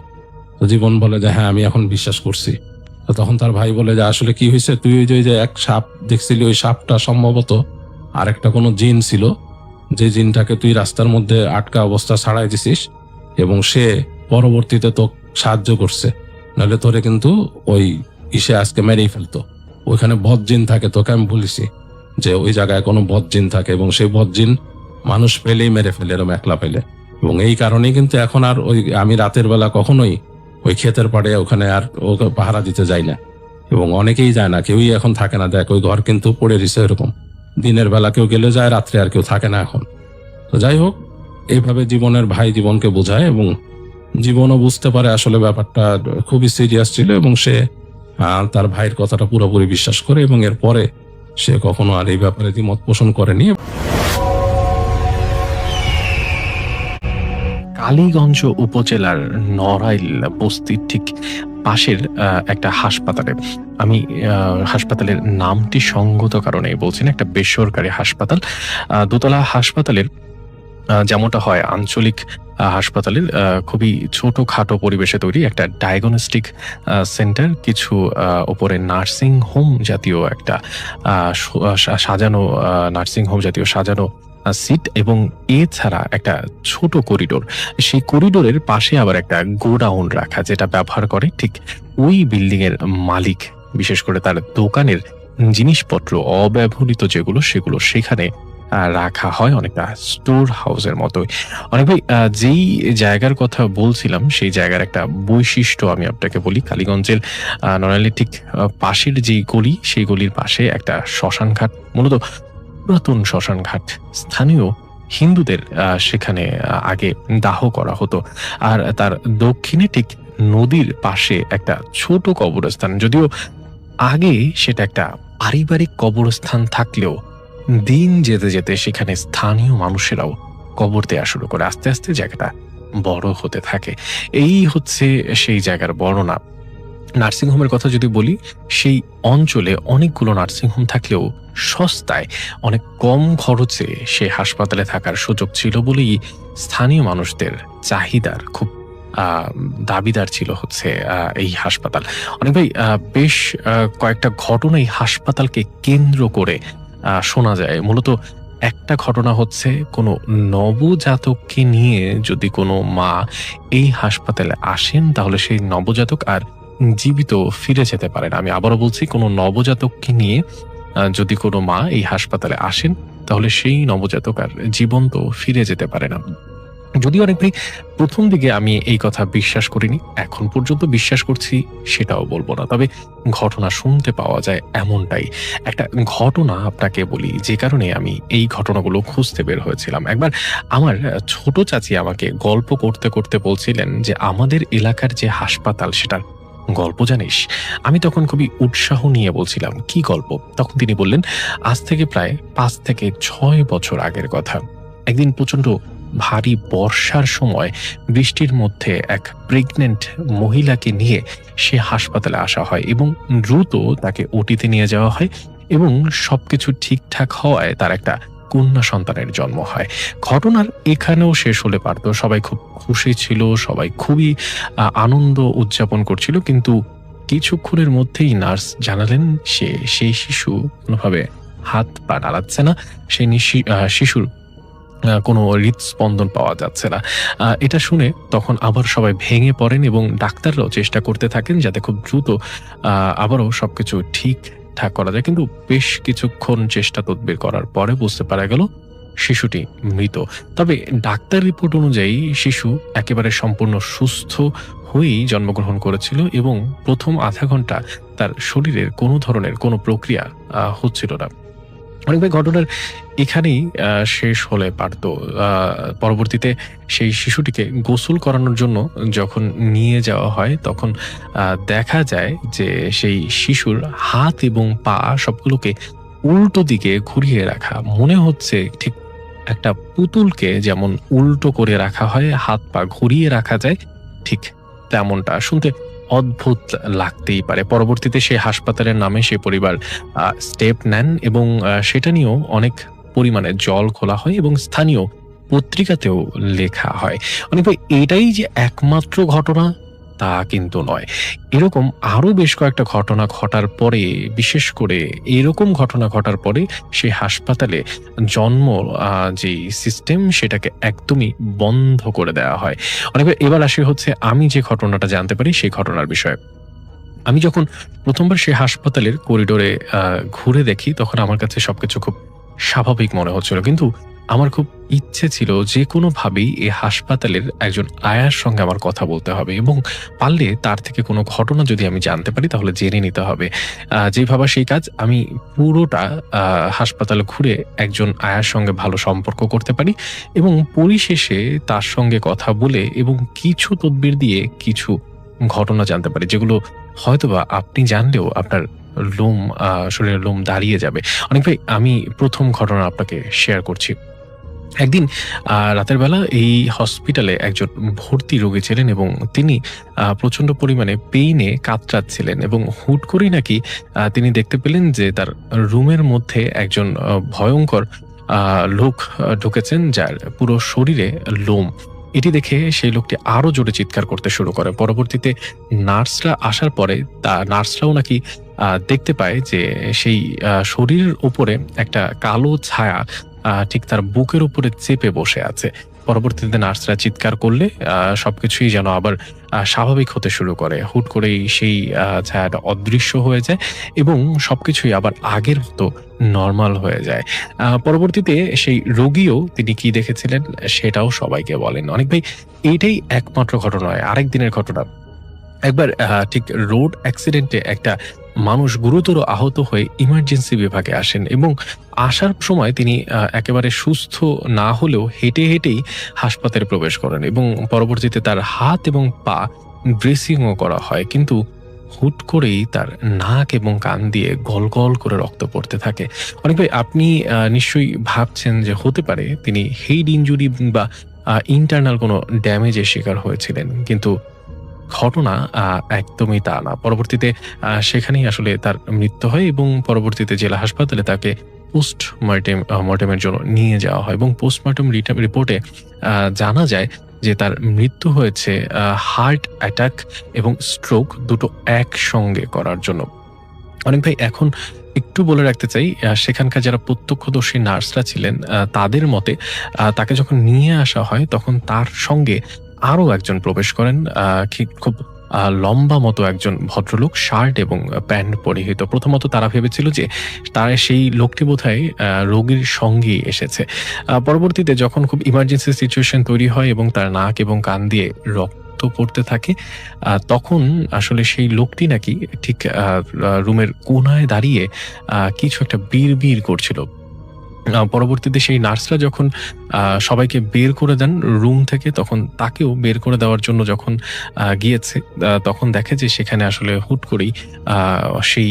তো জীবন বলে যে হ্যাঁ আমি এখন বিশ্বাস করছি। তো তখন তার ভাই বলে যে আসলে কি হয়েছে, তুই ওই যে এক সাপ দেখছিলি, ওই সাপটা সম্ভবত আর একটা কোনো জিন ছিল, যে জিনটাকে তুই রাস্তার মধ্যে আটকা অবস্থা ছাড়াই দিছিস, এবং সে পরবর্তীতে তো সাহায্য করছে, নাহলে তোরে কিন্তু ওই আজকে মেরেই ফেলতো। ওইখানে বদ জিন থাকে, তোকে আমি বলেছি যে ওই জায়গায় কোনো বদ জিন থাকে, এবং সেই বদ জিন মানুষ পেলেই মেরে ফেলে, এরকম একলা পেলে। এবং এই কারণেই কিন্তু এখন আর আমি রাতের বেলা কখনোই ওই ক্ষেতের পাড়ে ওখানে আর পাহারা দিতে যাই না, এবং অনেকেই যায় না, কেউই এখন থাকে না। দেখ ওই ঘর কিন্তু পড়ে দিছে এরকম, দিনের বেলা কেউ গেলে যায়, রাত্রে আর কেউ থাকে না এখন। তো যাই হোক, এইভাবে জীবনের ভাই জীবনকে বোঝায়, এবং জীবনও বুঝতে পারে আসলে ব্যাপারটা খুবই সিরিয়াস ছিল, এবং সে তার ভাইয়ের কথাটা পুরোপুরি বিশ্বাস করে, এবং এরপরে সে কখনো আর এই ব্যাপারে দ্বিমত পোষণ করেনি। কালীগঞ্জ উপজেলার নড়াইল বস্তির ঠিক পাশের একটা হাসপাতালে আমি হাসপাতালের নামটি সঙ্গত কারণে বলছি না, একটা বেসরকারি হাসপাতাল, দোতলা হাসপাতালের যেমনটা হয় আঞ্চলিক হাসপাতালের খুবই ছোটখাটো পরিবেশে তৈরি একটা ডায়াগনস্টিক সেন্টার, কিছু ওপরে নার্সিং হোম জাতীয় একটা সাজানো নার্সিং হোম জাতীয় সাজানো সিট, এবং এছাড়া একটা ছোট করিডোর। সেই করিডোরের পাশে আবার একটা গোডাউন রাখা, যেটা ব্যবহার করে ঠিক ওই বিল্ডিং এর মালিক, বিশেষ করে তার দোকানের জিনিসপত্র অব্যবহৃত যেগুলো সেগুলো সেখানে রাখা হয়, অনেকটা স্টোর হাউসের মতোই। অনেক ভাই, যেই জায়গার কথা বলছিলাম সেই জায়গার একটা বৈশিষ্ট্য আমি আপনাকে বলি। কালীগঞ্জের নড়াইলের ঠিক পাশের যেই গলি, সেই গলির পাশে একটা শ্মশান ঘাট, মূলত পুরাতন শ্মশান ঘাট, স্থানীয় হিন্দুদের সেখানে আগে দাহ করা হতো। আর তার দক্ষিণে ঠিক নদীর পাশে একটা ছোট কবরস্থান, যদিও আগে সেটা একটা পারিবারিক কবরস্থান থাকলেও দিন যেতে যেতে সেখানে স্থানীয় মানুষেরাও কবর দেওয়া শুরু করে, আস্তে আস্তে জায়গাটা বড় হতে থাকে। এই হচ্ছে সেই জায়গার বর্ণনা। নার্সিংহোমের কথা যদি বলি, সেই অঞ্চলে অনেকগুলো নার্সিংহোম থাকলেও সস্তায় অনেক কম খরচে সে হাসপাতালে থাকার সুযোগ ছিল বলেই স্থানীয় মানুষদের চাহিদার খুব দাবিদার ছিল হচ্ছে এই হাসপাতাল। অনেক ভাই বেশ কয়েকটা ঘটনা এই হাসপাতালকে কেন্দ্র করে শোনা যায়। মূলত একটা ঘটনা হচ্ছে কোনো নবজাতককে নিয়ে যদি কোনো মা এই হাসপাতালে আসেন তাহলে সেই নবজাতক আর জীবিত ফিরে যেতে পারে না। আমি আবারও বলছি, কোনো নবজাতককে নিয়ে যদি কোনো মা এই হাসপাতালে আসেন তাহলে সেই নবজাতক আর জীবন্ত ফিরে যেতে পারে না। যদিও অনেক ভাই প্রথম দিকে আমি এই কথা বিশ্বাস করিনি, এখন পর্যন্ত বিশ্বাস করছি সেটাও বলবো না, তবে ঘটনা শুনতে পাওয়া যায় এমনটাই। একটা ঘটনা আপনাকে বলি, যে কারণে আমি এই ঘটনাগুলো খুঁজতে বের হয়েছিলাম। একবার আমার ছোট চাচি আমাকে গল্প করতে করতে বলছিলেন যে আমাদের এলাকার যে হাসপাতাল সেটার গল্প জানিস। আমি তখন খুবই উৎসাহ নিয়ে বলছিলাম, কি গল্প? তখন তিনি বললেন, আজ থেকে প্রায় 5 থেকে 6 বছর আগের কথা। একদিন প্রচন্ড ভারী বর্ষার সময় বৃষ্টির মধ্যে এক প্রেগনেন্ট মহিলাকে নিয়ে সে হাসপাতালে আসা হয় এবং দ্রুত তাকে ওটিতে নিয়ে যাওয়া হয় এবং সবকিছু ঠিকঠাক হওয়ায় তার একটা কন্যা সন্তানের জন্ম হয়। ঘটনার এখানেও শেষ হলে পারত, সবাই খুব খুশি ছিল, সবাই খুবই আনন্দ উদযাপন করছিল, কিন্তু কিছুক্ষণের মধ্যেই নার্স জানালেন সেই শিশু কোনোভাবে হাত পা নাড়াচ্ছে না, সেই শিশুর কোনো হৃদস্পন্দন পাওয়া যাচ্ছে না। এটা শুনে তখন আবার সবাই ভেঙে পড়েন এবং ডাক্তাররাও চেষ্টা করতে থাকেন যাতে খুব দ্রুত আবারও সবকিছু ঠিকঠাক করা যায়, কিন্তু বেশ কিছুক্ষণ চেষ্টা তদবির করার পরে বুঝতে পারা গেল শিশুটি মৃত। তবে ডাক্তার রিপোর্ট অনুযায়ী শিশু একেবারে সম্পূর্ণ সুস্থ হয়েই জন্মগ্রহণ করেছিল এবং প্রথম আধা ঘন্টা তার শরীরের কোনো ধরনের কোনো প্রক্রিয়া হচ্ছিল না। অনেকবার ঘটনার এখানেই শেষ হলে পারত। পরবর্তীতে সেই শিশুটিকে গোসল করানোর জন্য যখন নিয়ে যাওয়া হয় তখন দেখা যায় যে সেই শিশুর হাত এবং পা সবগুলোকে উল্টো দিকে ঘুরিয়ে রাখা, মনে হচ্ছে ঠিক একটা পুতুলকে যেমন উল্টো করে রাখা হয়, হাত পা ঘুরিয়ে রাখা যায়, ঠিক তেমনটা। শুনতে অদ্ভুত লাগতেই পারে। পরবর্তীতে সে হাসপাতালের নামে সে পরিবার স্টেপ নেন এবং সেটা নিয়েও অনেক পরিমাণে জল খোলা হয় এবং স্থানীয় পত্রিকাতেও লেখা হয়। অনেক ভাই এটাই যে একমাত্র ঘটনা তা কিন্তু নয়। এরকম আরো বেশ কয়েকটা ঘটনা ঘটার পরে, বিশেষ করে এরকম ঘটনা ঘটার পরে সেই হাসপাতালে জন্ম যে সিস্টেম সেটাকে একদমই বন্ধ করে দেওয়া হয়। অনেকবার এবার আসে হচ্ছে আমি যে ঘটনাটা জানতে পারি সেই ঘটনার বিষয়ে। আমি যখন প্রথমবার সেই হাসপাতালের করিডোরে ঘুরে দেখি তখন আমার কাছে সবকিছু খুব স্বাভাবিক মনে হচ্ছিল, কিন্তু আমার খুব ইচ্ছে ছিল যে কোনোভাবেই এই হাসপাতালের একজন আয়ার সঙ্গে আমার কথা বলতে হবে এবং পারলে তার থেকে কোনো ঘটনা যদি আমি জানতে পারি তাহলে জেনে নিতে হবে। যে ভাবা সেই কাজ, আমি পুরোটা হাসপাতাল ঘুরে একজন আয়ার সঙ্গে ভালো সম্পর্ক করতে পারি এবং পরিশেষে তার সঙ্গে কথা বলে এবং কিছু তদবির দিয়ে কিছু ঘটনা জানতে পারি যেগুলো হয়তোবা আপনি জানলেও আপনার শরীরের লোম দাঁড়িয়ে যাবে। অনেক ভাই আমি প্রথম ঘটনা আপনাকে শেয়ার করছি। একদিন রাতের বেলা এই হসপিটালে একজন ভর্তি রোগী ছিলেন এবং তিনি প্রচন্ড পরিমাণে পেইনে কাতরাচ্ছিলেন এবং হুট করেই নাকি তিনি দেখতে পেলেন যে তার রুমের মধ্যে একজন ভয়ঙ্কর লোক ঢুকেছেন যার পুরো শরীরে লোম। এটি দেখে সেই লোকটি আরো জোরে চিৎকার করতে শুরু করে। পরবর্তীতে নার্সরা আসার পরে নার্সরাও নাকি দেখতে পায় যে সেই শরীরের উপরে একটা কালো ছায়া ঠিক তার বুকের উপরে চেপে বসে আছে। পরবর্তীতে নার্সরা চিৎকার করলে সবকিছুই যেন আবার স্বাভাবিক হতে শুরু করে। হুট করেই সেই ছায়াটা অদৃশ্য হয়ে যায় এবং সবকিছুই আবার আগের মতো নর্মাল হয়ে যায়। পরবর্তীতে সেই রোগীও তিনি কি দেখেছিলেন সেটাও সবাইকে বলেন। অনেক ভাই এইটাই একমাত্র ঘটনা নয়, আরেক দিনের ঘটনা। একবার ঠিক রোড অ্যাক্সিডেন্টে একটা মানুষ গুরুতর আহত হয়ে ইমার্জেন্সি বিভাগে আসেন এবং আসার সময় তিনি একেবারে সুস্থ না হলেও হেঁটে হেঁটেই হাসপাতালে প্রবেশ করেন এবং পরবর্তীতে তার হাত এবং পা ড্রেসিংও করা হয়, কিন্তু হুট করেই তার নাক এবং কান দিয়ে গল গল করে রক্ত পড়তে থাকে। অনেক ভাই আপনি নিশ্চয়ই ভাবছেন যে হতে পারে তিনি হেড ইনজুরি বা ইন্টারনাল কোনো ড্যামেজের শিকার হয়েছিলেন, কিন্তু ঘটনা একদমই তা না। পরবর্তীতে সেখানেই আসলে তার মৃত্যু হয় এবং পরবর্তীতে জেলা হাসপাতালে তাকে মর্টেমের জন্য নিয়ে যাওয়া হয় এবং পোস্টমর্টম রিপোর্টে জানা যায় যে তার মৃত্যু হয়েছে হার্ট অ্যাটাক এবং স্ট্রোক দুটো একসঙ্গে করার জন্য। অনেক ভাই, এখন একটু বলে রাখতে চাই, সেখানকার যারা প্রত্যক্ষদর্শী নার্সরা ছিলেন তাদের মতে তাকে যখন নিয়ে আসা হয় তখন তার সঙ্গে আরো একজন প্রবেশ করেন, খুব লম্বা মতো একজন ভদ্রলোক, শার্ট এবং প্যান্ট পরিহিত। প্রথমত তারা ভেবেছিল যে তারা সেই লোকটি বোধহয় রোগীর সঙ্গেই এসেছে। পরবর্তীতে যখন খুব ইমার্জেন্সি সিচুয়েশন তৈরি হয় এবং তার নাক এবং কান দিয়ে রক্ত পড়তে থাকে, তখন আসলে সেই লোকটি নাকি ঠিক রুমের কোনায় দাঁড়িয়ে কিছু একটা বিড়বিড় করছিল। পরবর্তীতে সেই নার্সরা যখন সবাইকে বের করে দেন রুম থেকে, তখন তাকেও বের করে দেওয়ার জন্য যখন গিয়েছে, তখন দেখে যে সেখানে আসলে হুট করেই সেই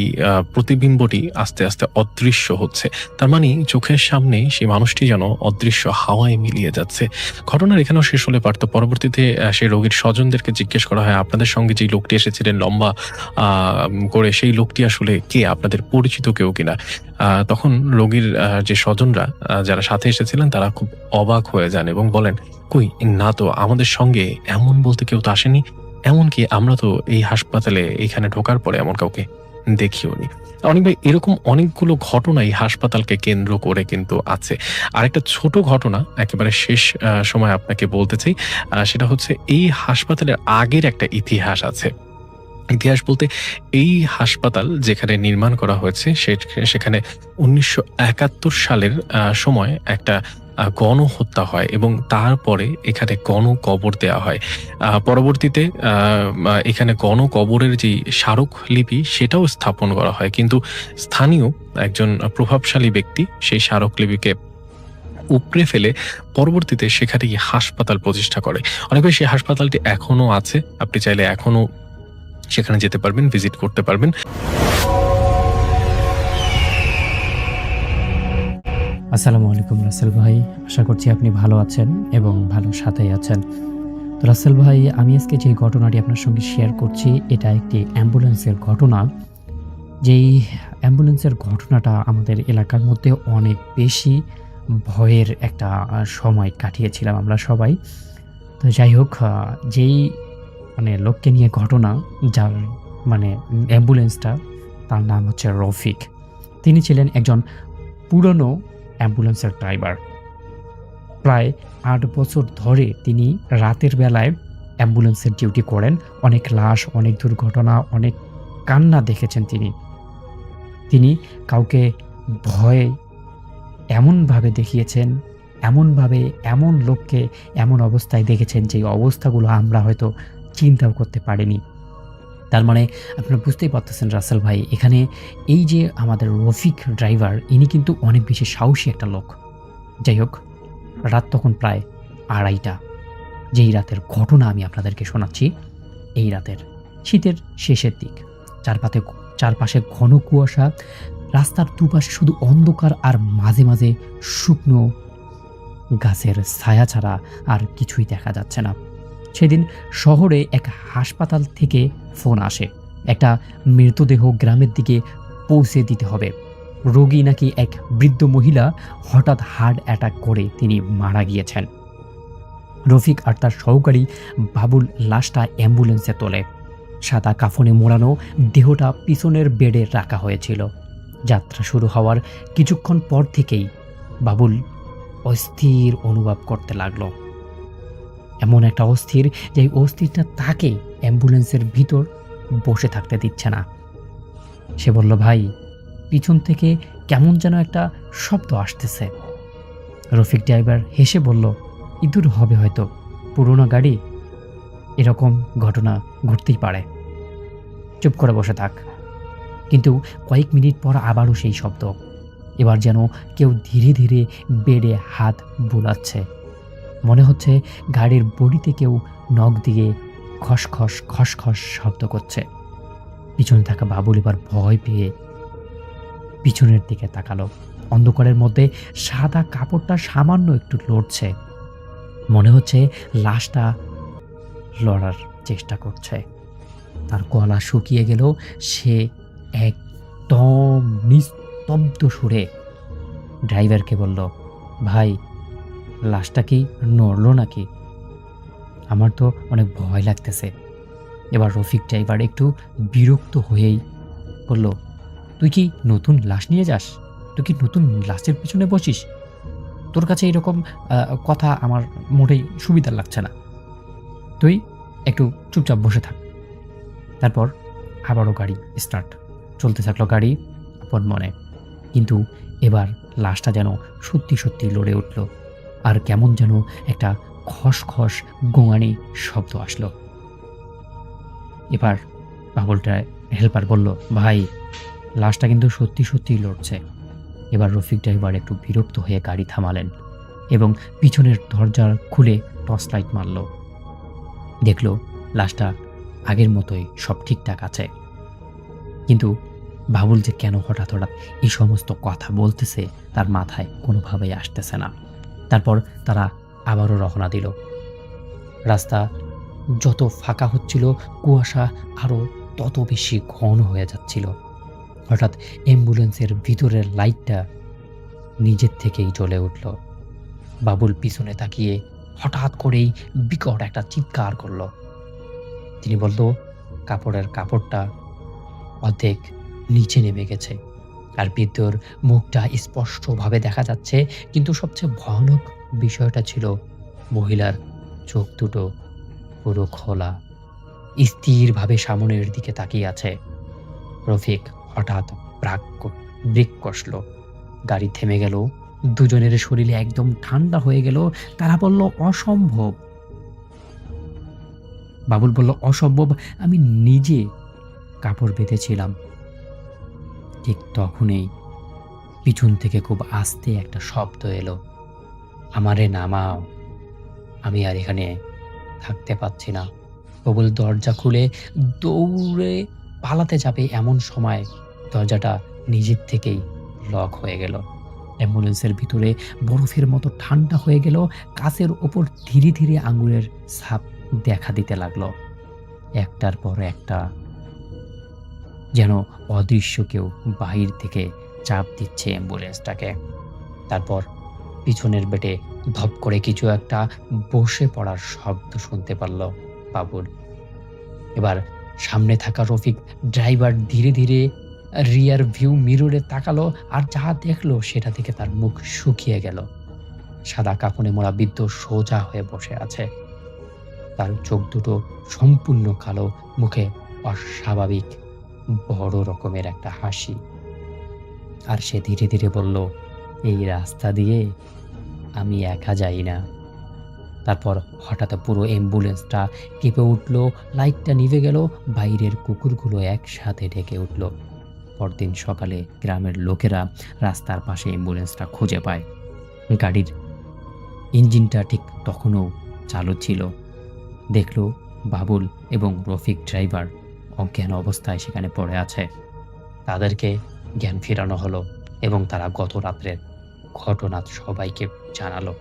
প্রতিবিম্বটি আস্তে আস্তে অদৃশ্য হচ্ছে। তার মানে চোখের সামনে সেই মানুষটি যেন অদৃশ্য হাওয়ায় মিলিয়ে যাচ্ছে। ঘটনার এখানেও শেষ হলে পারত। পরবর্তীতে সেই রোগীর স্বজনদেরকে জিজ্ঞেস করা হয়, আপনাদের সঙ্গে যে লোকটি এসেছিলেন লম্বা করে, সেই লোকটি আসলে কে, আপনাদের পরিচিত কেউ কিনা? তখন রোগীর যে স্বজনরা যারা সাথে এসেছিলেন তারা খুব অবাক হয়ে যান এবং বলেন, কই না তো, আমাদের সঙ্গে এমন বলতে কেউ তো আসেনি, এমনকি আমরা তো এই হাসপাতালে এখানে ঢোকার পরে এমন কাউকে দেখিওনি। অনেক ভাই, এরকম অনেকগুলো ঘটনাই হাসপাতালকে কেন্দ্র করে কিন্তু আছে। আরেকটা ছোট ঘটনা একেবারে শেষ সময় আপনাকে বলতে চাই, সেটা হচ্ছে এই হাসপাতালের আগের একটা ইতিহাস আছে। ইতিহাস বলতে, এই হাসপাতাল যেখানে নির্মাণ করা হয়েছে সেখানে 1971 সালের সময় একটা গণহত্যা হয় এবং তারপরে এখানে গণকবর দেওয়া হয়। পরবর্তীতে এখানে গণকবরের যে স্মারকলিপি সেটাও স্থাপন করা হয়, কিন্তু স্থানীয় একজন প্রভাবশালী ব্যক্তি সেই স্মারকলিপিকে উপড়ে ফেলে পরবর্তীতে সেখানে হাসপাতাল প্রতিষ্ঠা করে। অনেকে সেই হাসপাতালটি এখনো আছে, আপনি চাইলে এখনো সেখানে যেতে পারবেন, ভিজিট করতে পারবেন। আসসালামু আলাইকুম রাসেল ভাই, আশা করছি আপনি ভালো আছেন এবং ভালো সাথেই আছেন। তো রাসেল ভাই, আমি আজকে যে ঘটনাটি আপনার সঙ্গে শেয়ার করছি এটা একটি অ্যাম্বুলেন্সের ঘটনা। যেই অ্যাম্বুলেন্সের ঘটনাটা আমাদের এলাকার মধ্যে অনেক বেশি ভয়ের একটা সময় কাটিয়েছিলাম আমরা সবাই। তো যাই হোক, যেই লোককে নিয়ে ঘটনা, যার অ্যাম্বুলেন্সটা, তার নাম হচ্ছে রফিক। তিনি ছিলেন একজন পুরনো অ্যাম্বুলেন্সের ড্রাইভার। প্রায় 8 বছর ধরে তিনি রাতের বেলায় অ্যাম্বুলেন্সের ডিউটি করেন। অনেক লাশ, অনেক দুর্ঘটনা, অনেক কান্না দেখেছেন তিনি কাউকে ভয় এমনভাবে দেখিয়েছেন, এমনভাবে এমন লোককে এমন অবস্থায় দেখেছেন যে অবস্থাগুলো আমরা হয়তো চিন্তাও করতে পারিনি। তার মানে আপনারা বুঝতেই পারতেছেন রাসেল ভাই, এখানে এই যে আমাদের রফিক ড্রাইভার, ইনি কিন্তু অনেক বেশি সাহসী একটা লোক। যাই হোক, রাত তখন প্রায় 2:30, যেই রাতের ঘটনা আমি আপনাদেরকে শোনাচ্ছি। এই রাতের শীতের শেষের দিক, চারপাশে ঘন কুয়াশা, রাস্তার দুপাশে শুধু অন্ধকার, আর মাঝে মাঝে শুকনো গাছের ছায়া ছাড়া আর কিছুই দেখা যাচ্ছে না। সেদিন শহরে এক হাসপাতাল থেকে ফোন আসে, একটা মৃতদেহ গ্রামের দিকে পৌঁছে দিতে হবে। রোগী নাকি এক বৃদ্ধ মহিলা, হঠাৎ হার্ট অ্যাটাক করে তিনি মারা গিয়েছেন। রফিক আর তার সহকারী বাবুল লাশটা অ্যাম্বুলেন্সে তোলে। সাদা কাফনে মোড়ানো দেহটা পিছনের বেডে রাখা হয়েছিল। যাত্রা শুরু হওয়ার কিছুক্ষণ পর থেকেই বাবুল অস্থির অনুভব করতে লাগলো। এমন একটা অস্থির, যে অস্থিরটা তাকে অ্যাম্বুলেন্সের ভিতর বসে থাকতে দিচ্ছে না। সে বলল, ভাই, পিছন থেকে কেমন যেন একটা শব্দ আসতেছে। রফিক ড্রাইভার হেসে বলল, ইঁদুর হবে হয়তো, পুরোনো গাড়ি, এরকম ঘটনা ঘটতেই পারে, চুপ করে বসে থাক। কিন্তু কয়েক মিনিট পর আবারও সেই শব্দ। এবার যেন কেউ ধীরে ধীরে বেডে হাত বুলাচ্ছে। মনে হচ্ছে গাড়ির বডিতে কেউ নখ দিয়ে খসখস খসখস শব্দ করছে। পিছনে থাকা বাবুল এবার ভয় পেয়ে পিছনের দিকে তাকালো। অন্ধকারের মধ্যে সাদা কাপড়টা সামান্য একটু লড়ছে, মনে হচ্ছে লাশটা লড়ার চেষ্টা করছে। তার গলা শুকিয়ে গেল। সে একদম নিস্তব্ধ সুরে ড্রাইভারকে বলল, ভাই, লাশটা কি নড়লো নাকি? আমার তো অনেক ভয় লাগতেছে। এবার রফিক ড্রাইভার একটু বিরক্ত হয়েই বলল, তুই কি নতুন লাশ নিয়ে যাস? তুই কি নতুন লাশের পিছনে বসিস? তোর কাছে এরকম কথা আমার মোটেই সুবিধার লাগছে না। তুই একটু চুপচাপ বসে থাক। তারপর আবারও গাড়ি স্টার্ট চলতে থাকলো, গাড়ি আপন মনে। কিন্তু এবার লাশটা যেন সত্যি সত্যি লড়ে উঠল, আর কেমন যেন একটা খসখস গোঙানি শব্দ আসলো। এবার বাবুলটা হেল্পার বলল, ভাই, লাশটা কিন্তু সত্যি সত্যিই লড়ছে। এবার রফিক ড্রাইভার একটু বিরক্ত হয়ে গাড়ি থামালেন এবং পিছনের দরজা খুলে টর্চ লাইট মারল। দেখলো লাশটা আগের মতোই সব ঠিকঠাক আছে। কিন্তু বাবুল যে কেন হঠাৎ হঠাৎ এই সমস্ত কথা বলতেছে তার মাথায় কোনোভাবেই আসতেছে না। তারপর তারা আবারও রওনা দিল। রাস্তা যত ফাঁকা হচ্ছিল, কুয়াশা আরও তত বেশি ঘন হয়ে যাচ্ছিল। হঠাৎ অ্যাম্বুলেন্সের ভিতরের লাইটটা নিজের থেকেই জ্বলে উঠল। বাবুল পিছনে তাকিয়ে হঠাৎ করেই বিকট একটা চিৎকার করল। তিনি বলল, কাপড়ের কাপড়টা অর্ধেক নিচে নেমে গেছে, আর বৃদ্ধর মুখটা স্পষ্টভাবে দেখা যাচ্ছে। কিন্তু সবচেয়ে ভয়ানক বিষয়টা ছিল মহিলার চোখ দুটো পুরো খোলা, স্থিরভাবে সামনের দিকে তাকিয়ে আছে। রফিক হঠাৎ ব্রেক কষল। গাড়ি থেমে গেল। দুজনের শরীরে একদম ঠান্ডা হয়ে গেল। তারা বলল, অসম্ভব। বাবুল বলল, অসম্ভব, আমি নিজে কাপড় বেঁধেছিলাম। ঠিক তখনই পিছন থেকে খুব আস্তে একটা শব্দ এলো, আমারে নামাও, আমি আর এখানে থাকতে পারছি না। বাবুল দরজা খুলে দৌড়ে পালাতে যাবে, এমন সময় দরজাটা নিজের থেকেই লক হয়ে গেল। অ্যাম্বুলেন্সের ভিতরে বরফের মতো ঠান্ডা হয়ে গেল। কাচের ওপর ধীরে ধীরে আঙুলের ছাপ দেখা দিতে লাগলো, একটার পর একটা, যেন অদৃশ্য কেউ বাহির থেকে চাপ দিচ্ছে অ্যাম্বুলেন্সটাকে। তারপর পিছনের বেটে ধপ করে কিছু একটা বসে পড়ার শব্দ শুনতে পারল বাবুল। এবার সামনে থাকা রফিক ড্রাইভার ধীরে ধীরে রিয়ার ভিউ মিররে তাকালো, আর যা দেখলো সেটা থেকে তার মুখ শুকিয়ে গেল। সাদা কাপড়ে মোড়া বৃদ্ধ সোজা হয়ে বসে আছে। তার চোখ দুটো সম্পূর্ণ কালো, মুখে অস্বাভাবিক বড় রকমের একটা হাসি। আর সে ধীরে ধীরে বলল, এই রাস্তা দিয়ে আমি একা যাই না। তারপর হঠাৎ পুরো অ্যাম্বুলেন্সটা কেঁপে উঠল, লাইটটা নিভে গেল, বাইরের কুকুরগুলো একসাথে ডেকে উঠল। পরদিন সকালে গ্রামের লোকেরা রাস্তার পাশে অ্যাম্বুলেন্সটা খুঁজে পায়। গাড়ির ইঞ্জিনটা ঠিক তখনও চালু ছিল। দেখল বাবুল এবং রফিক ড্রাইভার অজ্ঞান অবস্থায় সেখানে পড়ে আছে। তাদেরকে জ্ঞান ফেরানো হলো এবং তারা গত রাত্রের ঘটনা সবাইকে জানালো।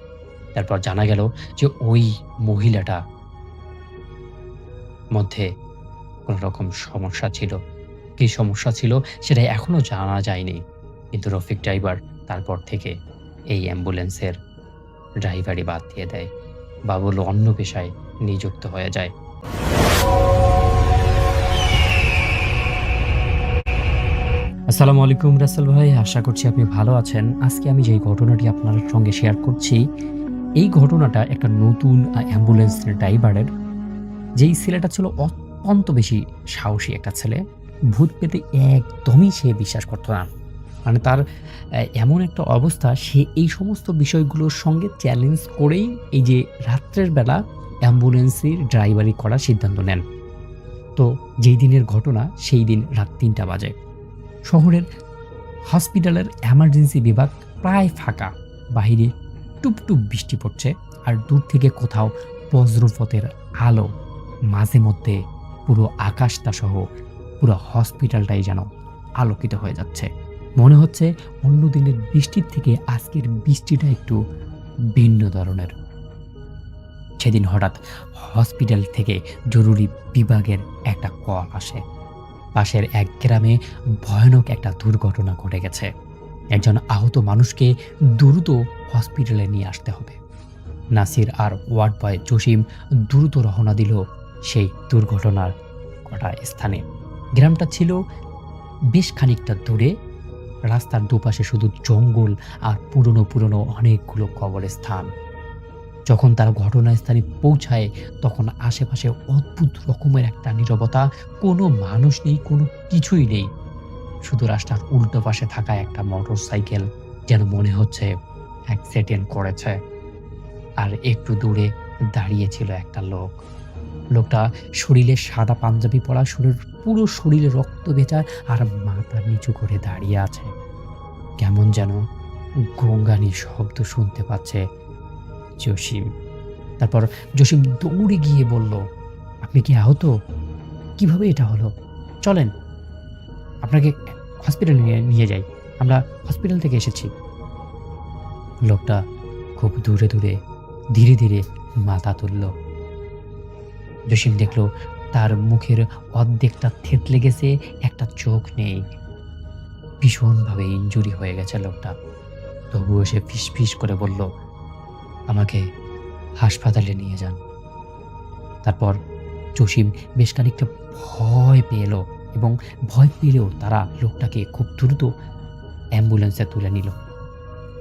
তারপর জানা গেল যে ওই মহিলাটা মধ্যে কোনো রকম সমস্যা ছিল। কী সমস্যা ছিল সেটা এখনো জানা যায়নি, কিন্তু রফিক ড্রাইভার তারপর থেকে এই অ্যাম্বুলেন্সের ড্রাইভারই বাদ দিয়ে দেয়। বাবুল অন্য পেশায় নিযুক্ত হয়ে যায়। আসসালামু আলাইকুম রাসেল ভাই, আশা করছি আপনি ভালো আছেন। আজকে আমি যেই ঘটনাটি আপনার সঙ্গে শেয়ার করছি, এই ঘটনাটা একটা নতুন অ্যাম্বুলেন্স ড্রাইভারের। যেই ছেলেটা ছিল অত্যন্ত বেশি সাহসী একটা ছেলে, ভূত পেতে একদমই সে বিশ্বাস করতো না। মানে তার এমন একটা অবস্থা, সে এই সমস্ত বিষয়গুলোর সঙ্গে চ্যালেঞ্জ করেই এই যে রাত্রের বেলা অ্যাম্বুলেন্সের ড্রাইভারি করার সিদ্ধান্ত নেন। তো যেই দিনের ঘটনা, সেই দিন রাত ৩টা বাজে। শহরের হসপিটালের এমার্জেন্সি বিভাগ প্রায় ফাঁকা, বাহিরে টুপটুপ বৃষ্টি পড়ছে, আর দূর থেকে কোথাও বজ্রপথের আলো, মাঝে মধ্যে পুরো আকাশটা সহ পুরো হসপিটালটাই যেন আলোকিত হয়ে যাচ্ছে। মনে হচ্ছে অন্য দিনের বৃষ্টির থেকে আজকের বৃষ্টিটা একটু ভিন্ন ধরনের। সেদিন হঠাৎ হসপিটাল থেকে জরুরি বিভাগের একটা কল আসে। পাশের এক গ্রামে ভয়ানক একটা দুর্ঘটনা ঘটে গেছে। একজন আহত মানুষকে দ্রুত হসপিটালে নিয়ে আসতে হবে। নাসির আর ওয়ার্ড বয় জসিম দ্রুত রওনা দিল সেই দুর্ঘটনার ঘটা স্থানে। গ্রামটা ছিল বেশ খানিকটা দূরে। রাস্তার দুপাশে শুধু জঙ্গল আর পুরনো পুরনো অনেকগুলো কবরস্থান। যখন তারা ঘটনাস্থানে পৌঁছায় তখন আশেপাশে অদ্ভুত রকমের একটা নীরবতা। কোনো মানুষ নেই, কোনো কিছুই নেই। শুধু রাস্তার উল্টো পাশে থাকা একটা মোটর সাইকেল যেন মনে হচ্ছে অ্যাক্সিডেন্ট করেছে। আর একটু দূরে দাঁড়িয়ে ছিল একটা লোক। লোকটা শরীরে সাদা পাঞ্জাবি পরা, পুরো শরীরে রক্ত ভেজা আর মাথা নিচু করে দাঁড়িয়ে আছে। কেমন যেন গঙ্গানির শব্দ শুনতে পাচ্ছে জসিম। তারপর জসিম দৌড়ে গিয়ে বলল, আপনি কি আহত? কিভাবে এটা হলো? চলেন আপনাকে হসপিটালে নিয়ে যাই, আমরা হসপিটাল থেকে এসেছি। লোকটা খুব দূরে দূরে ধীরে ধীরে মাথা তুলল। জসিম দেখল তার মুখের অর্ধেকটা থেতলে গেছে, একটা চোখ নেই। ভীষণভাবে ইনজুরি হয়ে গেছে লোকটা। তবুও সে ফিসফিস করে বলল, আমাকে হাসপাতালে নিয়ে যান। তারপর জসিম বেশ খানিকটা ভয় পেল এবং ভয় পেলেও তারা লোকটাকে খুব দ্রুত অ্যাম্বুলেন্সে তুলে নিল।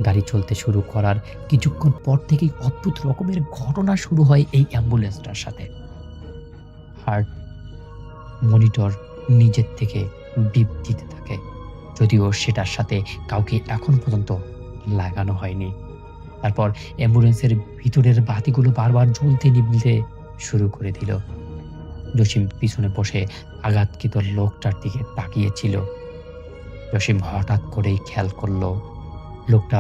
গাড়ি চলতে শুরু করার কিছুক্ষণ পর থেকেই অদ্ভুত রকমের ঘটনা শুরু হয় এই অ্যাম্বুলেন্সটার সাথে। হার্ট মনিটর নিজের থেকে বিপ দিতে থাকে, যদিও সেটার সাথে কাউকে এখন পর্যন্ত লাগানো হয়নি। তারপর অ্যাম্বুলেন্সের ভিতরের বাতিগুলো বারবার জ্বলতে নিভতে শুরু করে দিল। জসিম পিছনে বসে আঘাতকৃত লোকটার দিকে তাকিয়েছিল। জসিম হঠাৎ করেই খেয়াল করলো লোকটা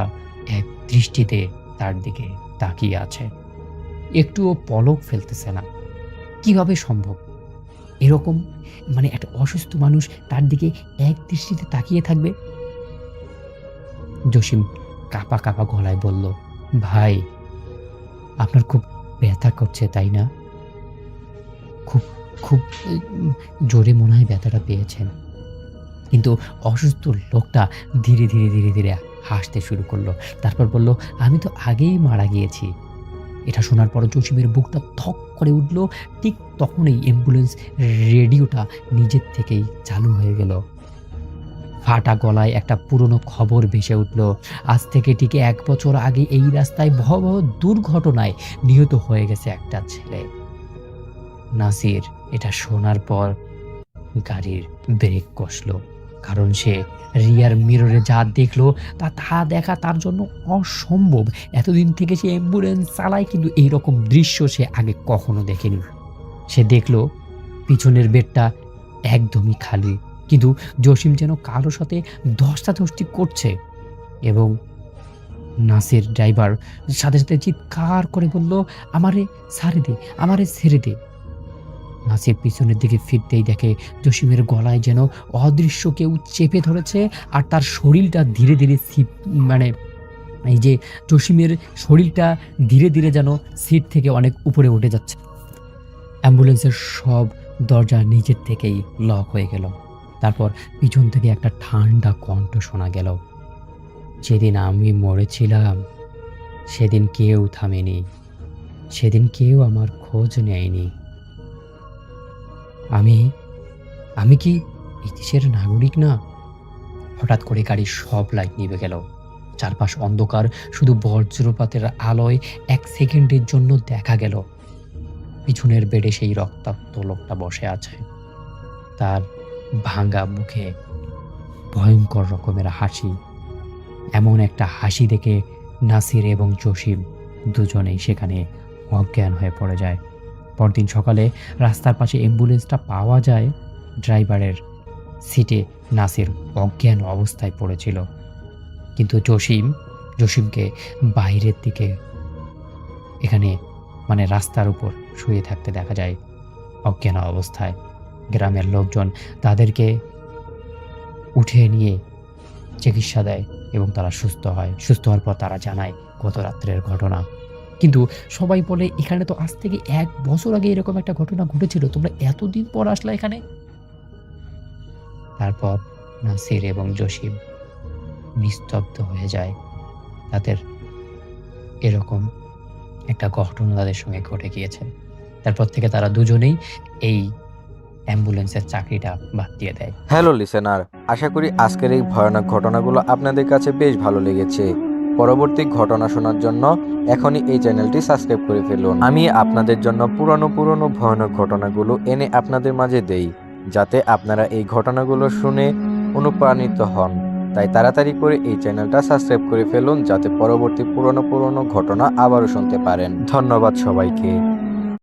এক দৃষ্টিতে তার দিকে তাকিয়ে আছে, একটুও পলক ফেলতেছে না। কিভাবে সম্ভব এরকম? মানে একটা অসুস্থ মানুষ তার দিকে এক দৃষ্টিতে তাকিয়ে থাকবে? জসিম কাঁপা কাঁপা গলায় বলল, ভাই আপনার খুব ব্যথা করছে তাই না? খুব খুব জোরে মনে হয় ব্যথাটা পেয়েছেন। কিন্তু অসুস্থ লোকটা ধীরে ধীরে ধীরে ধীরে হাসতে শুরু করলো। তারপর বলল, আমি তো আগেই মারা গিয়েছি। এটা শোনার পর জসিমের বুকটা থক করে উঠল। ঠিক তখনই অ্যাম্বুলেন্স রেডিওটা নিজের থেকেই চালু হয়ে গেল। ফাটা গলায় একটা পুরনো খবর ভেসে উঠল। আজ থেকে ঠিক 1 বছর আগে এই রাস্তায় ভয়াবহ দুর্ঘটনায় নিহত হয়ে গেছে একটা ছেলে। নাসির এটা শোনার পর গাড়ির ব্রেক কষলো, কারণ সে রিয়ার মিররে যা দেখলো তা দেখা তার জন্য অসম্ভব। এতদিন থেকে সে অ্যাম্বুলেন্স চালায়, কিন্তু এইরকম দৃশ্য সে আগে কখনো দেখেনি। সে দেখলো পিছনের বেডটা একদমই খালি, কিন্তু জসিম যেন কারোর সাথে ধস্তাধস্তি করছে এবং নাসির ড্রাইভার সাথে সাথে চিৎকার করে বলল, আমারে ছাড়ে দে, আমারে ছেড়ে দে। নাসির পিছনের দিকে ফিরতেই দেখে জসিমের গলায় যেন অদৃশ্য কেউ চেপে ধরেছে, আর তার শরীরটা ধীরে ধীরে এই যে জসিমের শরীরটা ধীরে ধীরে যেন সিট থেকে অনেক উপরে উঠে যাচ্ছে। অ্যাম্বুলেন্সের সব দরজা নিজের থেকেই লক হয়ে গেল। তারপর পিছন থেকে একটা ঠান্ডা কণ্ঠ শোনা গেল, যেদিন আমি মরেছিলাম সেদিন কেউ থামেনি, সেদিন কেউ আমার খোঁজ নেয়নি। আমি কি এই দেশের নাগরিক না? হঠাৎ করে গাড়ির সব লাইট নিভে গেল। চারপাশ অন্ধকার, শুধু বজ্রপাতের আলোয় 1 সেকেন্ডের জন্য দেখা গেল পিছনের বেডে সেই রক্তাক্ত লোকটা বসে আছে। তার ভাঙা মুখে ভয়ঙ্কর রকমের হাসি। এমন একটা হাসি দেখে নাসির এবং জসিম দুজনেই সেখানে অজ্ঞান হয়ে পড়ে যায়। পরদিন সকালে রাস্তার পাশে অ্যাম্বুলেন্সটা পাওয়া যায়। ড্রাইভারের সিটে নাসির অজ্ঞান অবস্থায় পড়েছিল, কিন্তু জসিমকে বাইরের দিকে এখানে রাস্তার উপর শুয়ে থাকতে দেখা যায় অজ্ঞান অবস্থায়। গ্রামের লোকজন তাদেরকে উঠিয়ে নিয়ে চিকিৎসা দেয় এবং তারা সুস্থ হয়। সুস্থ হওয়ার পর তারা জানায় গত রাত্রের ঘটনা। কিন্তু সবাই বলে এখানে তো আজ থেকে 1 বছর আগে এরকম একটা ঘটনা ঘটেছিল, তোমরা এতদিন পর আসলা এখানে। তারপর নাসির এবং জসিম নিস্তব্ধ হয়ে যায়। তাদের এরকম একটা ঘটনা তাদের সঙ্গে ঘটে গিয়েছে। তারপর থেকে তারা দুজনেই এই অ্যাম্বুলেন্সের চাকরিটা বাদ দিয়ে দেয়। হ্যালো লিসেনার, আশা করি আজকের এই ভয়ানক ঘটনাগুলো আপনাদের কাছে বেশ ভালো লেগেছে। পরবর্তী ঘটনা শোনার জন্য এখনই এই চ্যানেলটি সাবস্ক্রাইব করে ফেলুন। আমি আপনাদের জন্য পুরনো ভয়ানক ঘটনাগুলো এনে আপনাদের মাঝে দেই, যাতে আপনারা এই ঘটনাগুলো শুনে অনুপ্রাণিত হন। তাই তাড়াতাড়ি করে এই চ্যানেলটা সাবস্ক্রাইব করে ফেলুন, যাতে পরবর্তী পুরনো ঘটনা আবারও শুনতে পারেন। ধন্যবাদ সবাইকে।